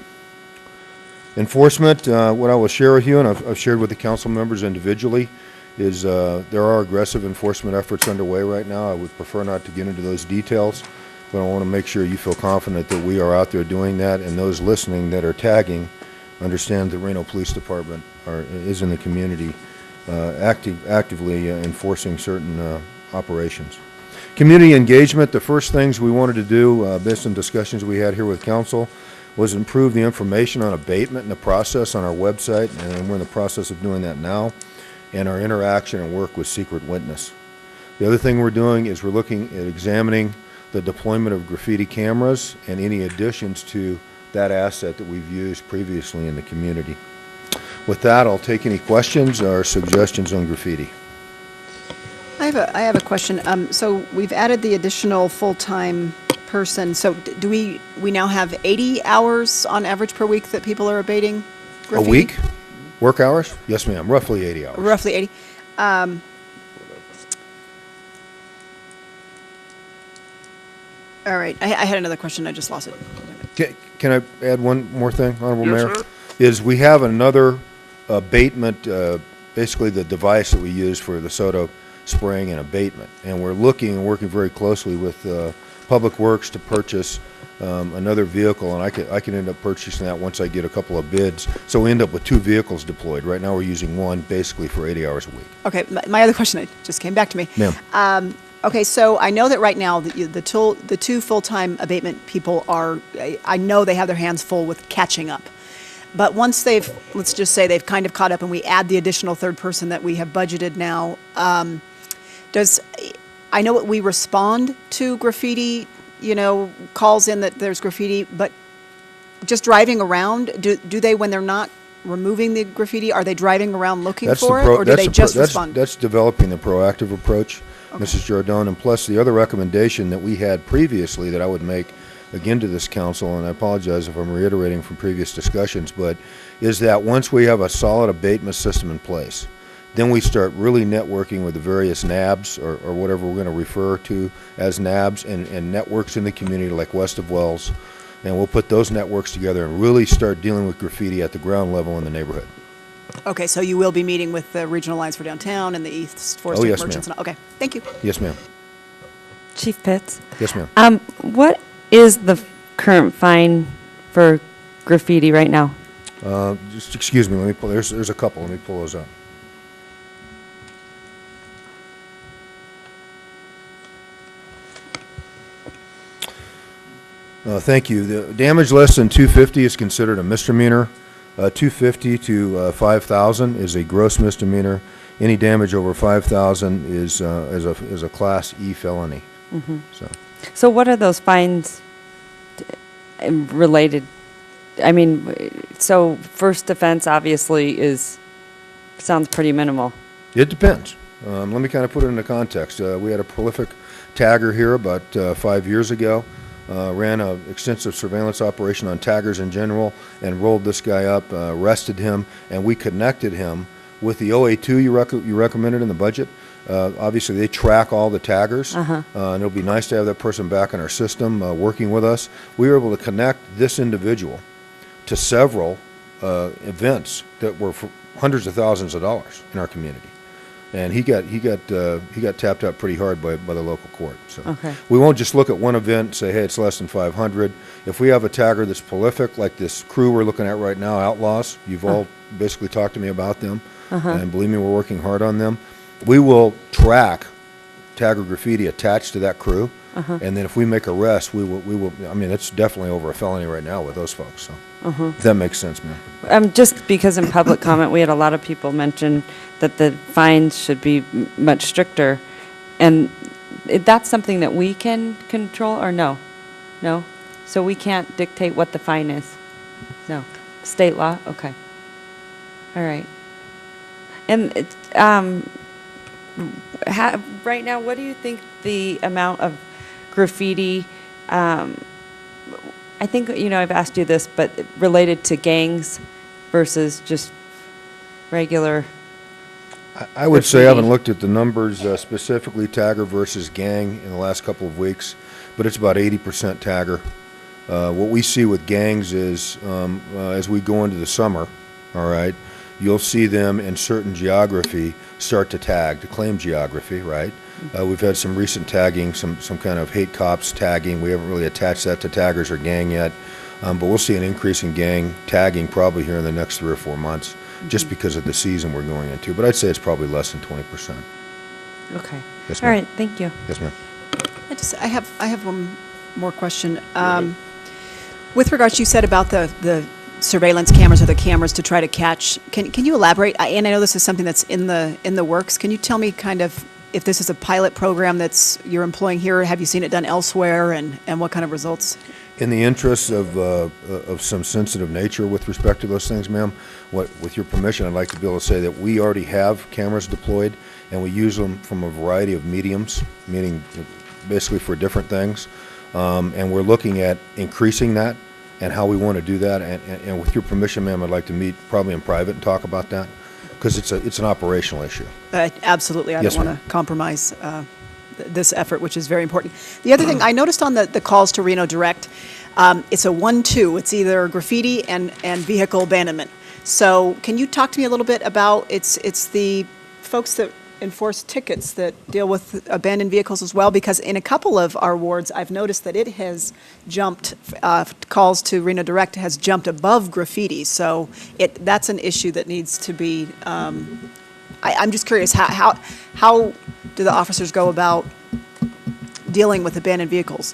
Enforcement, what I will share with you, and I've shared with the council members individually, is there are aggressive enforcement efforts underway right now. I would prefer not to get into those details. but I want to make sure you feel confident that we are out there doing that, and those listening that are tagging understand the Reno Police Department is in the community actively enforcing certain operations. Community engagement, the first things we wanted to do, based on discussions we had here with council, was improve the information on abatement and the process on our website, and we're in the process of doing that now, and our interaction and work with secret witness. The other thing we're doing is we're looking at examining the deployment of graffiti cameras and any additions to that asset that we've used previously in the community. With that, I'll take any questions or suggestions on graffiti. I have a question. So we've added the additional full-time person. So do we now have 80 hours on average per week that people are abating graffiti? A week? Work hours? Yes, ma'am. Roughly 80 hours. Roughly 80. All right. I had another question. I just lost it. Can I add one more thing, Honorable Yes, Mayor? sir. Is we have another abatement, basically the device that we use for the soda spraying and abatement. And we're looking and working very closely with Public Works to purchase another vehicle, and I can end up purchasing that once I get a couple of bids. So we end up with 2 vehicles deployed. Right now we're using one basically for 80 hours a week. Okay. My other question just came back to me. Ma'am. Okay, so I know that right now the 2 full-time abatement people I know they have their hands full with catching up. But once let's just say they've kind of caught up and we add the additional third person that we have budgeted now, I know we respond to graffiti, calls in that there's graffiti, but just driving around, do they, when they're not removing the graffiti, are they driving around looking for it, or do they just respond? That's developing the proactive approach, okay. Mrs. Giordone, and plus the other recommendation that we had previously that I would make again to this council, and I apologize if I'm reiterating from previous discussions, but is that once we have a solid abatement system in place, then we start really networking with the various NABs or whatever we're going to refer to as NABs and networks in the community like West of Wells, and we'll put those networks together and really start dealing with graffiti at the ground level in the neighborhood. Okay, so you will be meeting with the Regional Alliance for Downtown and the East Forest yes, Merchants? ma'am. Okay, thank you. Yes, ma'am. Chief Pitts? Yes, ma'am. What is the current fine for graffiti right now? Just excuse me, let me pull, there's a couple, let me pull those up. Thank you. The damage less than $250 is considered a misdemeanor. $250 to $5,000 is a gross misdemeanor. Any damage over $5,000 is a Class E felony. Mm-hmm. So what are those fines related? I mean, so first offense obviously sounds pretty minimal. It depends. Let me kind of put it into context. We had a prolific tagger here about 5 years ago. Ran an extensive surveillance operation on taggers in general and rolled this guy up, arrested him, and we connected him with the OA2 you recommended in the budget. Obviously, they track all the taggers, and it'll be nice to have that person back in our system working with us. We were able to connect this individual to several events that were for hundreds of thousands of dollars in our community. And he got tapped out pretty hard by the local court. So okay. We won't just look at one event and say, hey, it's less than 500. If we have a tagger that's prolific, like this crew we're looking at right now, Outlaws, you've all basically talked to me about them, and believe me, we're working hard on them. We will track tagger graffiti attached to that crew, and then if we make arrests, we will. I mean, it's definitely over a felony right now with those folks. So if that makes sense, ma'am. Just because in public comment we had a lot of people mention that the fines should be much stricter, and that's something that we can control, or no? No? So we can't dictate what the fine is? No. State law? Okay. All right. And right now, what do you think the amount of graffiti, I think, I've asked you this, but related to gangs versus just regular I would say I haven't looked at the numbers specifically tagger versus gang in the last couple of weeks, but it's about 80% tagger. What we see with gangs is as we go into the summer, all right, you'll see them in certain geography start to tag, to claim geography, right? We've had some recent tagging, some kind of hate cops tagging. We haven't really attached that to taggers or gang yet, but we'll see an increase in gang tagging probably here in the next 3 or 4 months, just because of the season we're going into. But I'd say it's probably less than 20%. Okay. Yes, All ma'am. right, thank you. Yes, ma'am. I have one more question. With regards, you said about the surveillance cameras or the cameras to try to catch. Can you elaborate? And I know this is something that's in the works. Can you tell me kind of if this is a pilot program that's you're employing here? Have you seen it done elsewhere, and what kind of results? In the interest of some sensitive nature with respect to those things, ma'am, with your permission, I'd like to be able to say that we already have cameras deployed, and we use them from a variety of mediums, meaning basically for different things. And we're looking at increasing that and how we want to do that. And with your permission, ma'am, I'd like to meet probably in private and talk about that, because it's an operational issue. Absolutely. I Yes, don't want to compromise this effort, which is very important. The other thing I noticed on the calls to Reno Direct, it's a 1-2. It's either graffiti and vehicle abandonment. So can you talk to me a little bit about it's the folks that enforce tickets that deal with abandoned vehicles as well? Because in a couple of our wards, I've noticed that it has jumped, calls to Reno Direct has jumped above graffiti. So that's an issue that needs to be, I'm just curious, how do the officers go about dealing with abandoned vehicles?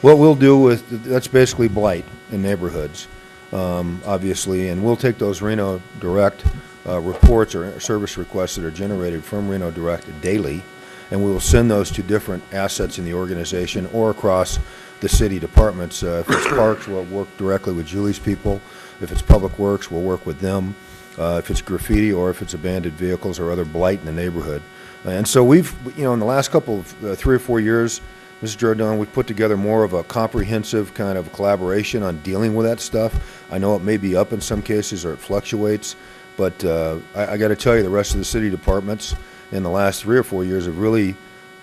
What we'll do with, that's basically blight in neighborhoods, obviously, and we'll take those Reno Direct reports or service requests that are generated from Reno Direct daily, and we will send those to different assets in the organization or across the city departments. If it's parks, we'll work directly with Julie's people. If it's public works, we'll work with them. If it's graffiti or if it's abandoned vehicles or other blight in the neighborhood. And so we've, in the last couple of 3 or 4 years, Mrs. Jordan, we've put together more of a comprehensive kind of collaboration on dealing with that stuff. I know it may be up in some cases or it fluctuates, but I got to tell you, the rest of the city departments in the last 3 or 4 years have really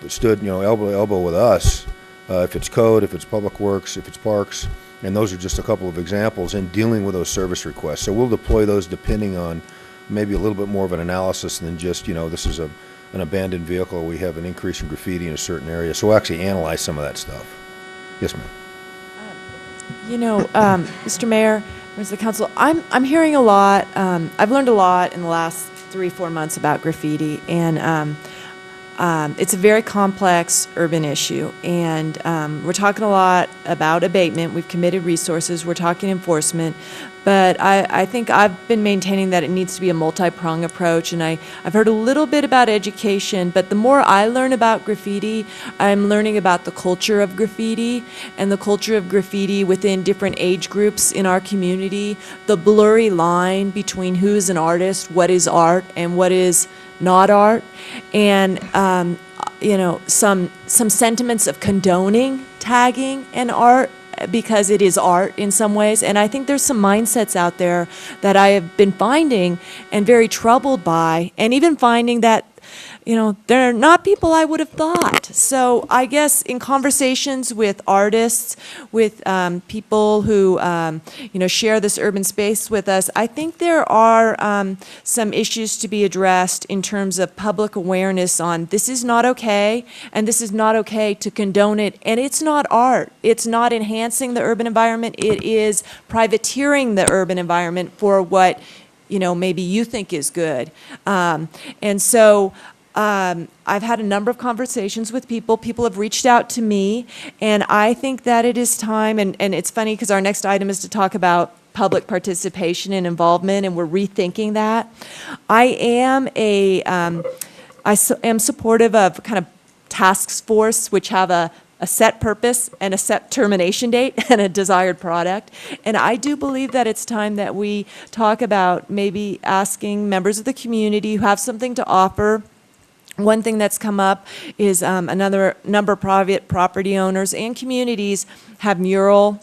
stood, elbow to elbow with us. If it's code, if it's public works, if it's parks, and those are just a couple of examples in dealing with those service requests. So we'll deploy those depending on maybe a little bit more of an analysis than just, this is an abandoned vehicle, we have an increase in graffiti in a certain area. So we'll actually analyze some of that stuff. Yes, ma'am. Mr. Mayor, members of the council, I'm hearing a lot. I've learned a lot in the last 3-4 months about graffiti, and it's a very complex urban issue. And we're talking a lot about abatement. We've committed resources. We're talking enforcement. But I think I've been maintaining that it needs to be a multi-pronged approach, and I've heard a little bit about education, but the more I learn about graffiti, I'm learning about the culture of graffiti and the culture of graffiti within different age groups in our community, the blurry line between who is an artist, what is art, and what is not art, and some sentiments of condoning tagging and art, because it is art in some ways. And I think there's some mindsets out there that I have been finding and very troubled by, and even finding that, they're not people I would have thought. So I guess in conversations with artists, with people who, share this urban space with us, I think there are some issues to be addressed in terms of public awareness on this is not okay, and this is not okay to condone it. And it's not art. It's not enhancing the urban environment. It is privateering the urban environment for what, maybe you think is good. And so I've had a number of conversations with people. People have reached out to me, and I think that it is time, and it's funny because our next item is to talk about public participation and involvement, and we're rethinking that. I am supportive of kind of task force, which have a set purpose and a set termination date and a desired product. And I do believe that it's time that we talk about maybe asking members of the community who have something to offer. One thing that's come up is another number of private property owners and communities have mural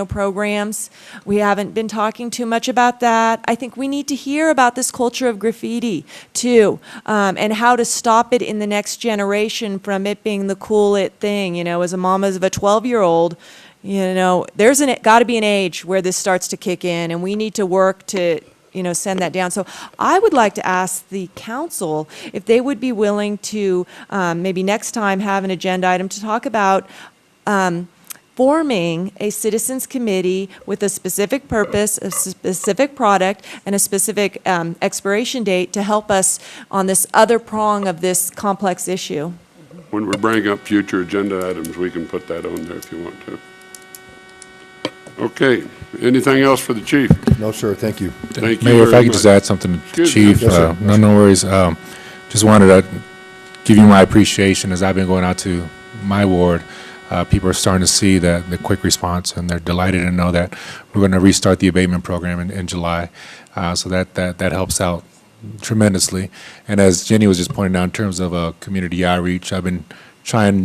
programs. We haven't been talking too much about that. I think we need to hear about this culture of graffiti too, and how to stop it in the next generation from it being the cool it thing. As a mom of a 12-year-old, there's got to be an age where this starts to kick in, and we need to work to send that down. So I would like to ask the council if they would be willing to, maybe next time, have an agenda item to talk about forming a citizens committee with a specific purpose, a specific product, and a specific expiration date to help us on this other prong of this complex issue. When we bring up future agenda items, we can put that on there if you want to. Okay, anything else for the chief? No, sir, thank you. Thank you Mayor, if very I could just much. add something to Excuse me. Chief. Yes, sir. No worries. Just wanted to give you my appreciation as I've been going out to my ward. People are starting to see the quick response, and they're delighted to know that we're going to restart the abatement program in July. So that helps out tremendously. And as Jenny was just pointing out, in terms of community outreach, I've been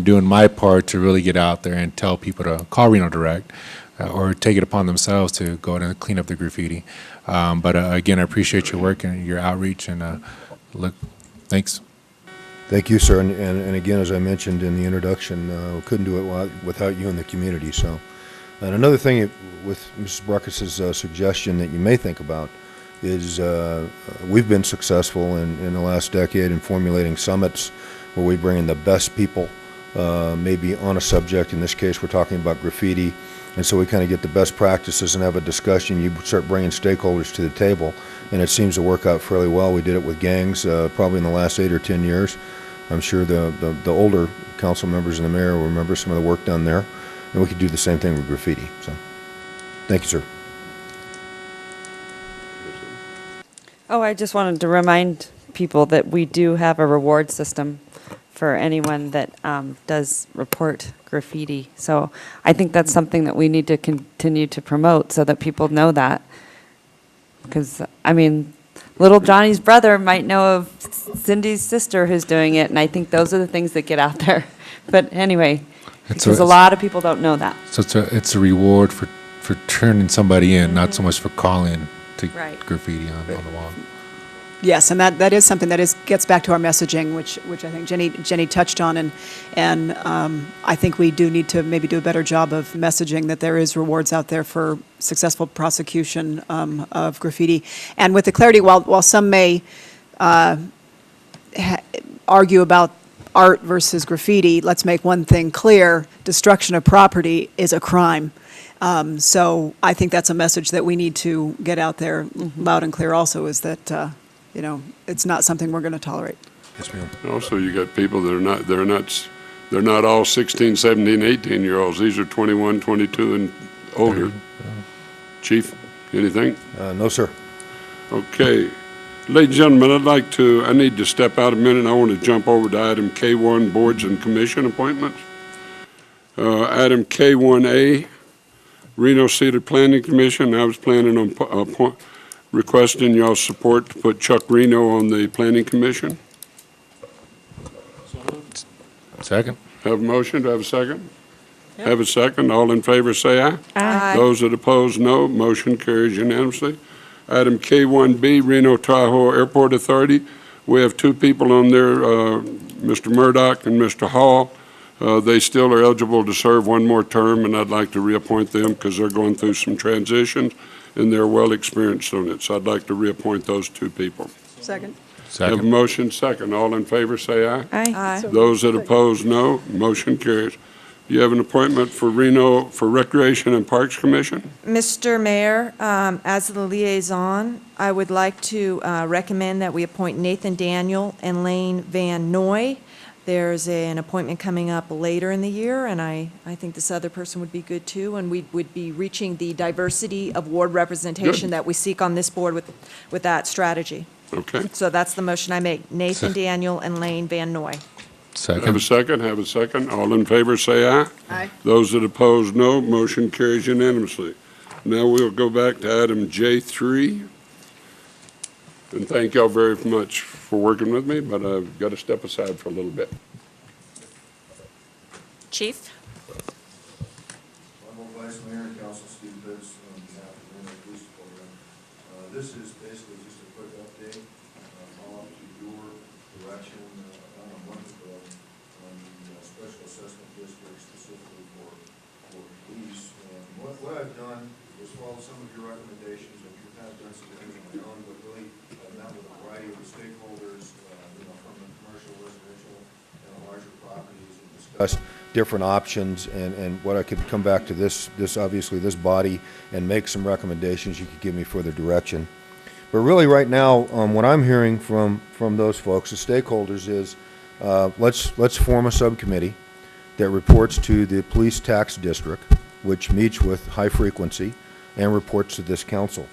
doing my part to really get out there and tell people to call Reno Direct or take it upon themselves to go out and clean up the graffiti. But again, I appreciate your work and your outreach, and thanks. Thank you, sir. And again, as I mentioned in the introduction, we couldn't do it without you in the community. So, and another thing with Mrs. Bruckis's suggestion that you may think about is we've been successful in the last decade in formulating summits where we bring in the best people, maybe on a subject. In this case, we're talking about graffiti. And so we kind of get the best practices and have a discussion. You start bringing stakeholders to the table, and it seems to work out fairly well. We did it with gangs probably in the last 8 or 10 years. I'm sure the older council members and the mayor will remember some of the work done there, and we could do the same thing with graffiti. So, thank you, sir. Oh, I just wanted to remind people that we do have a reward system for anyone that does report graffiti. So I think that's something that we need to continue to promote so that people know that. Because, I mean, little Johnny's brother might know of Cindy's sister who's doing it, and I think those are the things that get out there. But anyway, because a lot of people don't know that. So it's a reward for turning somebody in, not so much for calling to graffiti on the wall. Yes, and that is something that gets back to our messaging, which I think Jenny touched on, and I think we do need to maybe do a better job of messaging that there is rewards out there for successful prosecution of graffiti. And with the clarity, while some may argue about art versus graffiti, let's make one thing clear: destruction of property is a crime. So I think that's a message that we need to get out there loud and clear. Also, is that. It's not something we're going to tolerate. Yes, ma'am. Also, you got people that they're not all 16, 17, 18-year-olds. These are 21, 22, and older. Chief, anything? No, sir. Okay. Ladies and gentlemen, I need to step out a minute. I want to jump over to item K1, boards and commission appointments. Item K1A, Reno City Planning Commission. I was planning on requesting y'all's support to put Chuck Reno on the Planning Commission. Second. Have a motion, do I have a second? Yep. Have a second, all in favor say aye. Aye. Those that oppose, no. Motion carries unanimously. Item K1B, Reno Tahoe Airport Authority. We have two people on there, Mr. Murdoch and Mr. Hall. They still are eligible to serve one more term, and I'd like to reappoint them because they're going through some transitions, and they're well experienced on it. So I'd like to reappoint those two people. Second. Have a motion, second. All in favor, say aye. Aye. Those that oppose, no. Motion carries. You have an appointment for Reno for Recreation and Parks Commission? Mr. Mayor, as the liaison, I would like to recommend that we appoint Nathan Daniel and Lane Van Noy. There's an appointment coming up later in the year, and I think this other person would be good too, and we would be reaching the diversity of ward representation Good. that we seek on this board with that strategy. Okay. So that's the motion I make, Nathan Daniel and Lane Van Noy. Second. Have a second, have a second. All in favor, say aye. Aye. Those that oppose, no. Motion carries unanimously. Now we'll go back to item J3. And thank y'all very much for working with me, but I've got to step aside for a little bit. Chief? Honorable Vice Mayor and Council, Steve Pitts, on behalf of the Reno Police Department. This is basically just a quick update on your direction on a month ago on the special assessment district specifically for police. And what I've done is follow some of your recommendations, and you've kind of done some things on my own, discussed different options and what I could come back to this obviously this body and make some recommendations. You could give me further direction. But really right now, what I'm hearing from those folks, the stakeholders, is let's form a subcommittee that reports to the police tax district, which meets with high frequency and reports to this council.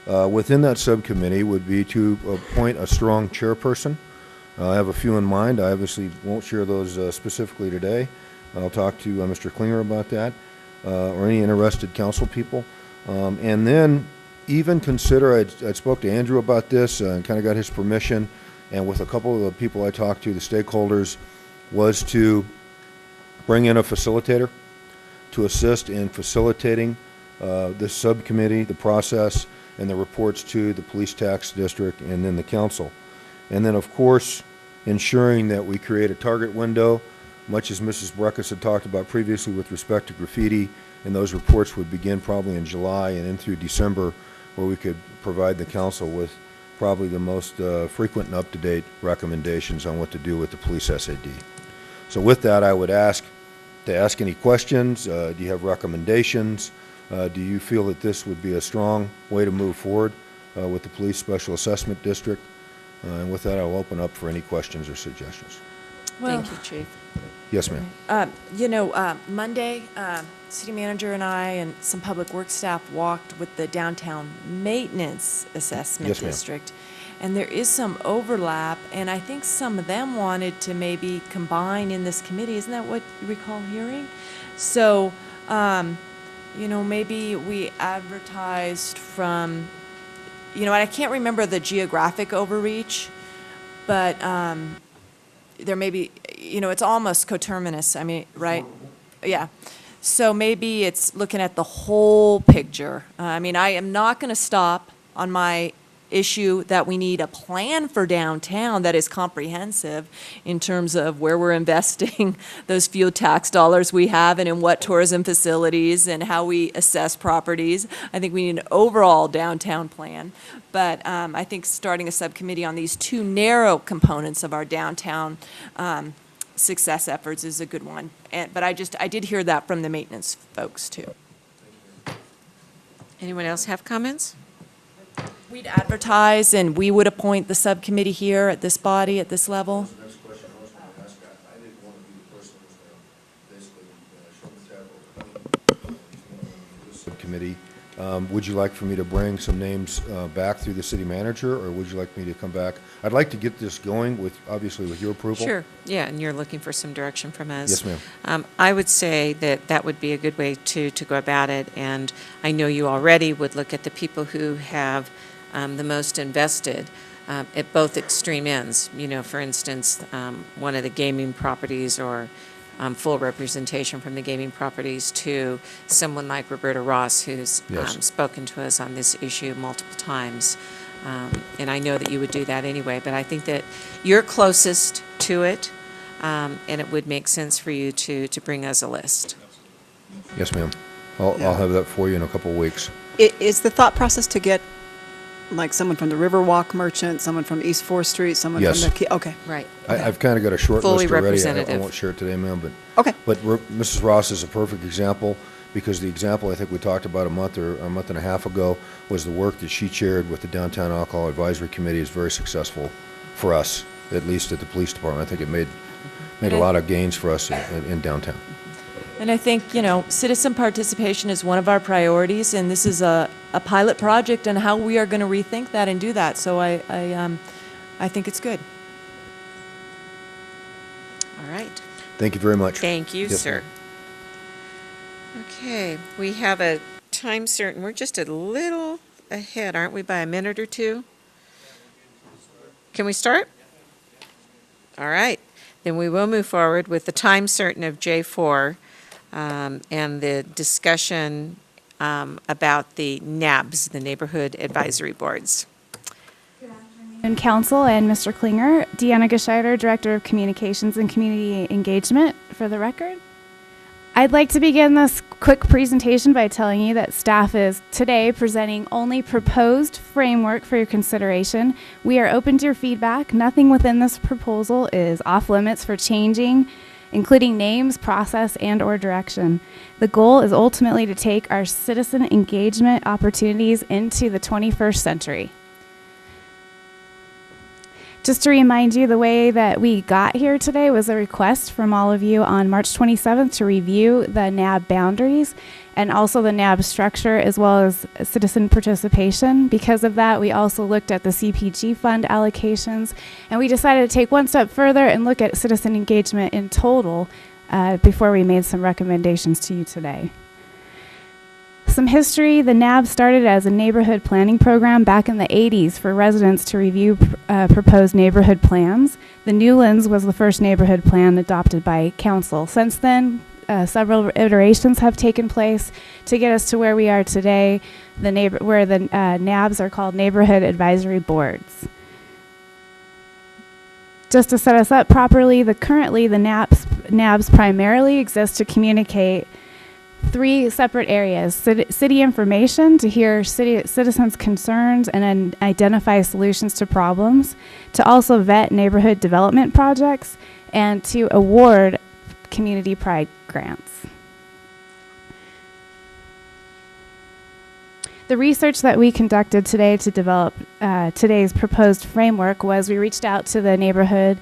Within that subcommittee would be to appoint a strong chairperson. I have a few in mind. I obviously won't share those specifically today. I'll talk to Mr. Klinger about that, or any interested council people. And then even consider, I spoke to Andrew about this and kind of got his permission, and with a couple of the people I talked to, the stakeholders, was to bring in a facilitator to assist in facilitating this subcommittee, the process, and the reports to the police tax district and then the council. And then, of course, ensuring that we create a target window, much as Mrs. Breckus had talked about previously with respect to graffiti, and those reports would begin probably in July and in through December, where we could provide the council with probably the most frequent and up-to-date recommendations on what to do with the police SAD. So with that, I would ask any questions. Do you have recommendations? Do you feel that this would be a strong way to move forward with the Police Special Assessment District? And with that, I'll open up for any questions or suggestions. Well, thank you, Chief. Yes, ma'am. Monday, city manager and I and some public works staff walked with the downtown maintenance assessment Yes, ma'am. district. And there is some overlap, and I think some of them wanted to maybe combine in this committee. Isn't that what you recall hearing? So, maybe we advertised from, I can't remember the geographic overreach, but there may be, it's almost coterminous, right? Yeah. So maybe it's looking at the whole picture. I am not going to stop on my issue that we need a plan for downtown that is comprehensive in terms of where we're investing those few tax dollars we have and in what tourism facilities and how we assess properties. I think we need an overall downtown plan. But I think starting a subcommittee on these two narrow components of our downtown success efforts is a good one. But I did hear that from the maintenance folks too. Anyone else have comments? We'd advertise and we would appoint the subcommittee here at this body, at this level. Subcommittee. Would you like for me to bring some names back through the city manager, or would you like me to come back? I'd like to get this going obviously with your approval. Sure, yeah, and you're looking for some direction from us. Yes, ma'am. I would say that would be a good way to go about it, and I know you already would look at the people who have the most invested at both extreme ends. For instance, one of the gaming properties or full representation from the gaming properties to someone like Roberta Ross, who's Yes. spoken to us on this issue multiple times. And I know that you would do that anyway, but I think that you're closest to it, and it would make sense for you to bring us a list. Yes, ma'am. I'll have that for you in a couple of weeks. Is the thought process to get like someone from the Riverwalk Merchant, someone from East 4th Street, someone Yes. from the, okay. Right. I've kind of got a short Fully list already. I representative. won't share it today, ma'am, but Okay. Mrs. Ross is a perfect example, because the example I think we talked about a month and a half ago was the work that she chaired with the Downtown Alcohol Advisory Committee is very successful for us, at least at the police department. I think it made a lot of gains for us in downtown. And I think, citizen participation is one of our priorities, and this is a pilot project on how we are going to rethink that and do that. So I think it's good. All right. Thank you very much. Thank you, Yes, sir. Okay, we have a time certain. We're just a little ahead, aren't we, by a minute or two? Can we start? All right. Then we will move forward with the time certain of J4 and the discussion about the NABs, the Neighborhood Advisory Boards. And Council and Mr. Klinger, Deanna Gescheiter, Director of Communications and Community Engagement, for the record. I'd like to begin this quick presentation by telling you that staff is today presenting only proposed framework for your consideration. We are open to your feedback. Nothing within this proposal is off limits for changing. including names, process, and/or direction. The goal is ultimately to take our citizen engagement opportunities into the 21st century. Just to remind you, the way that we got here today was a request from all of you on March 27th to review the NAB boundaries and also the NAB structure as well as citizen participation. Because of that, we also looked at the CPG fund allocations, and we decided to take one step further and look at citizen engagement in total before we made some recommendations to you today. Some history: the NAB started as a neighborhood planning program back in the 80s for residents to review proposed neighborhood plans. The Newlands was the first neighborhood plan adopted by council. Since then, several iterations have taken place to get us to where we are today, where the NABs are called Neighborhood Advisory Boards. Just to set us up properly, currently the NABs primarily exist to communicate three separate areas: city information, to hear citizens' concerns and then identify solutions to problems, to also vet neighborhood development projects, and to award community pride grants. The research that we conducted today to develop today's proposed framework was we reached out to the neighborhood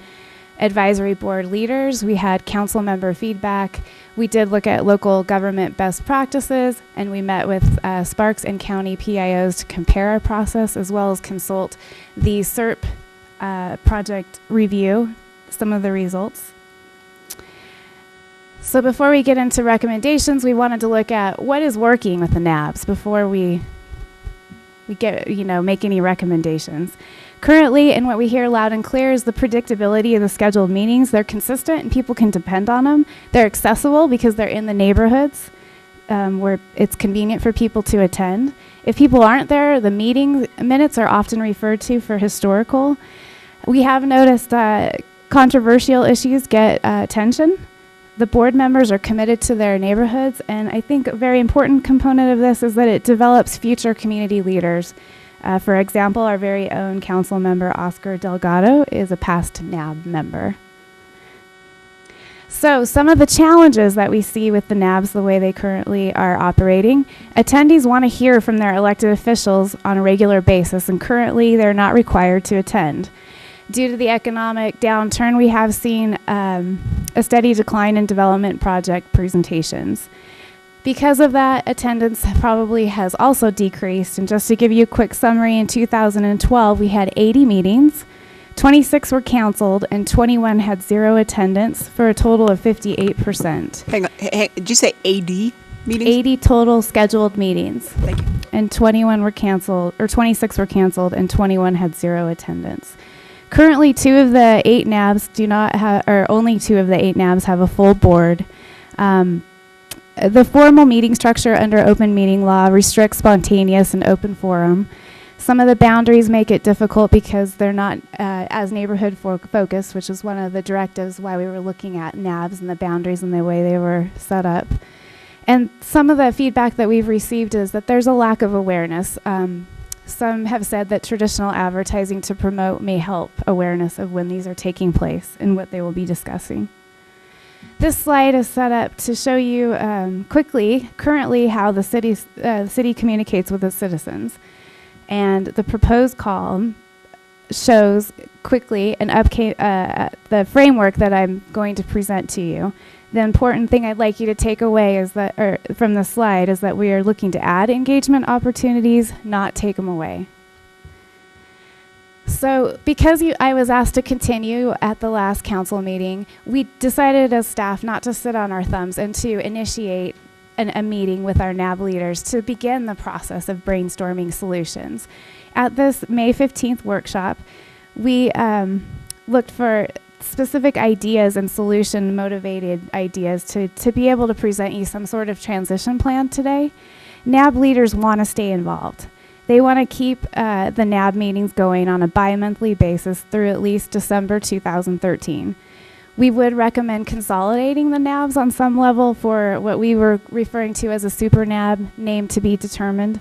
advisory board leaders. We had council member feedback. We did look at local government best practices, and we met with Sparks and county PIOs to compare our process as well as consult the SERP project review some of the results. So before we get into recommendations, we wanted to look at what is working with the NABs before we make any recommendations. Currently, and what we hear loud and clear, is the predictability of the scheduled meetings. They're consistent and people can depend on them. They're accessible because they're in the neighborhoods where it's convenient for people to attend. If people aren't there, the meeting minutes are often referred to for historical. We have noticed that controversial issues get attention. The board members are committed to their neighborhoods, and I think a very important component of this is that it develops future community leaders. For example, our very own council member, Oscar Delgado, is a past NAB member. So some of the challenges that we see with the NABs, the way they currently are operating: attendees want to hear from their elected officials on a regular basis, and currently they're not required to attend. Due to the economic downturn, we have seen a steady decline in development project presentations. Because of that, attendance probably has also decreased. And just to give you a quick summary, in 2012, we had 80 meetings, 26 were canceled, and 21 had 0 attendance, for a total of 58%. Hang on, did you say 80 meetings? 80 total scheduled meetings. Thank you. And 21 were canceled, or 26 were canceled, and 21 had 0 attendance. Currently, 2 of the 8 NABs do not have, or only 2 of the 8 NABs have a full board. The formal meeting structure under open meeting law restricts spontaneous and open forum. Some of the boundaries make it difficult because they're not as neighborhood focused, which is one of the directives why we were looking at NABs and the boundaries and the way they were set up. And some of the feedback that we've received is that there's a lack of awareness. Some have said that traditional advertising to promote may help awareness of when these are taking place and what they will be discussing. This slide is set up to show you quickly, currently, how the city communicates with its citizens. And the proposed column shows quickly the framework that I'm going to present to you. The important thing I'd like you to take away is that, or from the slide, is that we are looking to add engagement opportunities, not take them away. So because I was asked to continue at the last council meeting, we decided as staff not to sit on our thumbs and to initiate a meeting with our NAB leaders to begin the process of brainstorming solutions. At this May 15th workshop, we looked for specific ideas and solution-motivated ideas to be able to present you some sort of transition plan today. NAB leaders want to stay involved. They want to keep the NAB meetings going on a bi-monthly basis through at least December 2013. We would recommend consolidating the NABs on some level for what we were referring to as a super NAB, name to be determined.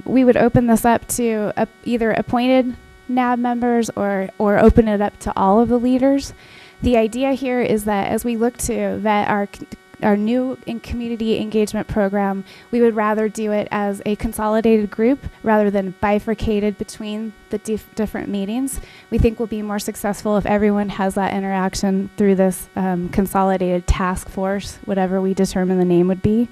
We would open this up to either appointed NAB members or open it up to all of the leaders. The idea here is that as we look to vet our new community engagement program, we would rather do it as a consolidated group rather than bifurcated between the different meetings. We think we'll be more successful if everyone has that interaction through this consolidated task force, whatever we determine the name would be.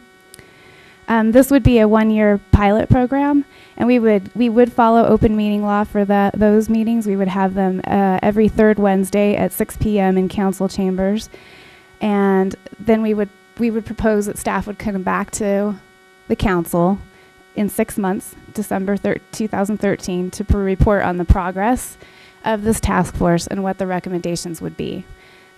This would be a one-year pilot program, and we would follow open meeting law for those meetings. We would have them every third Wednesday at 6 p.m. in council chambers, and then we would propose that staff would come back to the council in 6 months, December 2013, to report on the progress of this task force and what the recommendations would be.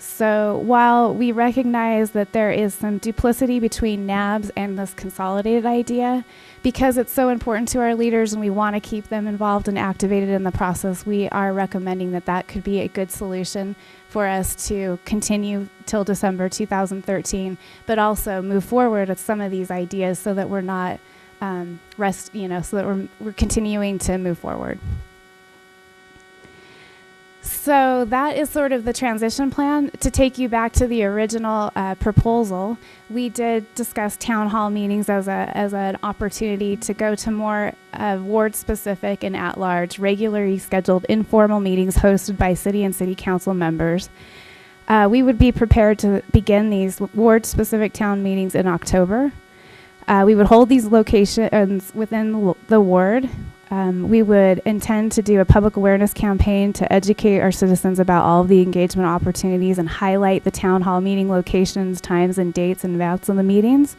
So while we recognize that there is some duplicity between NABS and this consolidated idea, because it's so important to our leaders and we want to keep them involved and activated in the process, we are recommending that that could be a good solution for us to continue till December 2013, but also move forward with some of these ideas so that we're not so that we're continuing to move forward. So that is sort of the transition plan. To take you back to the original proposal, we did discuss town hall meetings as an opportunity to go to more ward-specific and at-large, regularly scheduled informal meetings hosted by city and city council members. We would be prepared to begin these ward-specific town meetings in October. We would hold these locations within the ward. We would intend to do a public awareness campaign to educate our citizens about all of the engagement opportunities and highlight the town hall meeting locations, times, and dates and routes of the meetings.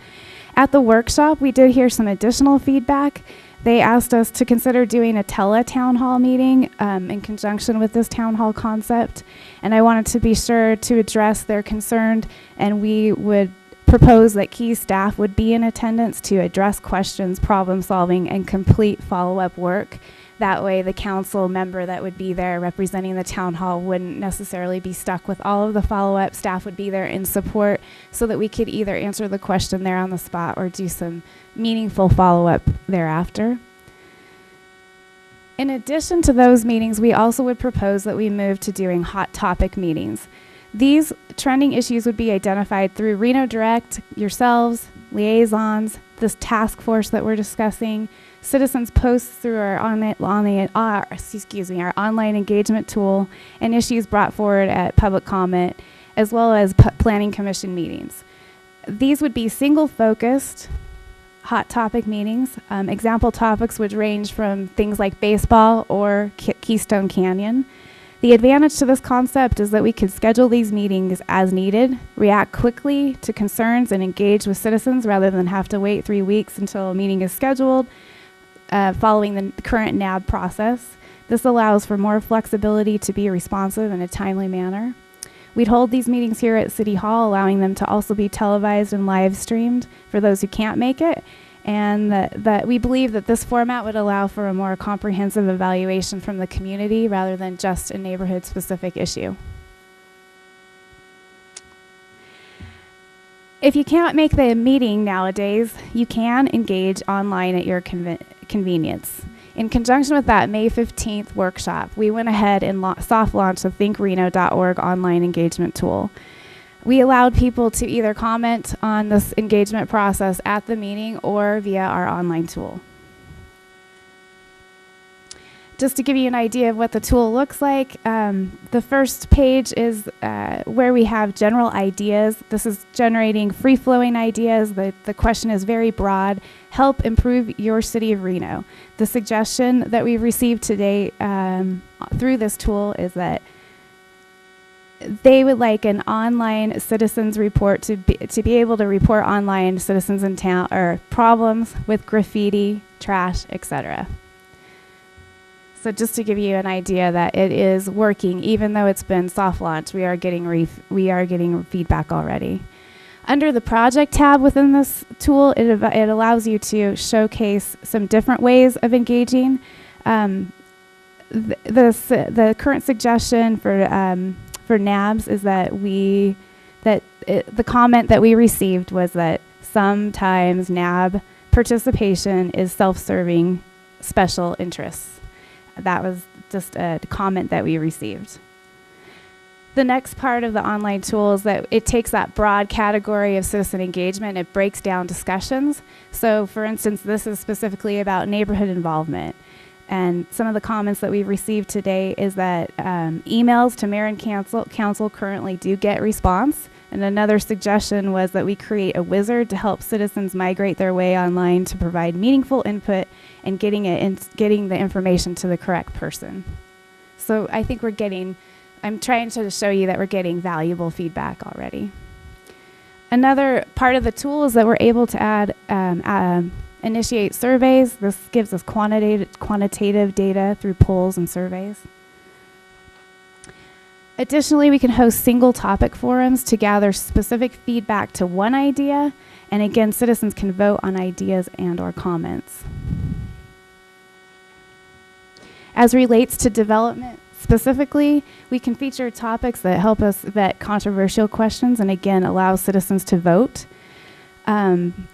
At the workshop, we did hear some additional feedback. They asked us to consider doing a tele-town hall meeting in conjunction with this town hall concept, and I wanted to be sure to address their concern, and we would propose that key staff would be in attendance to address questions, problem solving, and complete follow-up work. That way the council member that would be there representing the town hall wouldn't necessarily be stuck with all of the follow-up. Staff would be there in support so that we could either answer the question there on the spot or do some meaningful follow-up thereafter. In addition to those meetings, we also would propose that we move to doing hot topic meetings. These trending issues would be identified through Reno Direct, yourselves, liaisons, this task force that we're discussing, citizens posts through our online engagement tool, and issues brought forward at public comment, as well as planning commission meetings. These would be single-focused hot topic meetings. Example topics would range from things like baseball or Keystone Canyon. The advantage to this concept is that we could schedule these meetings as needed, react quickly to concerns, and engage with citizens rather than have to wait 3 weeks until a meeting is scheduled, following the current NAB process. This allows for more flexibility to be responsive in a timely manner. We'd hold these meetings here at City Hall, allowing them to also be televised and live streamed for those who can't make it. And that we believe that this format would allow for a more comprehensive evaluation from the community rather than just a neighborhood-specific issue. If you can't make the meeting nowadays, you can engage online at your convenience. In conjunction with that May 15th workshop, we went ahead and soft launched the thinkreno.org online engagement tool. We allowed people to either comment on this engagement process at the meeting or via our online tool. Just to give you an idea of what the tool looks like, the first page is where we have general ideas. This is generating free-flowing ideas. The question is very broad. Help improve your city of Reno. The suggestion that we've received today through this tool is that they would like an online citizens report to be able to report online citizens in town or problems with graffiti, trash, etc. So just to give you an idea that it is working, even though it's been soft launched, we are getting feedback already. Under the project tab within this tool, it allows you to showcase some different ways of engaging. The current suggestion for NABS is that the comment that we received was that sometimes NAB participation is self-serving special interests. That was just a comment that we received. The next part of the online tool is that it takes that broad category of citizen engagement, it breaks down discussions. So for instance, this is specifically about neighborhood involvement. And some of the comments that we've received today is that emails to mayor and council currently do get response. And another suggestion was that we create a wizard to help citizens migrate their way online to provide meaningful input and getting the information to the correct person. So I think I'm trying to show you that we're getting valuable feedback already. Another part of the tool is that we're able to add initiate surveys. This gives us quantitative data through polls and surveys. Additionally, we can host single topic forums to gather specific feedback to one idea, and again, citizens can vote on ideas and/or comments. As relates to development specifically, we can feature topics that help us vet controversial questions and again allow citizens to vote.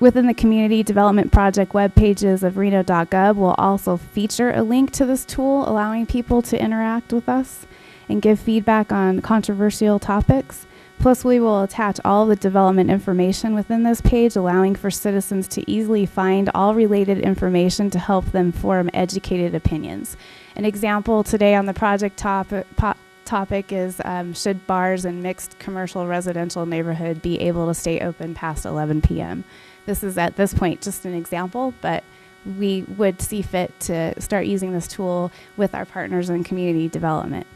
Within the Community Development Project web pages of reno.gov, we'll also feature a link to this tool, allowing people to interact with us and give feedback on controversial topics. Plus, we will attach all the development information within this page, allowing for citizens to easily find all related information to help them form educated opinions. An example today on the project topic is should bars in mixed commercial residential neighborhood be able to stay open past 11 p.m. This is at this point just an example, but we would see fit to start using this tool with our partners in community development.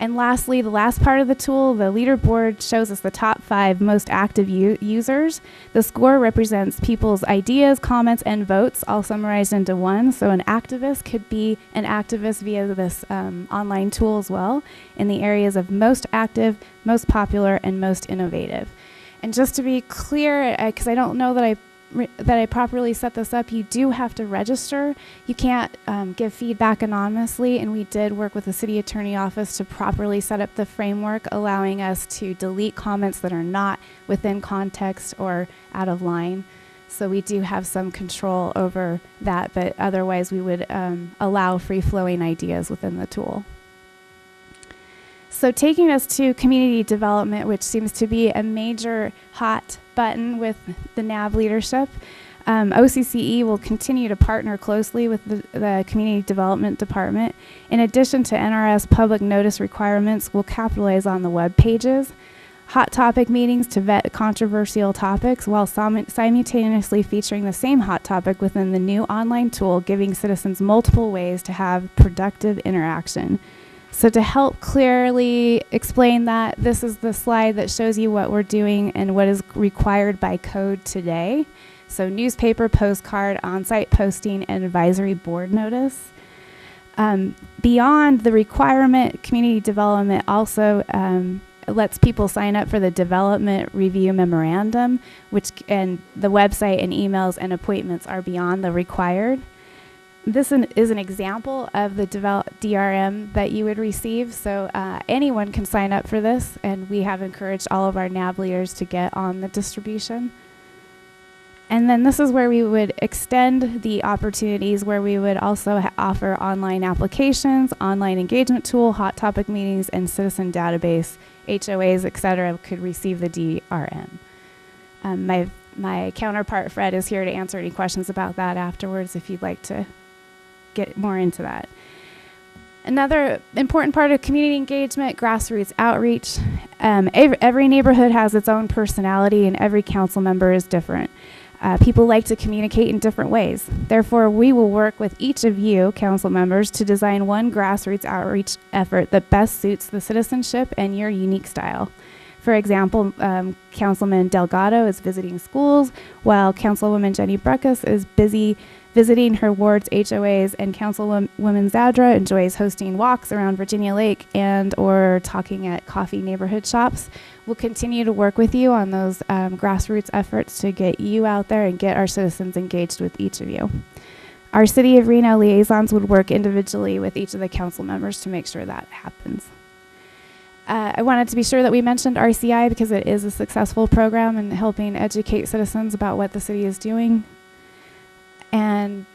And lastly, the last part of the tool, the leaderboard shows us the top 5 most active users. The score represents people's ideas, comments, and votes, all summarized into one. So an activist could be an activist via this online tool as well in the areas of most active, most popular, and most innovative. And just to be clear, because I don't know that I properly set this up, you do have to register. You can't give feedback anonymously, and we did work with the city attorney office to properly set up the framework, allowing us to delete comments that are not within context or out of line. So we do have some control over that, but otherwise we would allow free-flowing ideas within the tool. So taking us to community development, which seems to be a major hot button with the NAB leadership, OCCE will continue to partner closely with the Community Development Department. In addition to NRS public notice requirements, we'll capitalize on the web pages, hot topic meetings to vet controversial topics while simultaneously featuring the same hot topic within the new online tool, giving citizens multiple ways to have productive interaction. So to help clearly explain that, this is the slide that shows you what we're doing and what is required by code today. So newspaper, postcard, on-site posting, and advisory board notice. Beyond the requirement, community development also lets people sign up for the development review memorandum, and the website and emails and appointments are beyond the required. This is an example of the DRM that you would receive, so anyone can sign up for this, and we have encouraged all of our NAB leaders to get on the distribution. And then this is where we would extend the opportunities, where we would also offer online applications, online engagement tool, hot topic meetings, and citizen database, HOAs, etc. could receive the DRM. My counterpart, Fred, is here to answer any questions about that afterwards if you'd like to get more into that. Another important part of community engagement, grassroots outreach. Every neighborhood has its own personality and every council member is different. People like to communicate in different ways. Therefore, we will work with each of you, council members, to design one grassroots outreach effort that best suits the citizenship and your unique style. For example, Councilman Delgado is visiting schools, while Councilwoman Jenny Breckus is busy visiting her ward's HOAs, and Councilwoman Zadra enjoys hosting walks around Virginia Lake and or talking at coffee neighborhood shops. We'll continue to work with you on those grassroots efforts to get you out there and get our citizens engaged with each of you. Our City of Reno liaisons would work individually with each of the council members to make sure that happens. I wanted to be sure that we mentioned RCI because it is a successful program in helping educate citizens about what the city is doing. And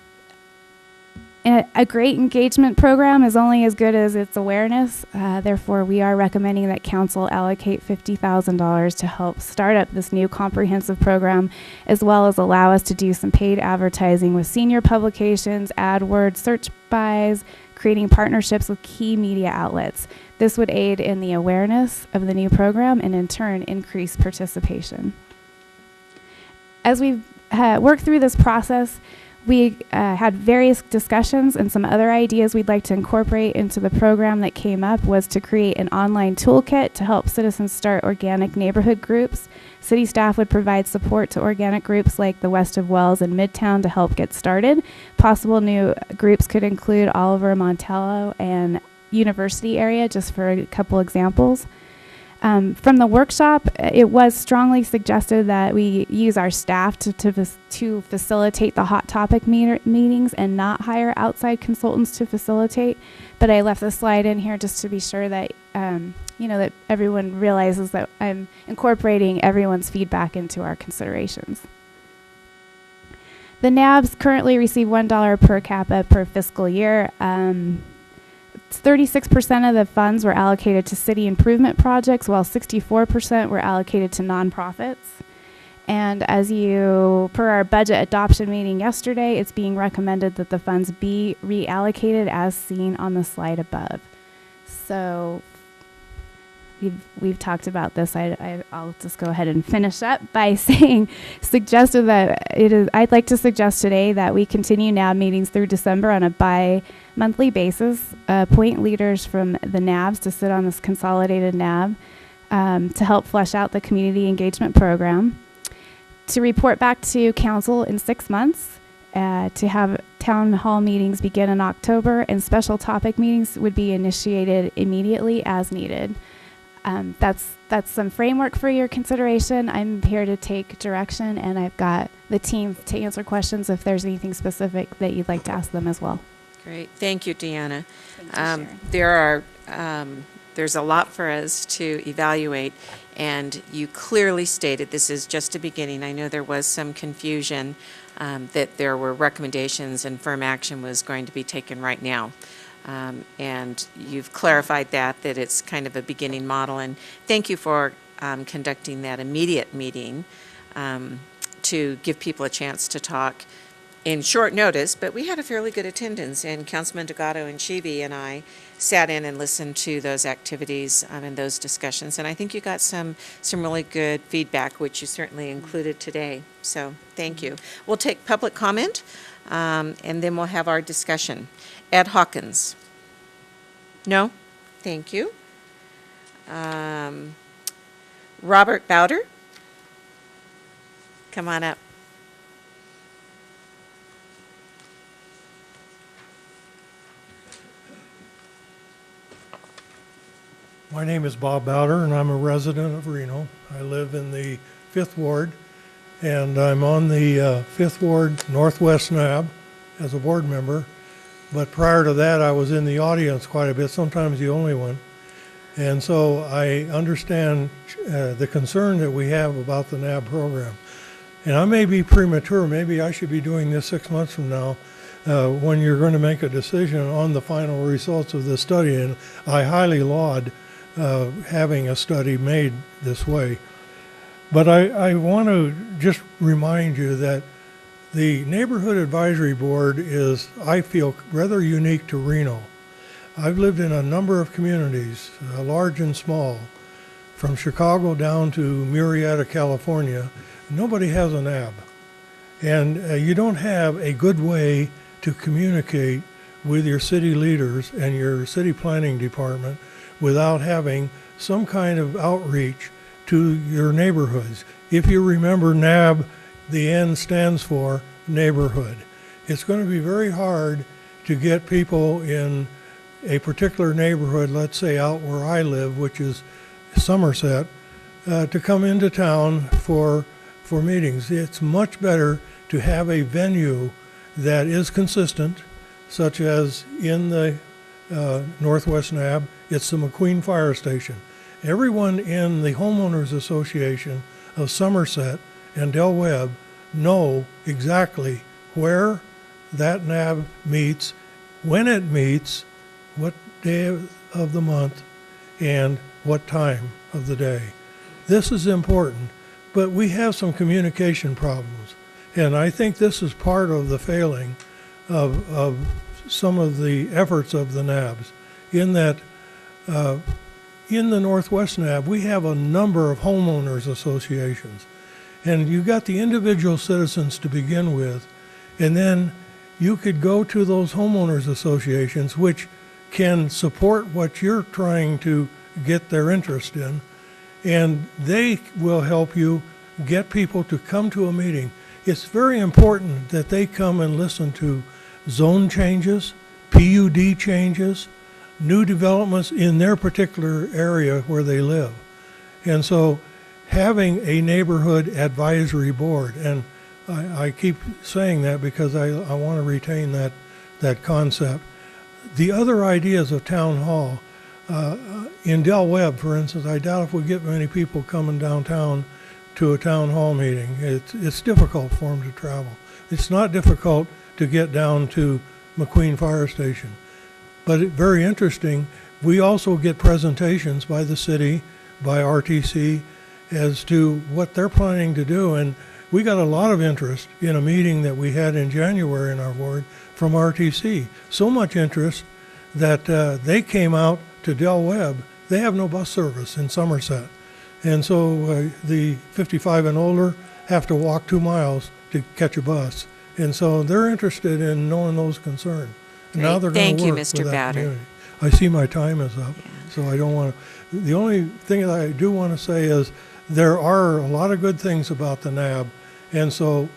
A great engagement program is only as good as its awareness. Therefore, we are recommending that council allocate $50,000 to help start up this new comprehensive program, as well as allow us to do some paid advertising with senior publications, AdWords, search buys, creating partnerships with key media outlets. This would aid in the awareness of the new program and in turn increase participation. As we've worked through this process, we had various discussions, and some other ideas we'd like to incorporate into the program that came up was to create an online toolkit to help citizens start organic neighborhood groups. City staff would provide support to organic groups like the West of Wells and Midtown to help get started. Possible new groups could include Oliver, Montello, and University area, just for a couple examples. From the workshop, it was strongly suggested that we use our staff to facilitate the hot topic meetings and not hire outside consultants to facilitate. But I left the slide in here just to be sure that that everyone realizes that I'm incorporating everyone's feedback into our considerations. The NABs currently receive $1 per capita per fiscal year. 36% of the funds were allocated to city improvement projects, while 64% were allocated to nonprofits. And per our budget adoption meeting yesterday, it's being recommended that the funds be reallocated as seen on the slide above. So we've talked about this. I'll just go ahead and finish up by suggested that I'd like to suggest today that we continue NAB meetings through December on a bi-monthly basis, appoint leaders from the NABs to sit on this consolidated NAB to help flesh out the community engagement program, to report back to council in 6 months, to have town hall meetings begin in October, and special topic meetings would be initiated immediately as needed. That's some framework for your consideration. I'm here to take direction, and I've got the team to answer questions if there's anything specific that you'd like to ask them as well. Great. Thank you, Deanna. There's a lot for us to evaluate, and you clearly stated this is just a beginning. I know there was some confusion that there were recommendations and firm action was going to be taken right now. And you've clarified that it's kind of a beginning model. And thank you for conducting that immediate meeting to give people a chance to talk in short notice. But we had a fairly good attendance, and Councilman Delgado and Shivi and I sat in and listened to those activities and those discussions. And I think you got some really good feedback, which you certainly included today. So thank you. We'll take public comment, and then we'll have our discussion. Ed Hawkins. No? Thank you. Robert Bowder. Come on up. My name is Bob Bowder, and I'm a resident of Reno. I live in the 5th Ward, and I'm on the 5th Ward Northwest NAB as a board member. But prior to that, I was in the audience quite a bit, sometimes the only one. And so I understand the concern that we have about the NAB program. And I may be premature. Maybe I should be doing this 6 months from now when you're going to make a decision on the final results of the study. And I highly laud having a study made this way. But I want to just remind you that the Neighborhood Advisory Board is, I feel, rather unique to Reno. I've lived in a number of communities, large and small, from Chicago down to Murrieta, California. Nobody has an NAB. And you don't have a good way to communicate with your city leaders and your city planning department without having some kind of outreach to your neighborhoods. If you remember, NAB, the N stands for neighborhood. It's going to be very hard to get people in a particular neighborhood, let's say out where I live, which is Somerset, to come into town for meetings. It's much better to have a venue that is consistent, such as in the Northwest NAB, it's the McQueen Fire Station. Everyone in the Homeowners Association of Somerset and Del Webb know exactly where that NAB meets when it meets, what day of the month, and what time of the day. This is important, but we have some communication problems. And I think this is part of the failing of some of the efforts of the NABs, in that in the Northwest NAB, we have a number of homeowners associations. And you got the individual citizens to begin with, and then you could go to those homeowners associations, which can support what you're trying to get their interest in, and they will help you get people to come to a meeting. It's very important that they come and listen to zone changes, PUD changes, new developments in their particular area where they live. And so having a neighborhood advisory board, and I keep saying that because I want to retain that concept. The other ideas of town hall, in Del Webb, for instance, I doubt if we get many people coming downtown to a town hall meeting. It's difficult for them to travel. It's not difficult to get down to McQueen Fire Station. But very interesting, we also get presentations by the city, by RTC, as to what they're planning to do. And we got a lot of interest in a meeting that we had in January in our ward from RTC. So much interest that they came out to Del Webb. They have no bus service in Somerset. And so the 55 and older have to walk 2 miles to catch a bus. And so they're interested in knowing those concerns. And now they're going to work with that community. I see my time is up, so I don't want to. The only thing that I do want to say is there are a lot of good things about the NAB, and so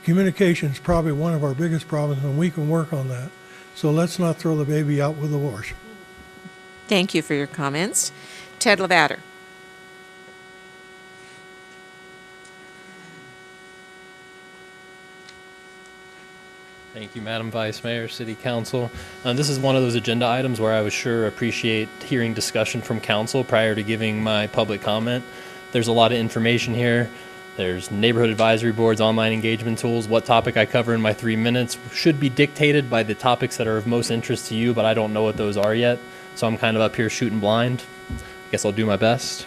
communication is probably one of our biggest problems, and we can work on that. So let's not throw the baby out with the wash. Thank you for your comments. Ted Levater. Thank you, Madam Vice Mayor, City Council. This is one of those agenda items where I would sure appreciate hearing discussion from council prior to giving my public comment. There's a lot of information here. There's neighborhood advisory boards, online engagement tools. What topic I cover in my 3 minutes should be dictated by the topics that are of most interest to you, but I don't know what those are yet. So I'm kind of up here shooting blind. I guess I'll do my best.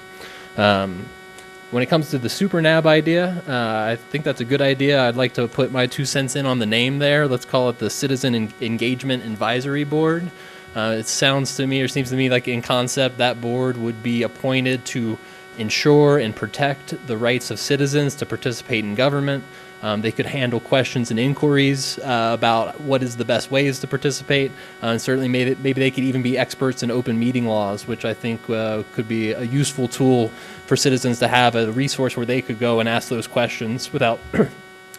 When it comes to the Super NAB idea, I think that's a good idea. I'd like to put my 2 cents in on the name there. Let's call it the Citizen Engagement Advisory Board. It sounds to me, or seems to me like in concept, that board would be appointed to ensure and protect the rights of citizens to participate in government. They could handle questions and inquiries about what is the best ways to participate. And certainly maybe they could even be experts in open meeting laws, which I think could be a useful tool for citizens to have, a resource where they could go and ask those questions without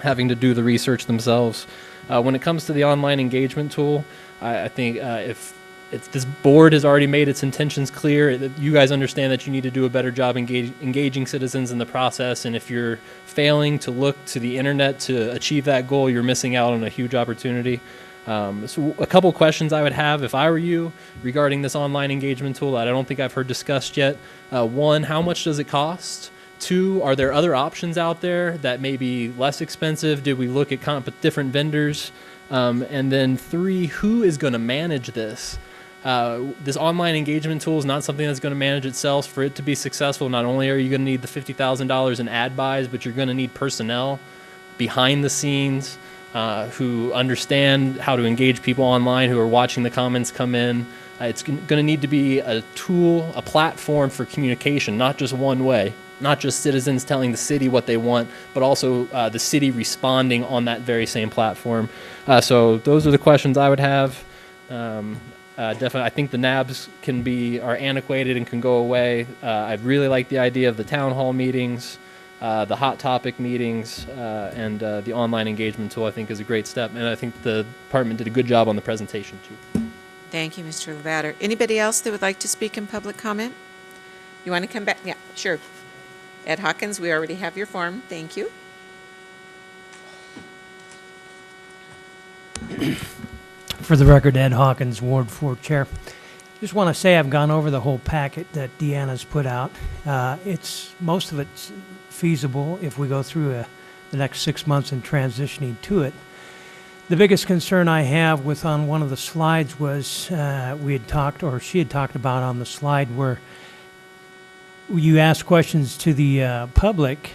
having to do the research themselves. When it comes to the online engagement tool, I think if this board has already made its intentions clear, that you guys understand that you need to do a better job engaging citizens in the process, and if you're failing to look to the internet to achieve that goal, you're missing out on a huge opportunity. So a couple questions I would have if I were you regarding this online engagement tool that I don't think I've heard discussed yet. 1, how much does it cost? 2, are there other options out there that may be less expensive? Did we look at different vendors? And then 3, who is going to manage this? This online engagement tool is not something that's going to manage itself. For it to be successful, not only are you going to need the $50,000 in ad buys, but you're going to need personnel behind the scenes who understand how to engage people online, who are watching the comments come in. It's going to need to be a tool, a platform for communication, not just one way, not just citizens telling the city what they want, but also the city responding on that very same platform. So those are the questions I would have. Definitely, I think the NABs are antiquated and can go away. I really like the idea of the town hall meetings, the hot topic meetings, and the online engagement tool I think is a great step. And I think the department did a good job on the presentation too. Thank you, Mr. Levater. Anybody else that would like to speak in public comment? You want to come back? Yeah, sure. Ed Hawkins, we already have your form. Thank you. For the record, Ed Hawkins, Ward 4 Chair. Just want to say I've gone over the whole packet that Deanna's put out. Most of it's feasible if we go through the next 6 months in transitioning to it. The biggest concern I have with on one of the slides was we had talked, or she had talked about on the slide where you ask questions to the public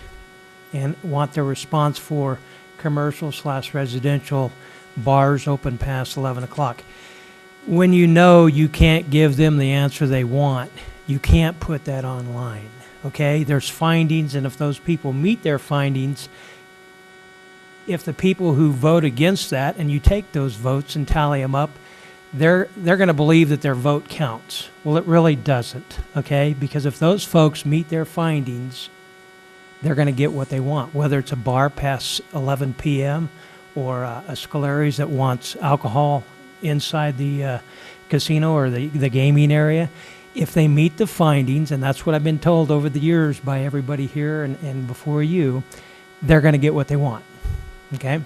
and want their response for commercial/residential bars open past 11 o'clock. When you know you can't give them the answer they want, you can't put that online, okay? There's findings, and if those people meet their findings, if the people who vote against that, and you take those votes and tally them up, they're going to believe that their vote counts. Well, it really doesn't, okay? Because if those folks meet their findings, they're going to get what they want, whether it's a bar past 11 p.m. or a Scolari's that wants alcohol inside the casino or the gaming area. If they meet the findings, and that's what I've been told over the years by everybody here and before you, they're going to get what they want, okay?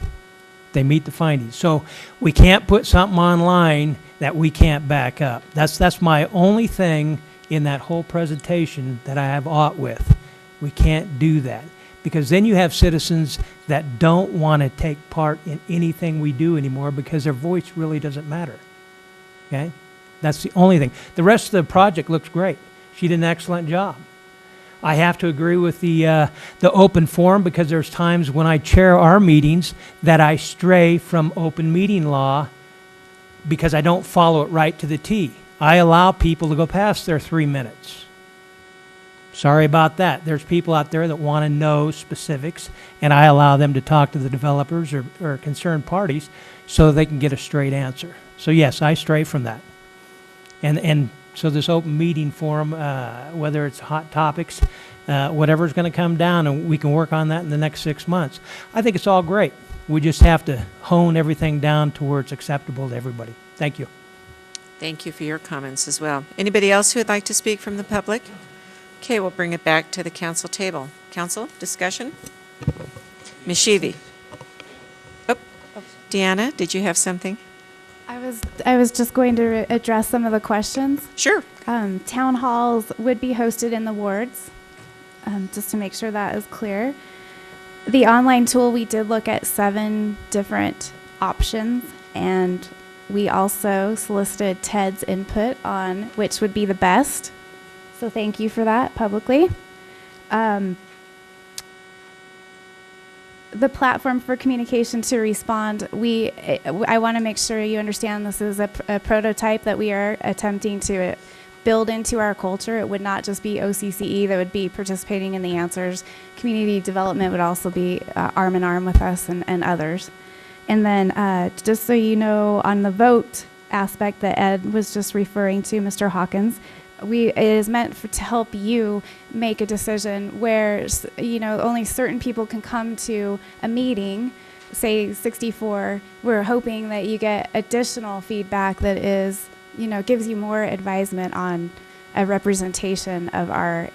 They meet the findings. So we can't put something online that we can't back up. That's my only thing in that whole presentation that I have aught with. We can't do that, because then you have citizens that don't want to take part in anything we do anymore because their voice really doesn't matter, okay? That's the only thing. The rest of the project looks great. She did an excellent job. I have to agree with the open forum, because there's times when I chair our meetings that I stray from open meeting law because I don't follow it right to the T. I allow people to go past their 3 minutes. Sorry about that. There's people out there that want to know specifics, and I allow them to talk to the developers or concerned parties so they can get a straight answer. So yes, I stray from that. And so this open meeting forum, whether it's hot topics, whatever's going to come down, and we can work on that in the next 6 months. I think it's all great. We just have to hone everything down to where it's acceptable to everybody. Thank you. Thank you for your comments as well. Anybody else who would like to speak from the public? Okay, we'll bring it back to the council table. Council, discussion? Ms. Sheevy? Oh, Deanna, did you have something? I was just going to address some of the questions. Sure. Town halls would be hosted in the wards, just to make sure that is clear. The online tool, we did look at 7 different options, and we also solicited Ted's input on which would be the best. So thank you for that publicly. The platform for communication to respond, I want to make sure you understand this is a prototype that we are attempting to build into our culture. It would not just be OCCE that would be participating in the answers. Community development would also be arm in arm with us and others. And then just so you know, on the vote aspect that Ed was just referring to, Mr. Hawkins, it is meant to help you make a decision where, only certain people can come to a meeting, say 64. We're hoping that you get additional feedback that is, gives you more advisement on a representation of our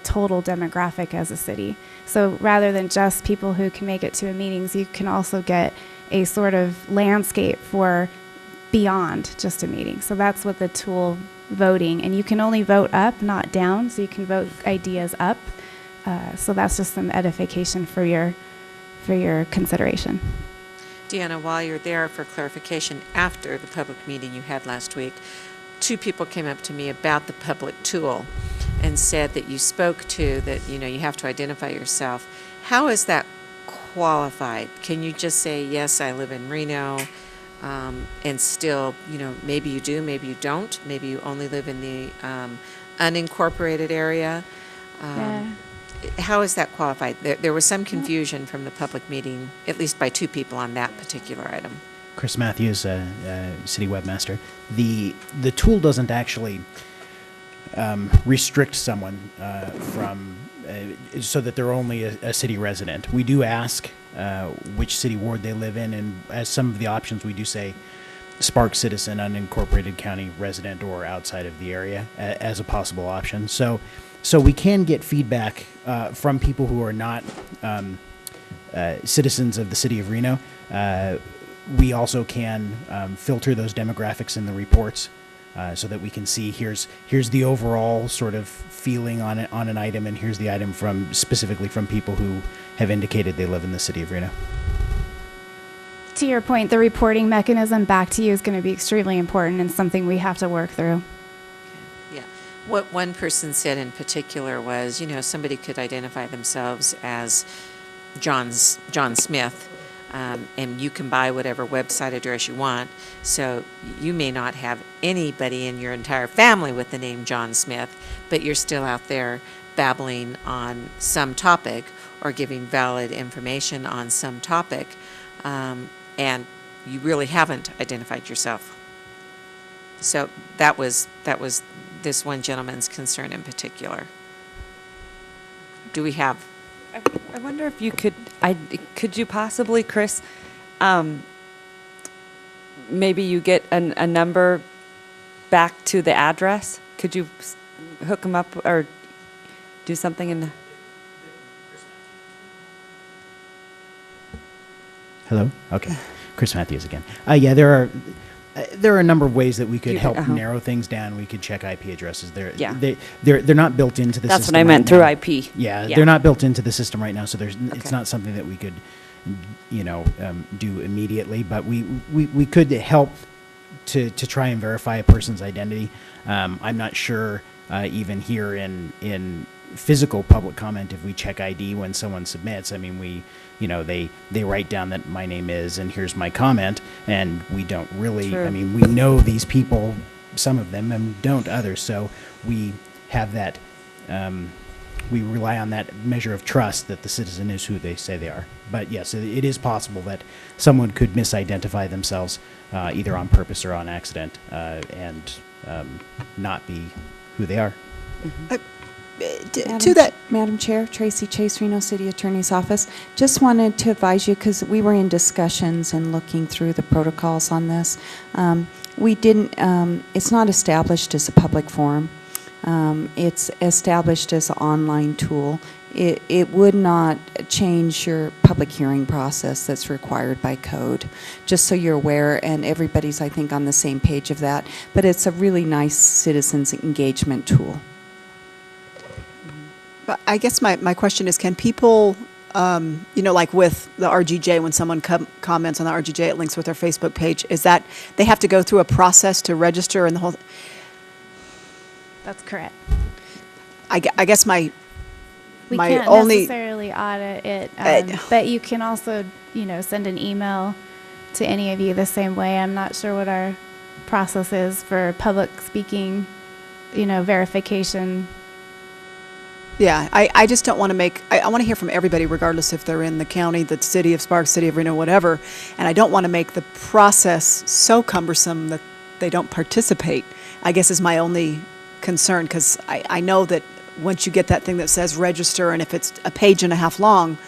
total demographic as a city. So rather than just people who can make it to a meetings, you can also get a sort of landscape for beyond just a meeting. So that's what the tool voting, and you can only vote up, not down, so you can vote ideas up. So that's just some edification for your consideration. Deanna, while you're there, for clarification, after the public meeting you had last week, 2 people came up to me about the public tool and said that you spoke to that, you have to identify yourself. How is that qualified? Can you just say, yes, I live in Reno, and still, maybe you do, maybe you don't, maybe you only live in the unincorporated area? How is that qualified? There was some confusion from the public meeting, at least by 2 people on that particular item. Chris Matthews, City Webmaster. The tool doesn't actually restrict someone from so that they're only a city resident. We do ask which city ward they live in, and as some of the options, we do say Spark citizen, unincorporated county resident, or outside of the area as a possible option. So we can get feedback from people who are not citizens of the city of Reno. We also can filter those demographics in the reports so that we can see here's the overall sort of feeling on an item, and here's the item specifically from people who have indicated they live in the city of Reno. To your point, the reporting mechanism back to you is going to be extremely important and something we have to work through. Yeah. What one person said in particular was, somebody could identify themselves as John Smith, and you can buy whatever website address you want. So you may not have anybody in your entire family with the name John Smith, but you're still out there babbling on some topic or giving valid information on some topic, and you really haven't identified yourself. So that was this one gentleman's concern in particular. Do we have? I wonder if you could you possibly, Chris, maybe you get a number back to the address? Could you hook them up or do something in the... Hello? Okay. Chris Matthews again. Yeah, there are a number of ways that we could help narrow things down. We could check IP addresses. They're not built into the system. That's what I meant, through IP. Yeah, they're not built into the system right now, so it's not something that we could, do immediately. But we could help to try and verify a person's identity. I'm not sure even here in physical public comment if we check ID when someone submits. I mean, they write down that my name is and here's my comment, and we don't really. True. I mean, we know these people, some of them, and don't others. So we have that. We rely on that measure of trust that the citizen is who they say they are. But yes, it is possible that someone could misidentify themselves either on purpose or on accident and not be who they are. Mm-hmm. Madam Chair, Tracy Chase, Reno City Attorney's Office. Just wanted to advise you, because we were in discussions and looking through the protocols on this. We didn't, it's not established as a public forum. It's established as an online tool. It would not change your public hearing process that's required by code, just so you're aware, and everybody's, I think, on the same page of that. But it's a really nice citizens engagement tool. But I guess my question is, can people, like with the RGJ, when someone comments on the RGJ, it links with their Facebook page, is that they have to go through a process to register and the whole? That's correct. I guess my can't only necessarily audit it, but you can also, send an email to any of you the same way. I'm not sure what our process is for public speaking, verification. Yeah, I just don't want to I want to hear from everybody, regardless if they're in the county, the city of Sparks, city of Reno, whatever. And I don't want to make the process so cumbersome that they don't participate, I guess, is my only concern. Because I know that once you get that thing that says register, and if it's a page and a half long,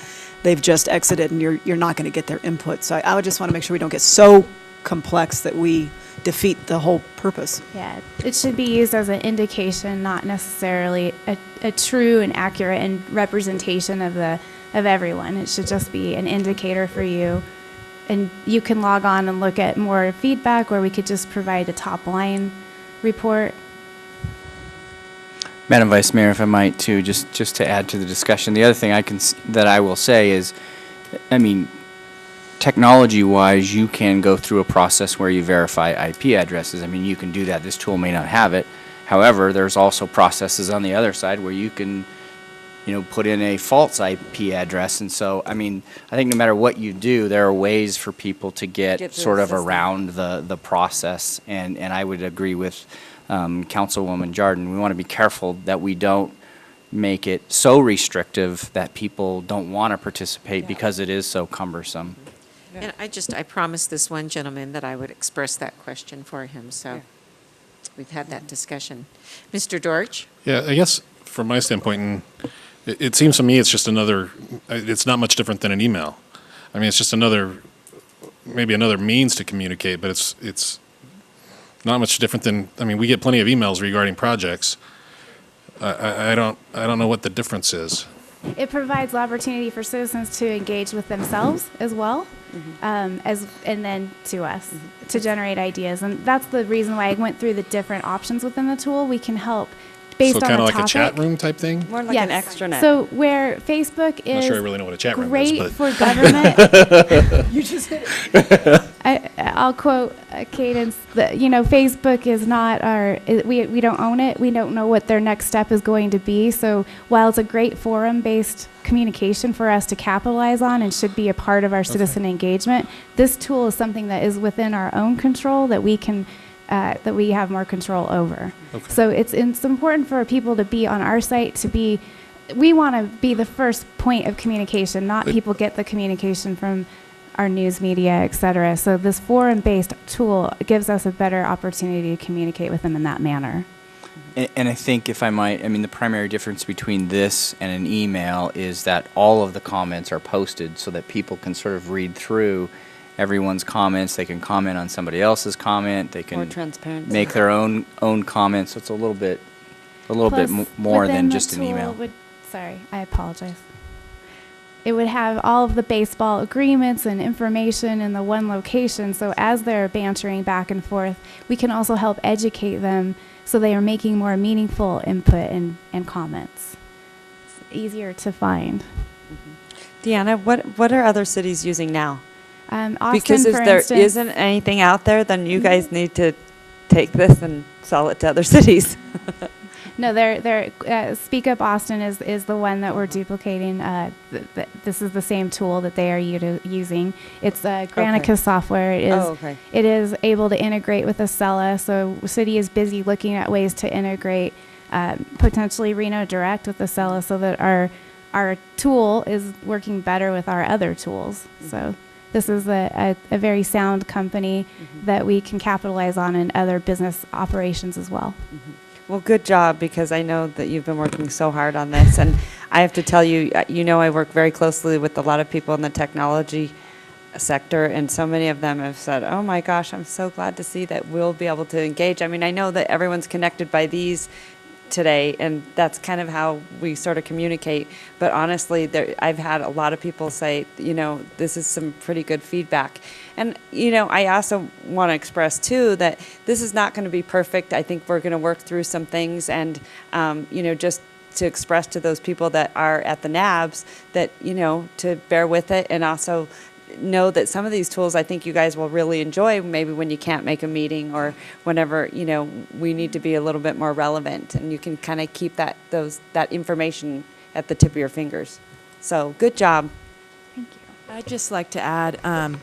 they've just exited and you're not going to get their input. So I would just want to make sure we don't get so complex that we defeat the whole purpose. Yeah, it should be used as an indication, not necessarily a true and accurate and representation of everyone. It should just be an indicator for you, and you can log on and look at more feedback, or we could just provide a top line report. Madam Vice Mayor, if I might too, just to add to the discussion, the other thing that I will say is, I mean, technology-wise, you can go through a process where you verify IP addresses. I mean, you can do that. This tool may not have it. However, there's also processes on the other side where you can, put in a false IP address. And so, I mean, I think no matter what you do, there are ways for people to get sort of around the process. And I would agree with Councilwoman Jardin. We want to be careful that we don't make it so restrictive that people don't want to participate because it is so cumbersome. And I promised this one gentleman that I would express that question for him, so we've had that discussion. Mr. Dorch? Yeah, I guess from my standpoint, it seems to me it's just it's not much different than an email. I mean, it's just maybe another means to communicate, but it's not much different than, I mean, we get plenty of emails regarding projects. I don't know what the difference is. It provides the opportunity for citizens to engage with themselves as well, and then to us to generate ideas. And that's the reason why I went through the different options within the tool. We can help based So on kind the of like topic. a chat room type thing? More like an extranet. So where Facebook I'm not is sure I really know what a chat room is, great but- for government. You just hit it. I'll quote Cadence, that, Facebook is not we don't own it. We don't know what their next step is going to be. So while it's a great forum-based communication for us to capitalize on and should be a part of our citizen engagement, this tool is something that is within our own control that we can that we have more control over. Okay. So it's important for people to be on our site, we want to be the first point of communication, not people get the communication from our news media, et cetera. So this forum-based tool gives us a better opportunity to communicate with them in that manner. And I think, if I might, the primary difference between this and an email is that all of the comments are posted so that people can sort of read through everyone's comments. They can comment on somebody else's comment. They can More transparency. make their own comments. So it's a little bit more within than the just an tool email. Sorry, I apologize. It would have all of the baseball agreements and information in the one location. So as they're bantering back and forth, we can also help educate them so they are making more meaningful input and comments. It's easier to find. Deanna, what are other cities using now? Austin, Because if for there instance, isn't anything out there, then you guys need to take this and sell it to other cities. No, Speak Up Austin is the one that we're duplicating. This is the same tool that they are using. It's Granicus software. It is able to integrate with Acela. So the city is busy looking at ways to integrate potentially Reno Direct with Acela so that our tool is working better with our other tools. So this is a very sound company that we can capitalize on in other business operations as well. Well, good job, because I know that you've been working so hard on this. And I have to tell you, I work very closely with a lot of people in the technology sector, and so many of them have said, oh my gosh, I'm so glad to see that we'll be able to engage. I know that everyone's connected by these today, and that's kind of how we sort of communicate. But honestly, I've had a lot of people say, this is some pretty good feedback. And, I also want to express, too, that this is not going to be perfect. I think we're going to work through some things, and, just to express to those people that are at the NABs that, to bear with it, and also know that some of these tools I think you guys will really enjoy, maybe when you can't make a meeting or whenever, we need to be a little bit more relevant, and you can kind of keep that information at the tip of your fingers. So good job. Thank you. I'd just like to add, a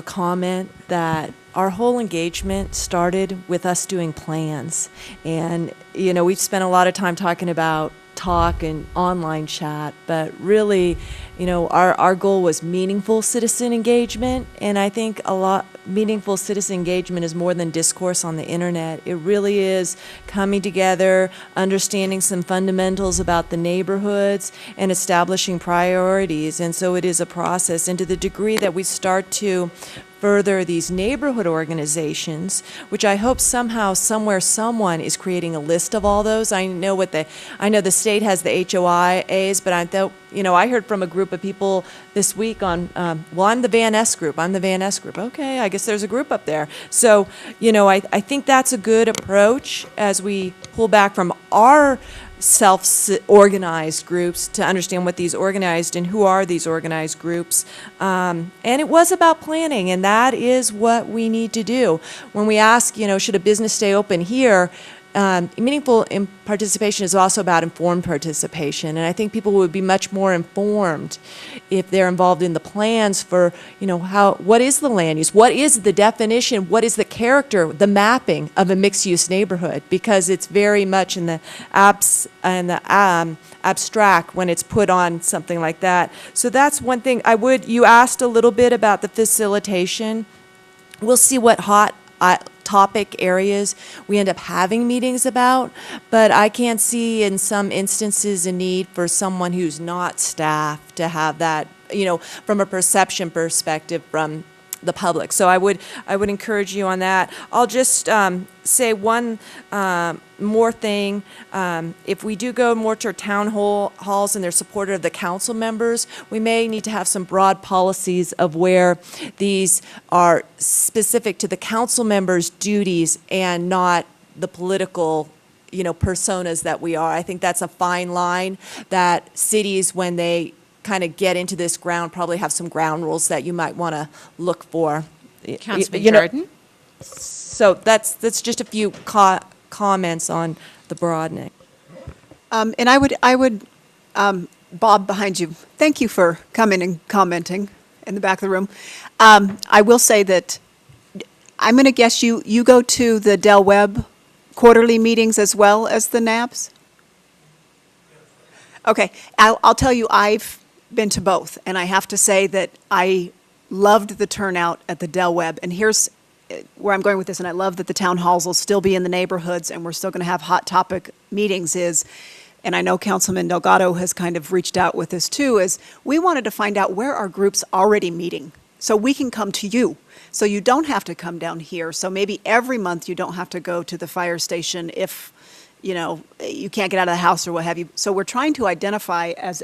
comment that our whole engagement started with us doing plans. And, we've spent a lot of time talking about talk and online chat, but really, our goal was meaningful citizen engagement. And I think meaningful citizen engagement is more than discourse on the internet. It really is coming together, understanding some fundamentals about the neighborhoods, and establishing priorities. And so it is a process. And to the degree that we start to further these neighborhood organizations, which I hope somehow, somewhere, someone is creating a list of all those. I know the state has the HOIAs, but I heard from a group of people this week on, I'm the Van Ness group. Okay, I guess there's a group up there. So, I think that's a good approach as we pull back from our self-organized groups to understand what these organized and who are these organized groups. And it was about planning, and that is what we need to do. When we ask, should a business stay open here, meaningful participation is also about informed participation, and I think people would be much more informed if they're involved in the plans for, what is the land use, what is the definition, what is the character, the mapping of a mixed-use neighborhood, because it's very much in the abstract when it's put on something like that. So that's one thing. You asked a little bit about the facilitation. We'll see what hot topic areas we end up having meetings about, but I can see in some instances a need for someone who's not staff to have that, from a perception perspective from the public. So I would encourage you on that. I'll just say one more thing. If we do go more to town halls and they're supportive of the council members, we may need to have some broad policies of where these are specific to the council members' duties and not the political personas that we are. I think that's a fine line that cities, when they kind of get into this ground, probably have some ground rules that you might want to look for. Councilman You know, Jordan? So that's just a few comments on the broadening. And I would, Bob, behind you, thank you for coming and commenting in the back of the room. I will say that I'm going to guess you go to the Del Webb quarterly meetings as well as the NABs? Okay, I'll tell you, I've been to both, and I have to say that I loved the turnout at the Del Webb. And here's where I'm going with this, and I love that the town halls will still be in the neighborhoods, and we're still going to have hot topic meetings, and I know Councilman Delgado has kind of reached out with this too, is we wanted to find out where our group's already meeting, so we can come to you. So you don't have to come down here. So maybe every month you don't have to go to the fire station if, you can't get out of the house or what have you. So we're trying to identify, as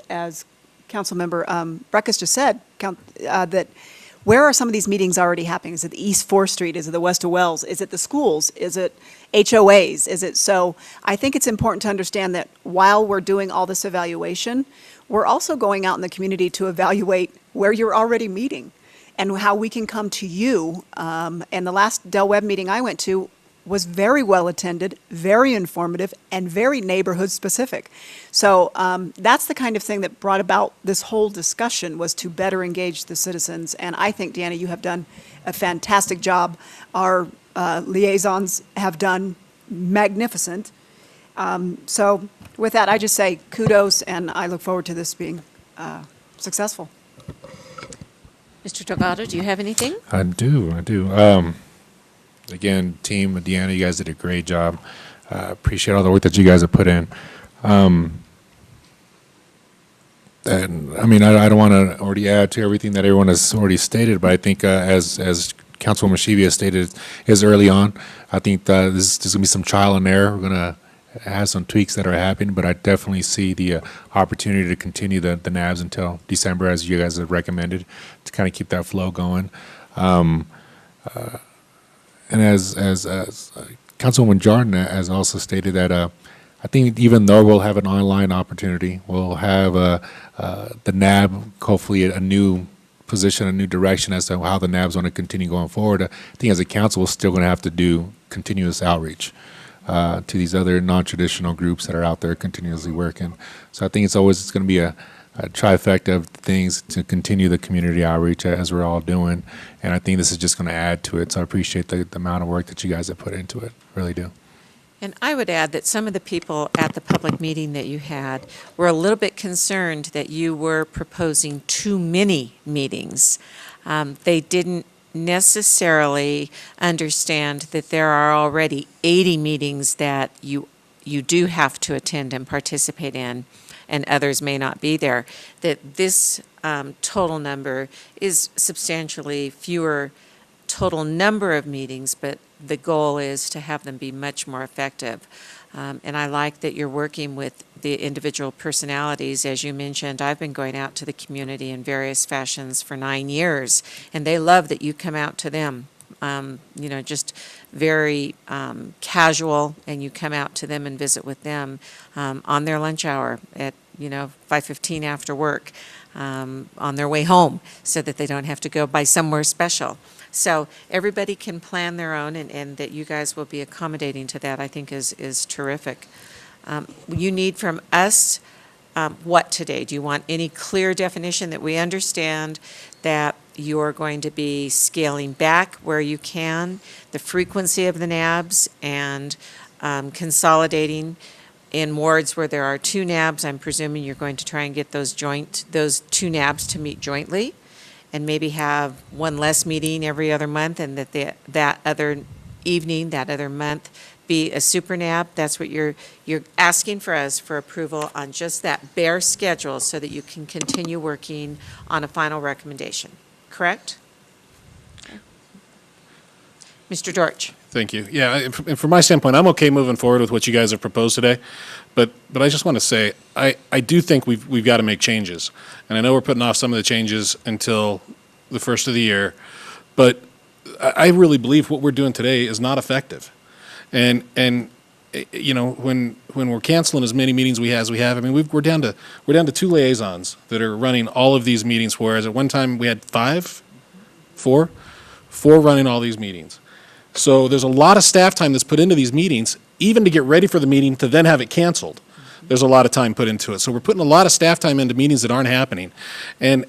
Councilmember Breckus just said, that where are some of these meetings already happening? Is it the East 4th Street? Is it the West of Wells? Is it the schools? Is it HOAs? Is it so? I think it's important to understand that while we're doing all this evaluation, we're also going out in the community to evaluate where you're already meeting and how we can come to you. And the last Del Webb meeting I went to was very well attended, very informative, and very neighborhood specific. So that's the kind of thing that brought about this whole discussion, was to better engage the citizens. And I think, Deanna, you have done a fantastic job. Our liaisons have done magnificent. So with that, I just say kudos, and I look forward to this being successful. Mr. Delgado, do you have anything? I do. Again, team, Deanna, you guys did a great job. Appreciate all the work that you guys have put in. And I mean, I don't want to already add to everything that everyone has already stated, but I think as Councilwoman Shivia stated is early on, I think there's going to be some trial and error. We're going to have some tweaks that are happening, but I definitely see the opportunity to continue the NABs until December, as you guys have recommended, to kind of keep that flow going. And as Councilwoman Jordan has also stated that I think even though we'll have an online opportunity, we'll have the NAB, hopefully a new position, a new direction as to how the NABs want to continue going forward. I think as a council, we're still going to have to do continuous outreach to these other non-traditional groups that are out there continuously working. So I think it's going to be a trifecta of things to continue the community outreach as we're all doing. And I think this is just going to add to it. So I appreciate the amount of work that you guys have put into it. Really do. And I would add that some of the people at the public meeting that you had were a little bit concerned that you were proposing too many meetings. They didn't necessarily understand that there are already 80 meetings that you do have to attend and participate in, and others may not be there, that this total number is substantially fewer total number of meetings, but the goal is to have them be much more effective. And I like that you're working with the individual personalities. As you mentioned, I've been going out to the community in various fashions for 9 years, and they love that you come out to them. Just very casual, and you come out to them and visit with them on their lunch hour at 5:15 after work, on their way home, so that they don't have to go by somewhere special. So everybody can plan their own, and that you guys will be accommodating to that, I think is terrific. You need from us what today? Do you want any clear definition that we understand that you're going to be scaling back where you can, the frequency of the NABs, and consolidating in wards where there are 2 NABs? I'm presuming you're going to try and get those 2 NABs to meet jointly, and maybe have one less meeting every other month, and that other evening, that other month, be a super NAB. That's what you're asking for us for approval on, just that bare schedule, so that you can continue working on a final recommendation. Correct? Mr. Dortch. Thank you. Yeah, and from my standpoint, I'm okay moving forward with what you guys have proposed today, but I just want to say I do think we've got to make changes, and I know we're putting off some of the changes until the first of the year, but I really believe what we're doing today is not effective, and you know, when we're canceling as many meetings as we have, I mean, we're down to 2 liaisons that are running all of these meetings, whereas at one time we had four running all these meetings. So there's a lot of staff time that's put into these meetings, even to get ready for the meeting to then have it canceled. There's a lot of time put into it. So we're putting a lot of staff time into meetings that aren't happening. And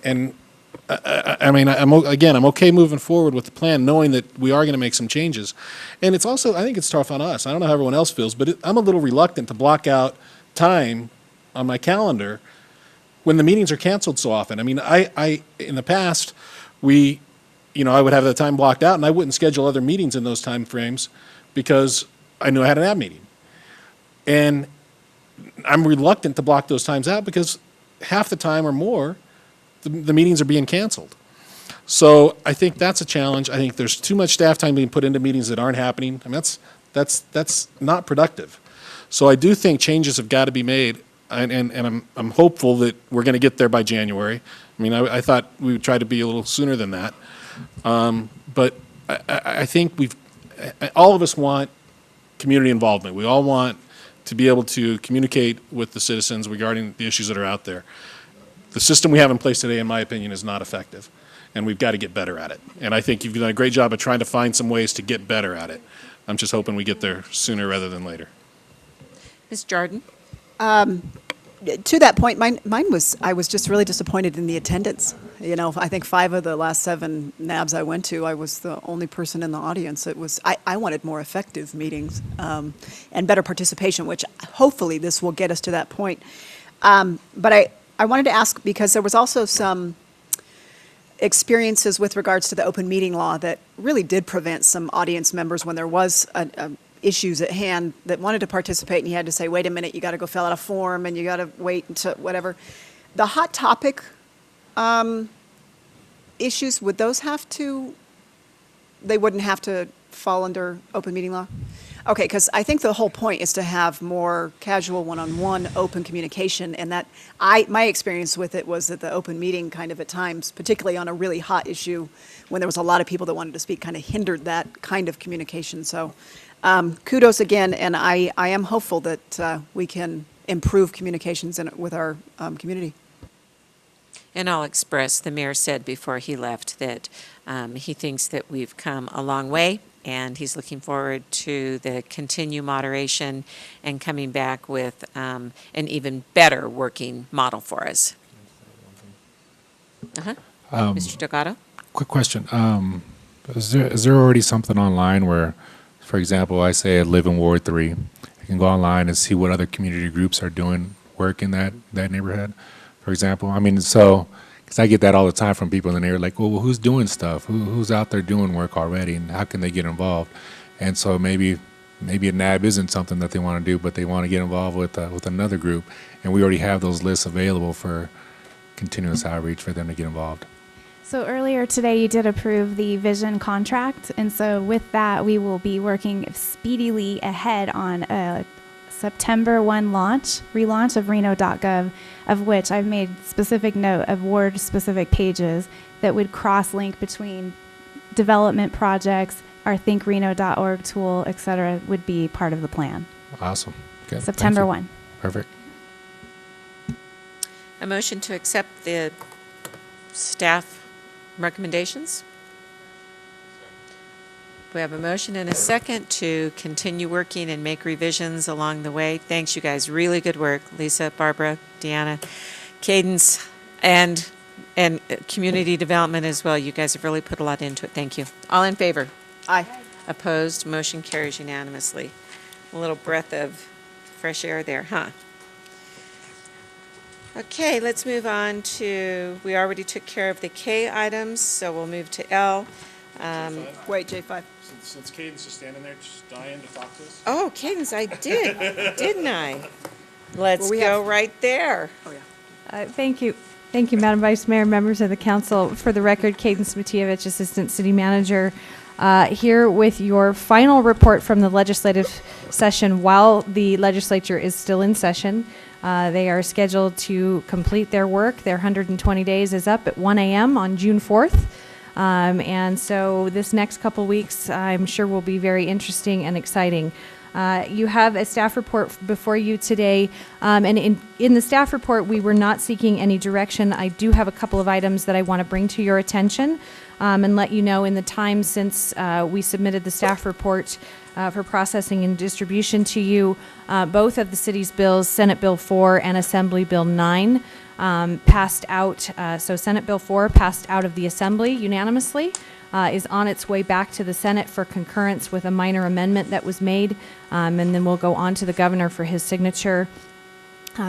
I mean, I'm okay moving forward with the plan, knowing that we are going to make some changes. And it's also, I think it's tough on us. I don't know how everyone else feels, but I'm a little reluctant to block out time on my calendar when the meetings are canceled so often. I mean, I in the past, I would have the time blocked out, and I wouldn't schedule other meetings in those time frames because I knew I had an ab meeting. And I'm reluctant to block those times out because half the time or more, the meetings are being canceled. So I think that's a challenge. I think there's too much staff time being put into meetings that aren't happening. I mean, that's not productive. So I do think changes have got to be made, and I'm hopeful that we're going to get there by January. I mean, I thought we would try to be a little sooner than that. But I think all of us want community involvement. We all want to be able to communicate with the citizens regarding the issues that are out there. The system we have in place today, in my opinion, is not effective, and we've got to get better at it. And I think you've done a great job of trying to find some ways to get better at it. I'm just hoping we get there sooner rather than later. Ms. Jordan? To that point, I was just really disappointed in the attendance. You know, I think 5 of the last 7 NABs I went to, I was the only person in the audience. I wanted more effective meetings and better participation, which hopefully this will get us to that point. But I wanted to ask, because there was also some experiences with regards to the open meeting law that really did prevent some audience members when there was issues at hand that wanted to participate, and you had to say, wait a minute, you got to go fill out a form, and you got to wait until whatever. The hot topic issues, would those they wouldn't have to fall under open meeting law? Okay, because I think the whole point is to have more casual one-on-one open communication, and that my experience with it was that the open meeting kind of at times, particularly on a really hot issue when there was a lot of people that wanted to speak, kind of hindered that kind of communication. So kudos again, and I am hopeful that we can improve communications with our community. And I'll express, the mayor said before he left that he thinks that we've come a long way, and he's looking forward to the continued moderation and coming back with an even better working model for us. Mr. Delgado? Quick question. Is there already something online where, for example, I say I live in Ward 3, I can go online and see what other community groups are doing work in that neighborhood, for example? I mean, so, because I get that all the time from people in the neighborhood, like, well, who's doing stuff? Who's out there doing work already, and how can they get involved? And so maybe a NAB isn't something that they want to do, but they want to get involved with another group, and we already have those lists available for continuous outreach for them to get involved. So earlier today, you did approve the vision contract, and so with that, we will be working speedily ahead on a September 1 relaunch of Reno.gov, of which I've made specific note of ward-specific pages that would cross-link between development projects, our thinkreno.org tool, et cetera, would be part of the plan. Awesome. Okay. September 1. Perfect. A motion to accept the staff recommendations? We have a motion and a second to continue working and make revisions along the way. Thanks, you guys. Really good work. Lisa, Barbara, Deanna, Cadence, and community development as well. You guys have really put a lot into it. Thank you. All in favor? Aye. Opposed? Motion carries unanimously. A little breath of fresh air there, huh? Okay, let's move on to, we already took care of the K items, so we'll move to L. Wait, J5. Since Cadence is standing there, just dying to talk to us. Oh, Cadence, I did, didn't I? Let's go right there. Oh, yeah. Thank you. Thank you, Madam Vice Mayor, members of the council. For the record, Cadence Matievich, Assistant City Manager, here with your final report from the legislative session while the legislature is still in session. They are scheduled to complete their work. Their 120 days is up at 1 a.m. on June 4th. And so this next couple weeks, I'm sure will be very interesting and exciting. You have a staff report before you today, and in the staff report, we were not seeking any direction. I do have a couple of items that I want to bring to your attention and let you know in the time since we submitted the staff report for processing and distribution to you. Both of the city's bills, Senate Bill 4 and Assembly Bill 9, passed out. So Senate Bill 4 passed out of the Assembly unanimously. Is on its way back to the Senate for concurrence with a minor amendment that was made, and then we'll go on to the governor for his signature.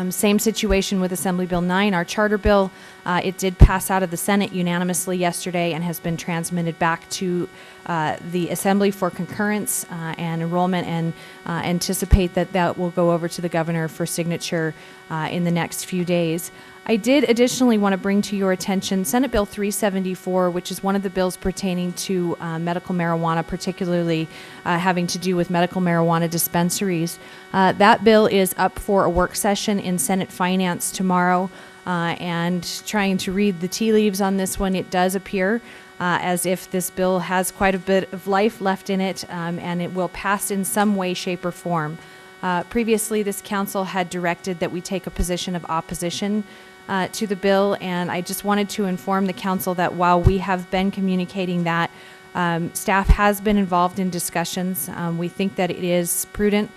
Same situation with Assembly Bill 9, our charter bill. It did pass out of the Senate unanimously yesterday and has been transmitted back to the Assembly for concurrence and enrollment, and anticipate that that will go over to the governor for signature in the next few days. I did additionally want to bring to your attention Senate Bill 374, which is one of the bills pertaining to medical marijuana, particularly having to do with medical marijuana dispensaries. That bill is up for a work session in Senate Finance tomorrow, and trying to read the tea leaves on this one, it does appear as if this bill has quite a bit of life left in it, and it will pass in some way, shape, or form. Previously, this council had directed that we take a position of opposition to the bill, and I just wanted to inform the council that while we have been communicating that, staff has been involved in discussions. We think that it is prudent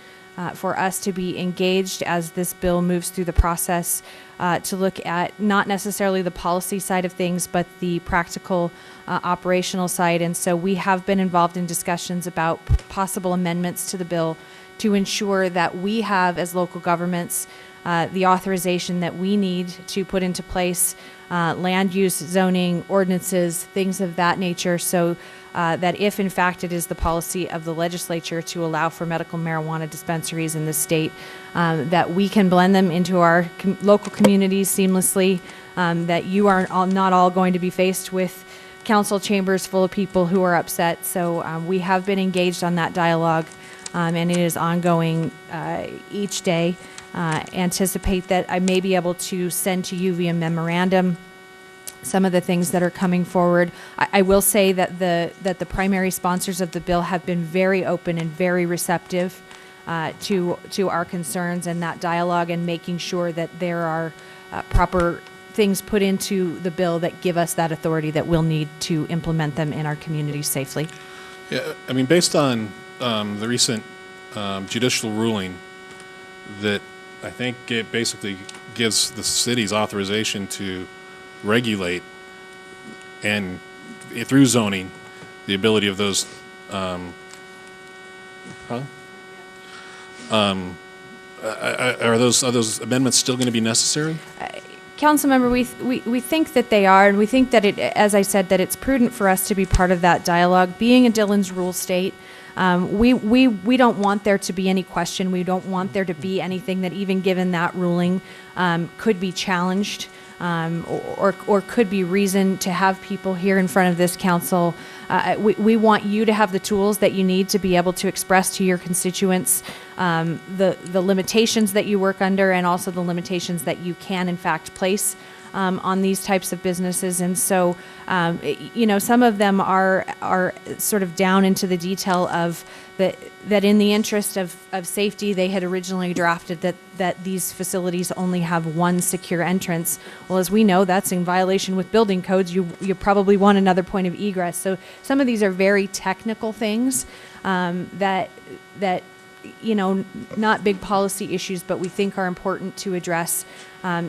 for us to be engaged as this bill moves through the process, to look at not necessarily the policy side of things, but the practical operational side. And so we have been involved in discussions about possible amendments to the bill to ensure that we have, as local governments, the authorization that we need to put into place land use, zoning, ordinances, things of that nature, so that if in fact it is the policy of the legislature to allow for medical marijuana dispensaries in the state, that we can blend them into our local communities seamlessly, that you are not all going to be faced with council chambers full of people who are upset. So we have been engaged on that dialogue, and it is ongoing each day. Anticipate that I may be able to send to you via memorandum some of the things that are coming forward. I will say that the primary sponsors of the bill have been very open and very receptive to our concerns and that dialogue, and making sure that there are proper things put into the bill that give us that authority that we'll need to implement them in our communities safely. Yeah, I mean, based on the recent judicial ruling, that I think it basically gives the city's authorization to regulate and through zoning the ability of those are those amendments still going to be necessary? Councilmember, we think that they are, and we think that it, as I said, that it's prudent for us to be part of that dialogue. Being a Dillon's Rule state, we don't want there to be any question. We don't want there to be anything that, even given that ruling, could be challenged, or could be reason to have people here in front of this council. We want you to have the tools that you need to be able to express to your constituents the limitations that you work under, and also the limitations that you can in fact place on these types of businesses. And so, you know, some of them are sort of down into the detail of that in the interest of safety, they had originally drafted that these facilities only have one secure entrance. Well, as we know, that's in violation with building codes. You probably want another point of egress. So some of these are very technical things that you know, not big policy issues, but we think are important to address,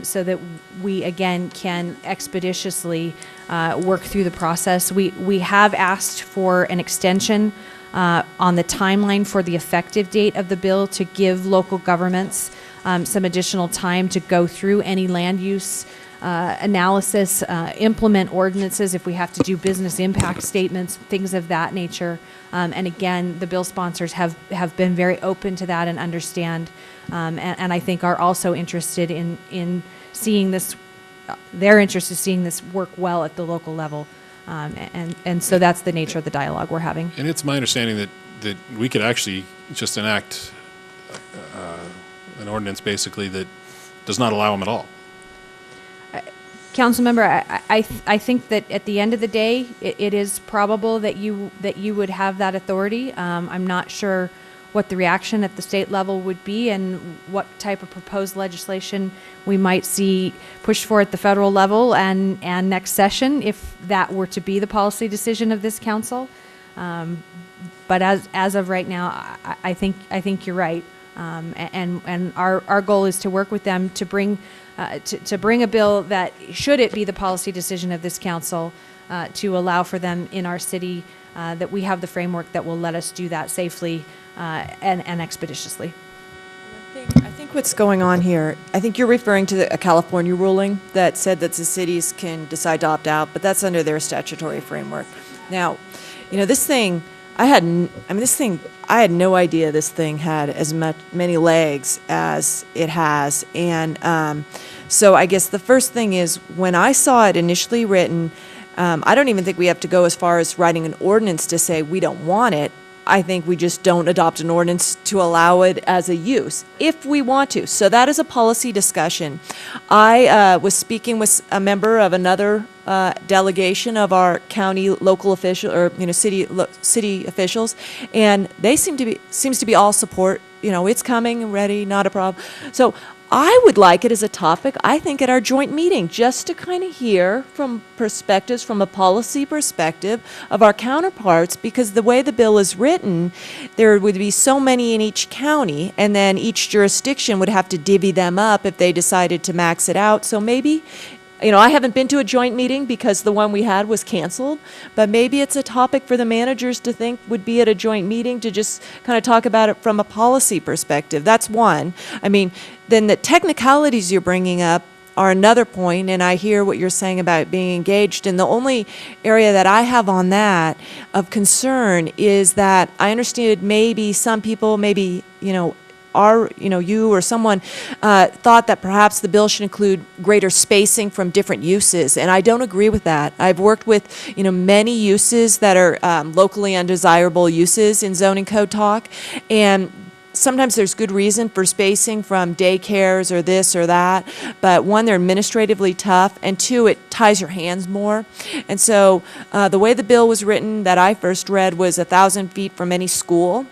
so that we, again, can expeditiously work through the process. We have asked for an extension on the timeline for the effective date of the bill, to give local governments some additional time to go through any land use analysis, implement ordinances if we have to do business impact statements, things of that nature. And again, the bill sponsors have been very open to that and understand, and I think are also interested in seeing this, they're interested in seeing this work well at the local level. And so that's the nature of the dialogue we're having. And it's my understanding that we could actually just enact an ordinance basically that does not allow them at all. Councilmember, I think that at the end of the day, it is probable that you would have that authority. I'm not sure what the reaction at the state level would be and what type of proposed legislation we might see pushed for at the federal level and next session if that were to be the policy decision of this council. But as of right now, I think you're right. And our goal is to work with them to bring a bill that, should it be the policy decision of this council, to allow for them in our city, that we have the framework that will let us do that safely and expeditiously. I think what's going on here, I think you're referring to a California ruling that said that the cities can decide to opt out, but that's under their statutory framework. Now, this thing, I had no idea this thing had as many legs as it has. And so I guess the first thing is, when I saw it initially written, I don't even think we have to go as far as writing an ordinance to say we don't want it. I think we just don't adopt an ordinance to allow it as a use, if we want to. So that is a policy discussion. I was speaking with a member of another delegation of our county local official, or city officials, and they seems to be all support. It's coming, ready, not a problem. So I would like it as a topic, I think, at our joint meeting, just to kind of hear from perspectives, from a policy perspective, of our counterparts, because the way the bill is written, there would be so many in each county, and then each jurisdiction would have to divvy them up if they decided to max it out. So maybe, I haven't been to a joint meeting because the one we had was canceled, but maybe it's a topic for the managers to think would be at a joint meeting, to just kind of talk about it from a policy perspective. That's one. Then the technicalities you're bringing up are another point, and I hear what you're saying about being engaged. And the only area that I have on that of concern is that I understand maybe some people, you or someone thought that perhaps the bill should include greater spacing from different uses, and I don't agree with that. I've worked with many uses that are locally undesirable uses in zoning code talk, and sometimes there's good reason for spacing from daycares or this or that, but one, they're administratively tough, and two, it ties your hands more. And so the way the bill was written that I first read was 1,000 feet from any school.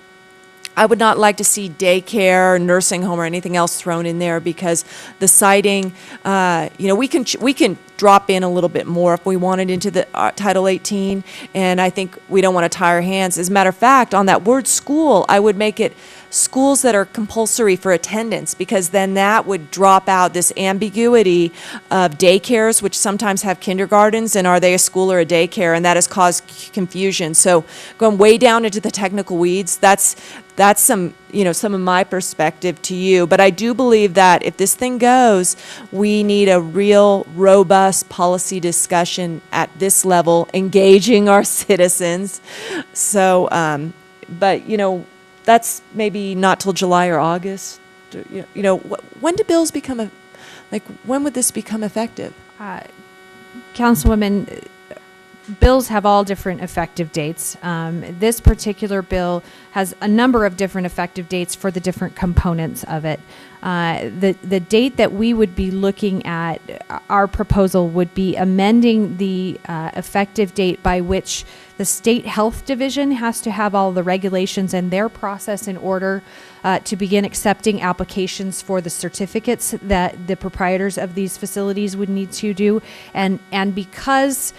I would not like to see daycare, nursing home, or anything else thrown in there, because the citing, we can drop in a little bit more if we wanted into the Title 18, and I think we don't want to tie our hands. As a matter of fact, on that word school, I would make it schools that are compulsory for attendance, because then that would drop out this ambiguity of daycares, which sometimes have kindergartens, and are they a school or a daycare, and that has caused confusion. So going way down into the technical weeds, that's some of my perspective to you. But I do believe that if this thing goes, we need a real robust policy discussion at this level, engaging our citizens. So, but that's maybe not till July or August. When do bills become when would this become effective? Councilwoman, bills have all different effective dates. This particular bill has a number of different effective dates for the different components of it. The date that we would be looking at, our proposal would be amending the effective date by which the State Health Division has to have all the regulations and their process in order to begin accepting applications for the certificates that the proprietors of these facilities would need to do. And because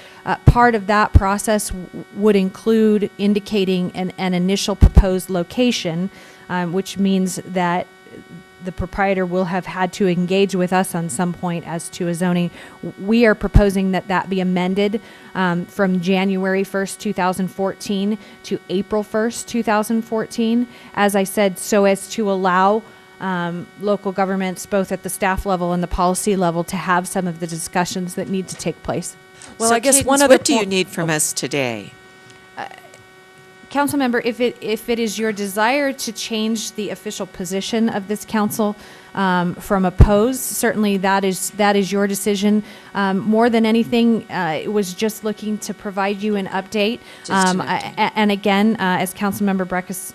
part of that process would include indicating an initial proposed location, which means that the proprietor will have had to engage with us on some point as to a zoning. We are proposing that be amended from January 1st, 2014 to April 1st, 2014, as I said, so as to allow local governments, both at the staff level and the policy level, to have some of the discussions that need to take place. Well, so I guess one other. What do you need from us today? Councilmember, if it is your desire to change the official position of this council from opposed, certainly that is your decision. More than anything, it was just looking to provide you an update. And again, as Councilmember Breckus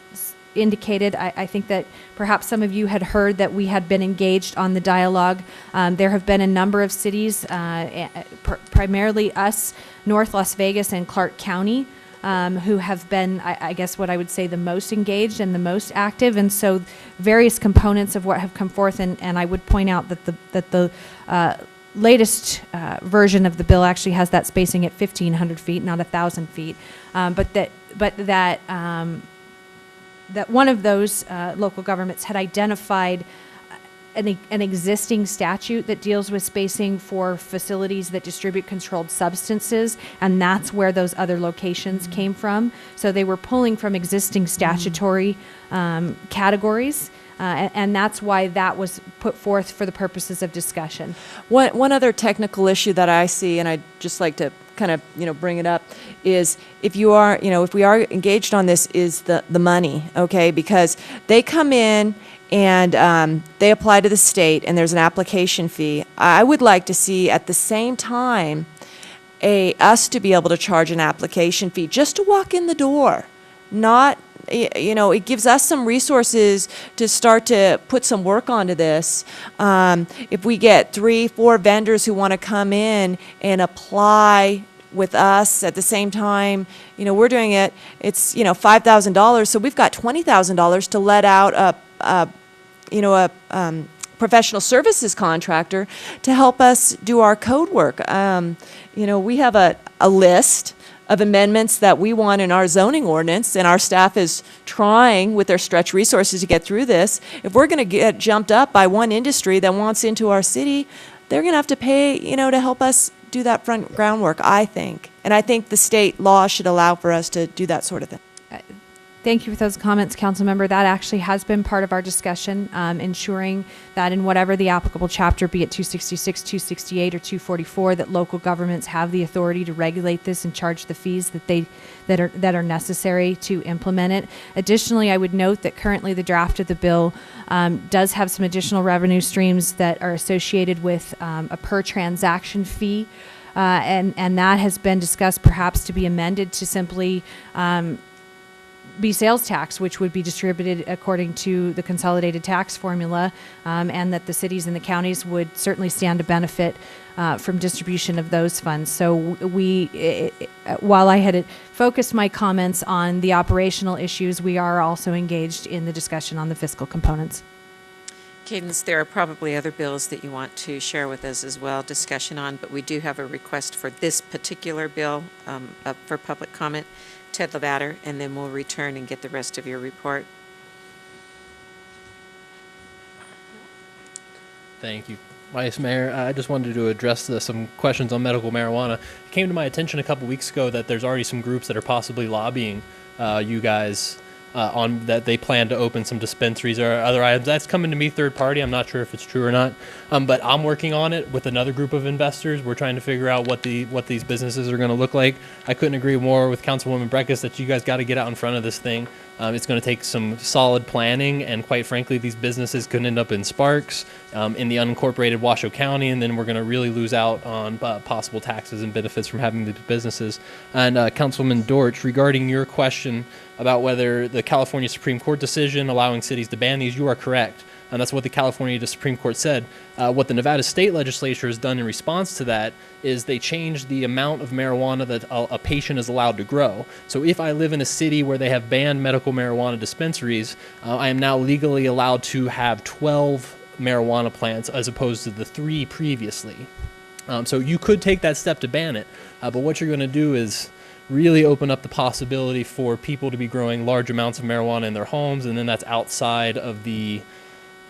indicated, I think that perhaps some of you had heard that we had been engaged on the dialogue. There have been a number of cities, primarily us, North Las Vegas and Clark County, who have been, I guess what I would say, the most engaged and the most active. And so various components of what have come forth, and I would point out that the latest version of the bill actually has that spacing at 1,500 feet, not 1,000 feet. But that one of those local governments had identified an existing statute that deals with spacing for facilities that distribute controlled substances, and that's where those other locations came from. So they were pulling from existing statutory categories, and that's why that was put forth for the purposes of discussion. One other technical issue that I see, and I'd just like to kind of, bring it up, is if we are engaged on this, is the money, okay? Because they come in and they apply to the state, and there's an application fee. I would like to see at the same time us to be able to charge an application fee just to walk in the door. Not, it gives us some resources to start to put some work onto this. If we get 3-4 vendors who want to come in and apply with us at the same time, we're doing it, it's, $5,000, so we've got $20,000 to let out a professional services contractor to help us do our code work. We have a list of amendments that we want in our zoning ordinance, and our staff is trying with their stretch resources to get through this. If we're going to get jumped up by one industry that wants into our city, they're going to have to pay, to help us do that front groundwork, I think. And I think the state law should allow for us to do that sort of thing. Thank you for those comments, Councilmember. That actually has been part of our discussion, ensuring that in whatever the applicable chapter, be it 266, 268, or 244, that local governments have the authority to regulate this and charge the fees that are necessary to implement it. Additionally, I would note that currently the draft of the bill does have some additional revenue streams that are associated with a per transaction fee, and that has been discussed perhaps to be amended to simply be sales tax, which would be distributed according to the consolidated tax formula, and that the cities and the counties would certainly stand to benefit from distribution of those funds. So while I had focused my comments on the operational issues, we are also engaged in the discussion on the fiscal components. Cadence, there are probably other bills that you want to share with us as well, discussion on, but we do have a request for this particular bill up for public comment. Ted Levater, and then we'll return and get the rest of your report. Thank you, Vice Mayor. I just wanted to address some questions on medical marijuana. It came to my attention a couple weeks ago that there's already some groups that are possibly lobbying you guys on that they plan to open some dispensaries or other items. That's coming to me third party. I'm not sure if it's true or not, but I'm working on it with another group of investors. We're trying to figure out what these businesses are going to look like. I couldn't agree more with Councilwoman Breckus that you guys got to get out in front of this thing. It's going to take some solid planning, and quite frankly, these businesses could end up in Sparks, in the unincorporated Washoe County, and then we're going to really lose out on possible taxes and benefits from having these businesses. And Councilwoman Dortch, regarding your question about whether the California Supreme Court decision allowing cities to ban these, you are correct. And that's what the California Supreme Court said. What the Nevada State Legislature has done in response to that is they changed the amount of marijuana that a patient is allowed to grow. So if I live in a city where they have banned medical marijuana dispensaries, I am now legally allowed to have 12 marijuana plants as opposed to the 3 previously. So you could take that step to ban it, but what you're going to do is really open up the possibility for people to be growing large amounts of marijuana in their homes, and then that's outside of the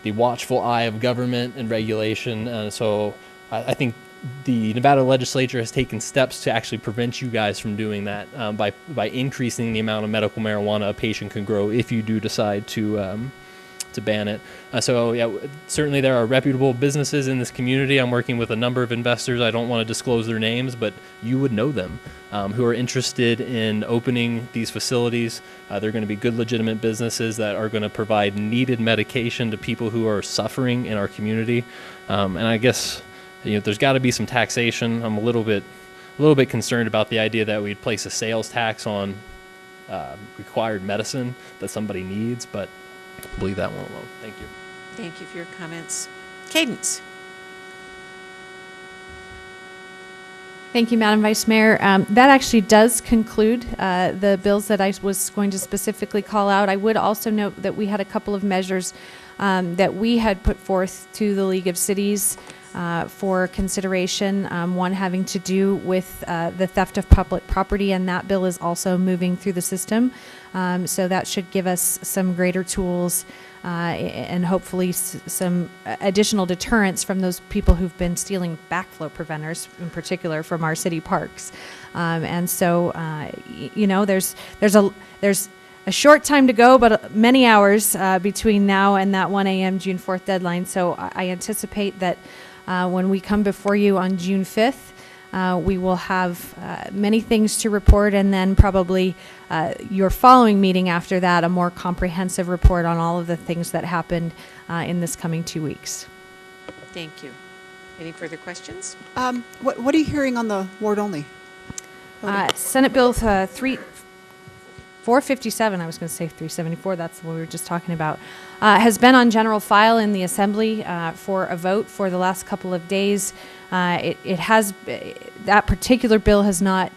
watchful eye of government and regulation. So I think the Nevada legislature has taken steps to actually prevent you guys from doing that by increasing the amount of medical marijuana a patient can grow if you do decide to ban it. So yeah, certainly there are reputable businesses in this community. I'm working with a number of investors. I don't want to disclose their names, but you would know them, who are interested in opening these facilities. They're going to be good, legitimate businesses that are going to provide needed medication to people who are suffering in our community. And I guess there's got to be some taxation. I'm a little bit concerned about the idea that we'd place a sales tax on required medicine that somebody needs, but I'll leave that one alone. Thank you. Thank you for your comments. Cadence. Thank you, Madam Vice Mayor. That actually does conclude the bills that I was going to specifically call out. I would also note that we had a couple of measures that we had put forth to the League of Cities for consideration, one having to do with the theft of public property, and that bill is also moving through the system. So that should give us some greater tools and hopefully some additional deterrence from those people who've been stealing backflow preventers, in particular from our city parks. And so, you know, there's a short time to go, but many hours between now and that 1 a.m. June 4th deadline. So I anticipate that when we come before you on June 5th, we will have many things to report, and then probably your following meeting after that, a more comprehensive report on all of the things that happened in this coming 2 weeks. Thank you. Any further questions? What are you hearing on the ward only? Senate Bill 457, I was going to say 374, that's what we were just talking about, has been on general file in the Assembly for a vote for the last couple of days. That particular bill has not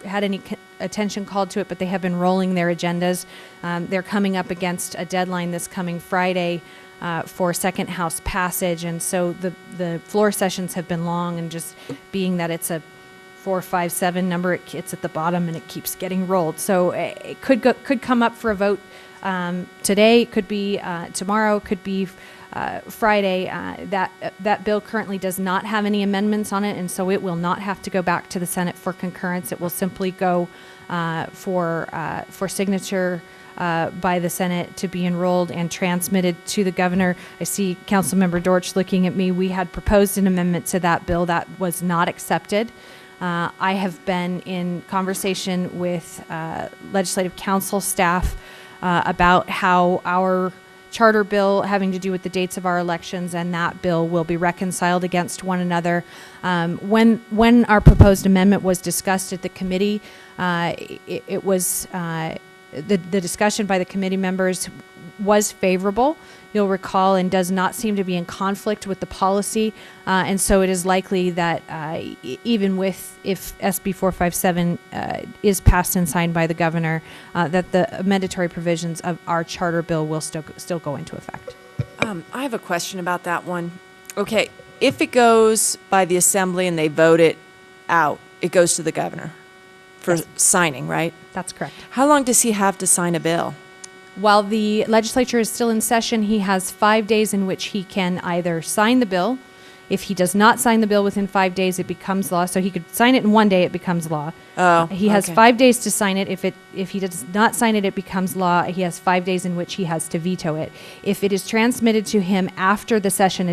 had any attention called to it, but they have been rolling their agendas. They're coming up against a deadline this coming Friday for second House passage, and so the floor sessions have been long, and just being that it's a 457 number, it's at the bottom and it keeps getting rolled. So it could come up for a vote today. It could be tomorrow. Could be Friday. That bill currently does not have any amendments on it, and so it will not have to go back to the Senate for concurrence. It will simply go for signature by the Senate to be enrolled and transmitted to the governor. I see Councilmember Dortch looking at me. We had proposed an amendment to that bill that was not accepted. I have been in conversation with Legislative Council staff about how our charter bill having to do with the dates of our elections and that bill will be reconciled against one another. When our proposed amendment was discussed at the committee, it was the discussion by the committee members was favorable, you'll recall, and does not seem to be in conflict with the policy. And so it is likely that even if SB 457 is passed and signed by the governor, that the mandatory provisions of our charter bill will still go into effect. I have a question about that one. Okay, if it goes by the Assembly and they vote it out, it goes to the governor for signing, right? That's correct. How long does he have to sign a bill? While the legislature is still in session, he has 5 days in which he can either sign the bill. If he does not sign the bill within 5 days, it becomes law. So he could sign it in 1 day, it becomes law. Oh, he has okay. 5 days to sign it. If he does not sign it, it becomes law. He has 5 days in which he has to veto it. If it is transmitted to him after the session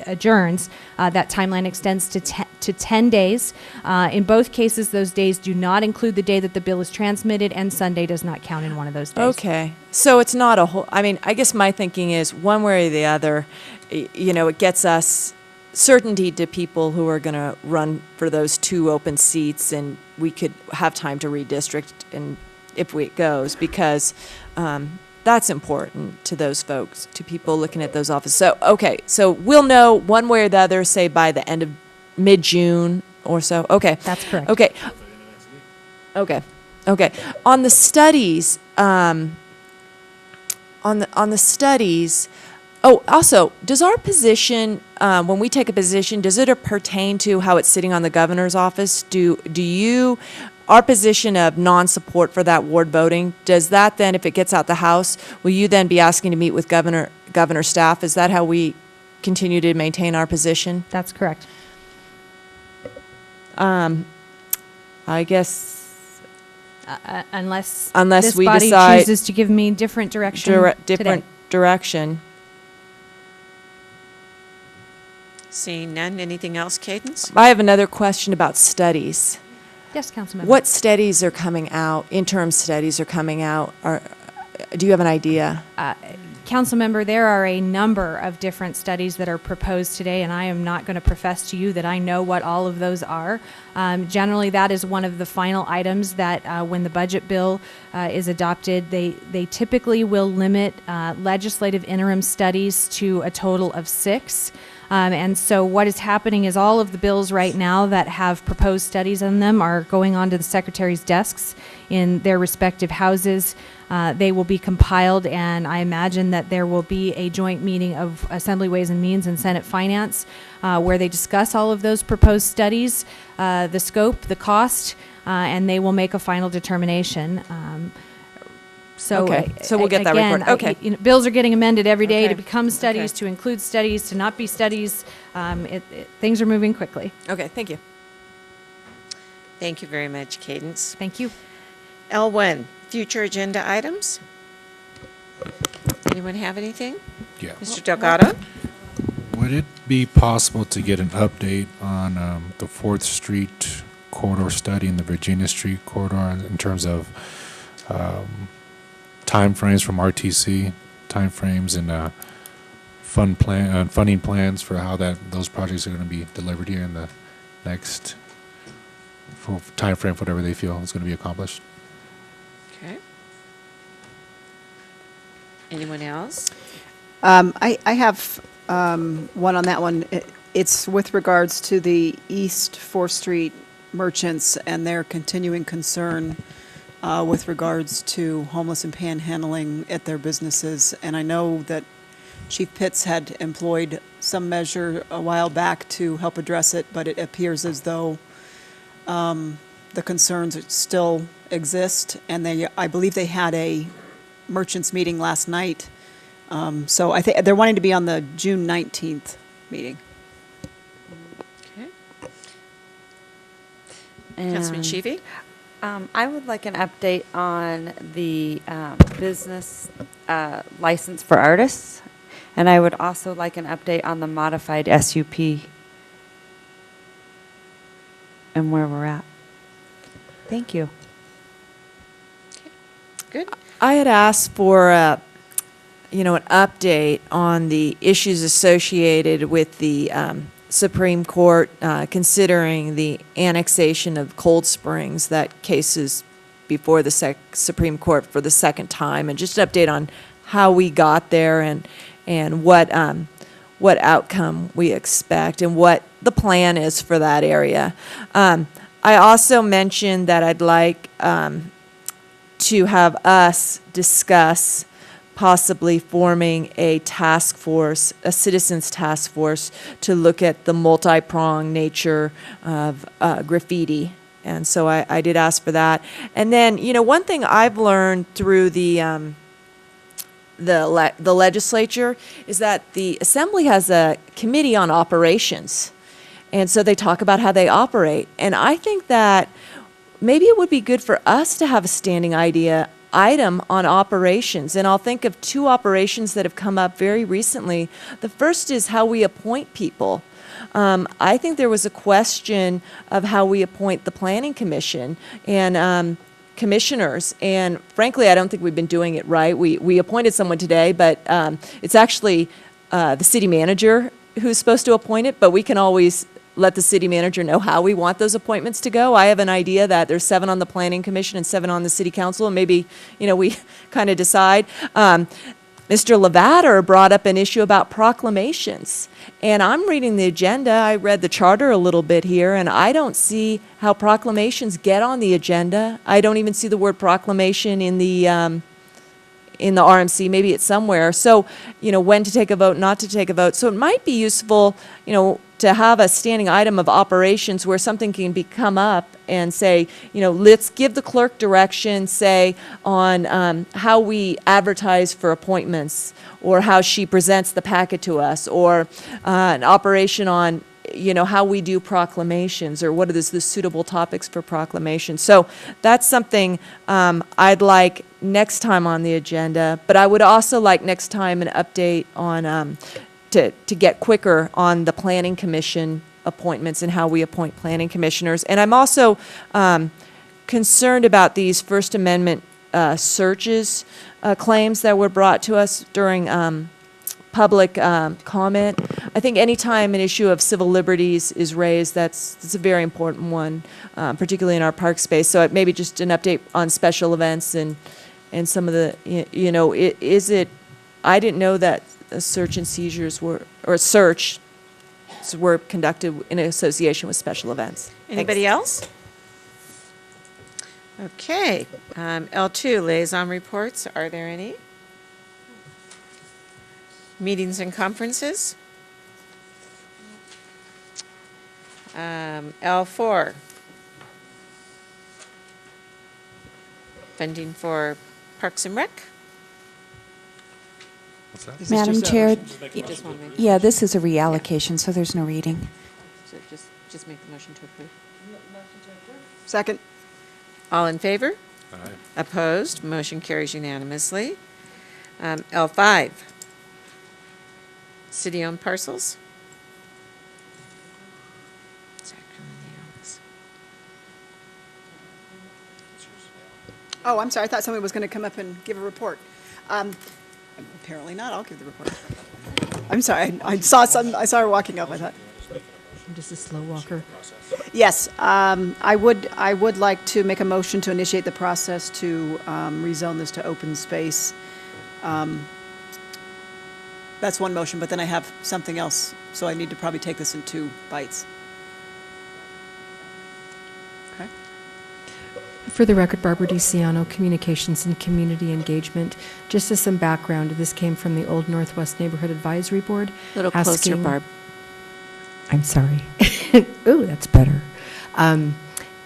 adjourns, that timeline extends to 10 days. In both cases, those days do not include the day that the bill is transmitted, and Sunday does not count in one of those days. Okay. So it's not a whole, I mean, I guess my thinking is one way or the other, you know, it gets us certainty to people who are going to run for those 2 open seats, and we could have time to redistrict and if it goes, because that's important to those folks, to people looking at those offices. So, okay, so we'll know one way or the other, say by the end of mid-June or so. Okay. That's correct. Okay. Okay. Okay. On the studies, on the studies, oh, also, does our position, when we take a position, does it pertain to how it's sitting on the governor's office? Do you, our position of non-support for that ward voting, does that then, if it gets out the House, will you then be asking to meet with governor staff? Is that how we continue to maintain our position? That's correct. I guess unless this we body decide chooses to give me different direction different today. direction. Seeing none, anything else, Cadence? I have another question about studies. Yes, Councilmember. What studies are coming out? Interim studies are coming out. Do you have an idea? Councilmember, there are a number of different studies that are proposed today, and I am not going to profess to you that I know what all of those are. Generally, that is one of the final items that when the budget bill is adopted, they typically will limit legislative interim studies to a total of 6. And so what is happening is all of the bills right now that have proposed studies on them are going onto the secretary's desks in their respective houses. They will be compiled, and I imagine that there will be a joint meeting of Assembly Ways and Means and Senate Finance where they discuss all of those proposed studies, the scope, the cost, and they will make a final determination. Okay, so we'll get that again, report. Okay. Bills are getting amended every day Okay. to become studies, to include studies, to not be studies. Things are moving quickly. Okay, thank you. Thank you very much, Cadence. Thank you. L1, future agenda items? Anyone have anything? Yeah. Mr. Delgado? Would it be possible to get an update on the 4th Street corridor study and the Virginia Street corridor in terms of timeframes from RTC, timeframes and funding plans for how those projects are going to be delivered here in the next timeframe, whatever they feel is going to be accomplished? Okay. Anyone else? I have one on that one. It's with regards to the East 4th Street merchants and their continuing concern with regards to homeless and panhandling at their businesses. And I know that Chief Pitts had employed some measure a while back to help address it, but it appears as though the concerns still exist. And I believe they had a merchants meeting last night. So I think they're wanting to be on the June 19th meeting. Okay. Councilman Sheevy? I would like an update on the business license for artists, and I would also like an update on the modified SUP and where we're at. Thank you. Good. I had asked for an update on the issues associated with the Supreme Court considering the annexation of Cold Springs. That case is before the Supreme Court for the second time, and just an update on how we got there and what outcome we expect and what the plan is for that area. I also mentioned that I'd like to have us discuss possibly forming a task force, a citizens task force, to look at the multi-pronged nature of graffiti. And so I did ask for that. And then, one thing I've learned through the legislature is that the Assembly has a committee on operations. And so they talk about how they operate. And I think that maybe it would be good for us to have a standing item on operations. And I'll think of two operations that have come up very recently. The first is how we appoint people. I think there was a question of how we appoint the Planning Commission and commissioners. And frankly, I don't think we've been doing it right. We appointed someone today, but it's actually the city manager who's supposed to appoint it, but we can always let the city manager know how we want those appointments to go. I have an idea that there's 7 on the Planning Commission and 7 on the City Council, and maybe, we kind of decide. Mr. Lavater brought up an issue about proclamations. And I'm reading the agenda. I read the charter a little bit here, and I don't see how proclamations get on the agenda. I don't even see the word proclamation in the RMC. Maybe it's somewhere. So, when to take a vote, not to take a vote. So it might be useful, to have a standing item of operations where something can come up and say, let's give the clerk direction, say, on how we advertise for appointments, or how she presents the packet to us, or an operation on, how we do proclamations, or what are the suitable topics for proclamations. So that's something I'd like next time on the agenda. But I would also like next time an update on to get quicker on the Planning Commission appointments and how we appoint planning commissioners. And I'm also concerned about these First Amendment searches claims that were brought to us during public comment. I think anytime an issue of civil liberties is raised, that's a very important one, particularly in our park space. So maybe just an update on special events and some of the, I didn't know that search and seizures were, or search events were conducted in association with special events. Anybody else? Okay. L2, liaison reports. Are there any? Meetings and conferences? L4, funding for Parks and Rec. What's that? Madam Chair, Just one minute. yeah, this is a reallocation, so there's no reading. So just make the motion to approve. Second. All in favor? Aye. Opposed? Motion carries unanimously. L5, city-owned parcels. Oh, I'm sorry, I thought somebody was going to come up and give a report. Apparently not, I'll give the report. I'm sorry, I saw her walking up, I thought. I'm just a slow walker. Yes, I would like to make a motion to initiate the process to rezone this to open space. That's one motion, but then I have something else, so I need to probably take this in 2 bites. Okay. For the record, Barbara DiCiano, Communications and Community Engagement. Just as some background, this came from the Old Northwest Neighborhood Advisory Board. A little closer, asking- Barb. I'm sorry. Ooh, that's better.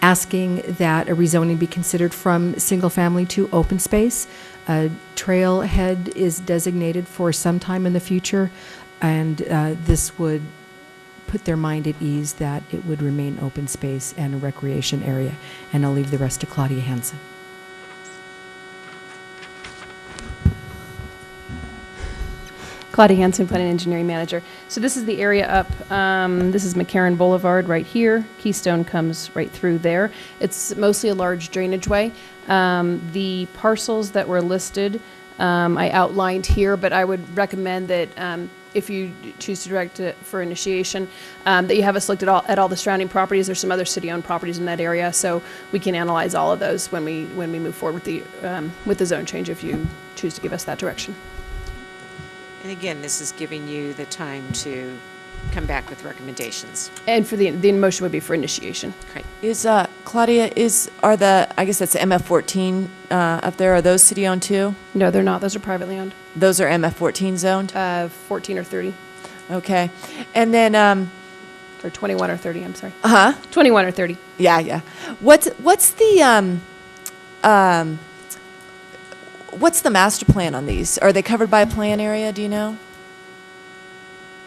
Asking that a rezoning be considered from single-family to open space. Trailhead is designated for some time in the future, and this would put their mind at ease that it would remain open space and a recreation area. And I'll leave the rest to Claudia Hansen. Claudia Hansen, Planning Engineering Manager. So this is the area up, this is McCarran Boulevard right here. Keystone comes right through there. It's mostly a large drainage way. The parcels that were listed, I outlined here, but I would recommend that if you choose to direct it for initiation, that you have us looked at all the surrounding properties. There's some other city-owned properties in that area, so we can analyze all of those when we move forward with the zone change if you choose to give us that direction. And again, this is giving you the time to come back with recommendations. And for the motion would be for initiation. Okay. Is, Claudia, I guess that's MF14 up there, are those city-owned too? No, they're not. Those are privately owned. Those are MF14 zoned? 14 or 30. Okay. And then, or 21 or 30, I'm sorry. Uh-huh. 21 or 30. Yeah. What's the, what's the master plan on these? Are they covered by a plan area, do you know?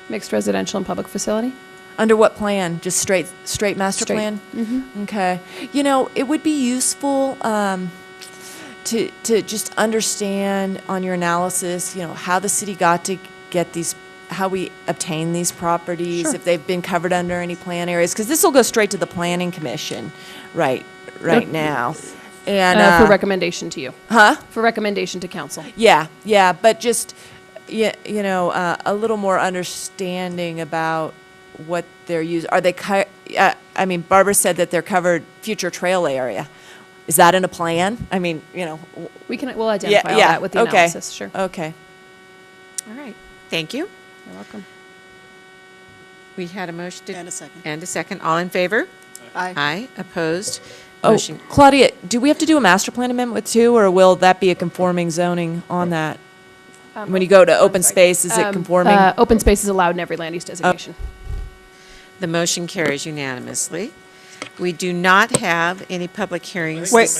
Mixed residential and public facility. Under what plan? Just straight master Straight. plan? Mm-hmm. Okay. You know, it would be useful to just understand on your analysis, you know, how the city got to get these, how we obtain these properties, Sure. if they've been covered under any plan areas, because this will go straight to the planning commission right now. And For recommendation to you. Huh? For recommendation to council. Yeah, but just, you know, a little more understanding about what they're using. Are they, I mean, Barbara said that they're covered future trail area. Is that in a plan? I mean, you know. We'll identify all that with the analysis, sure. Okay. All right. Thank you. You're welcome. We had a motion. And a second. And a second. All in favor? Aye. Aye. Opposed? Oh, Motion. Claudia, do we have to do a master plan amendment with 2, or will that be a conforming zoning on that? When you go to open space, is it conforming? Open space is allowed in every land use designation. The motion carries unanimously. We do not have any public hearings. Wait,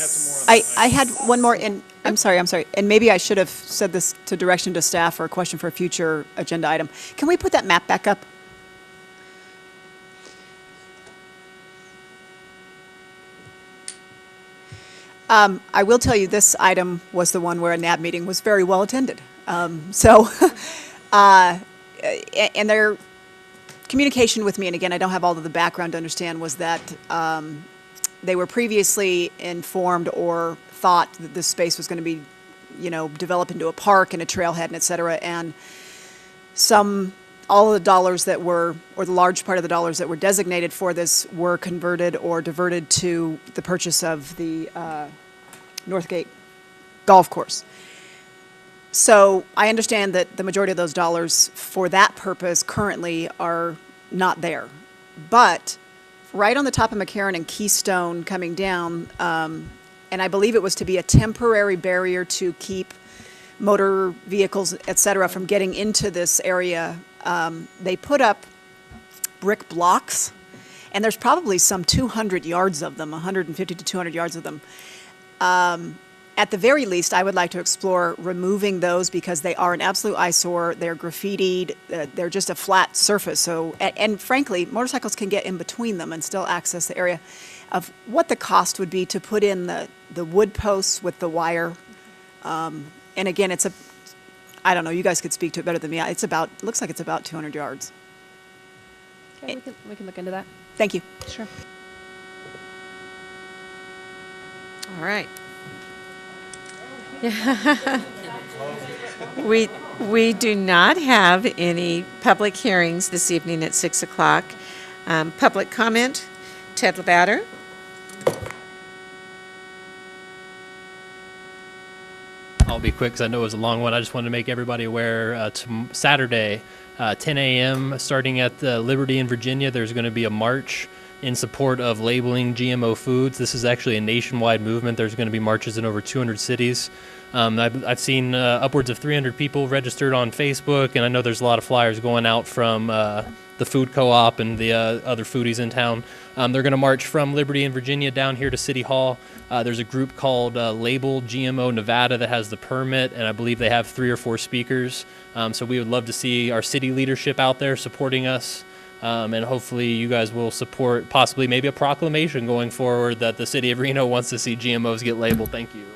I had one more, and I'm sorry, and maybe I should have said this to direction to staff or a question for a future agenda item. Can we put that map back up? I will tell you, this item was the one where a NAB meeting was very well attended. And their communication with me, and again, I don't have all of the background to understand, was that they were previously informed or thought that this space was going to be, you know, developed into a park and a trailhead and et cetera. And all of the dollars that were, or the large part of the dollars that were designated for this were converted or diverted to the purchase of the Northgate Golf Course. So I understand that the majority of those dollars for that purpose currently are not there. But right on the top of McCarran and Keystone coming down, and I believe it was to be a temporary barrier to keep motor vehicles, et cetera, from getting into this area, they put up brick blocks, and there's probably some 200 yards of them, 150 to 200 yards of them. At the very least, I would like to explore removing those because they are an absolute eyesore. They're graffitied. They're just a flat surface. So, and frankly, motorcycles can get in between them and still access the area. Of what the cost would be to put in the wood posts with the wire. And again, it's I don't know, you guys could speak to it better than me. Looks like it's about 200 yards. Okay, we can look into that. Thank you. Sure. All right. We do not have any public hearings this evening at 6 o'clock. Public comment, Ted Levater. I'll be quick because I know it was a long one. I just wanted to make everybody aware, Saturday, 10 a.m., starting at the Liberty in Virginia, there's going to be a march in support of labeling GMO foods. This is actually a nationwide movement. There's going to be marches in over 200 cities. I've seen upwards of 300 people registered on Facebook, and I know there's a lot of flyers going out from the food co-op and the other foodies in town. They're going to march from Liberty in Virginia down here to City Hall. There's a group called Label GMO Nevada that has the permit, and I believe they have 3 or 4 speakers. So we would love to see our city leadership out there supporting us. And hopefully you guys will support possibly maybe a proclamation going forward that the city of Reno wants to see GMOs get labeled. Thank you.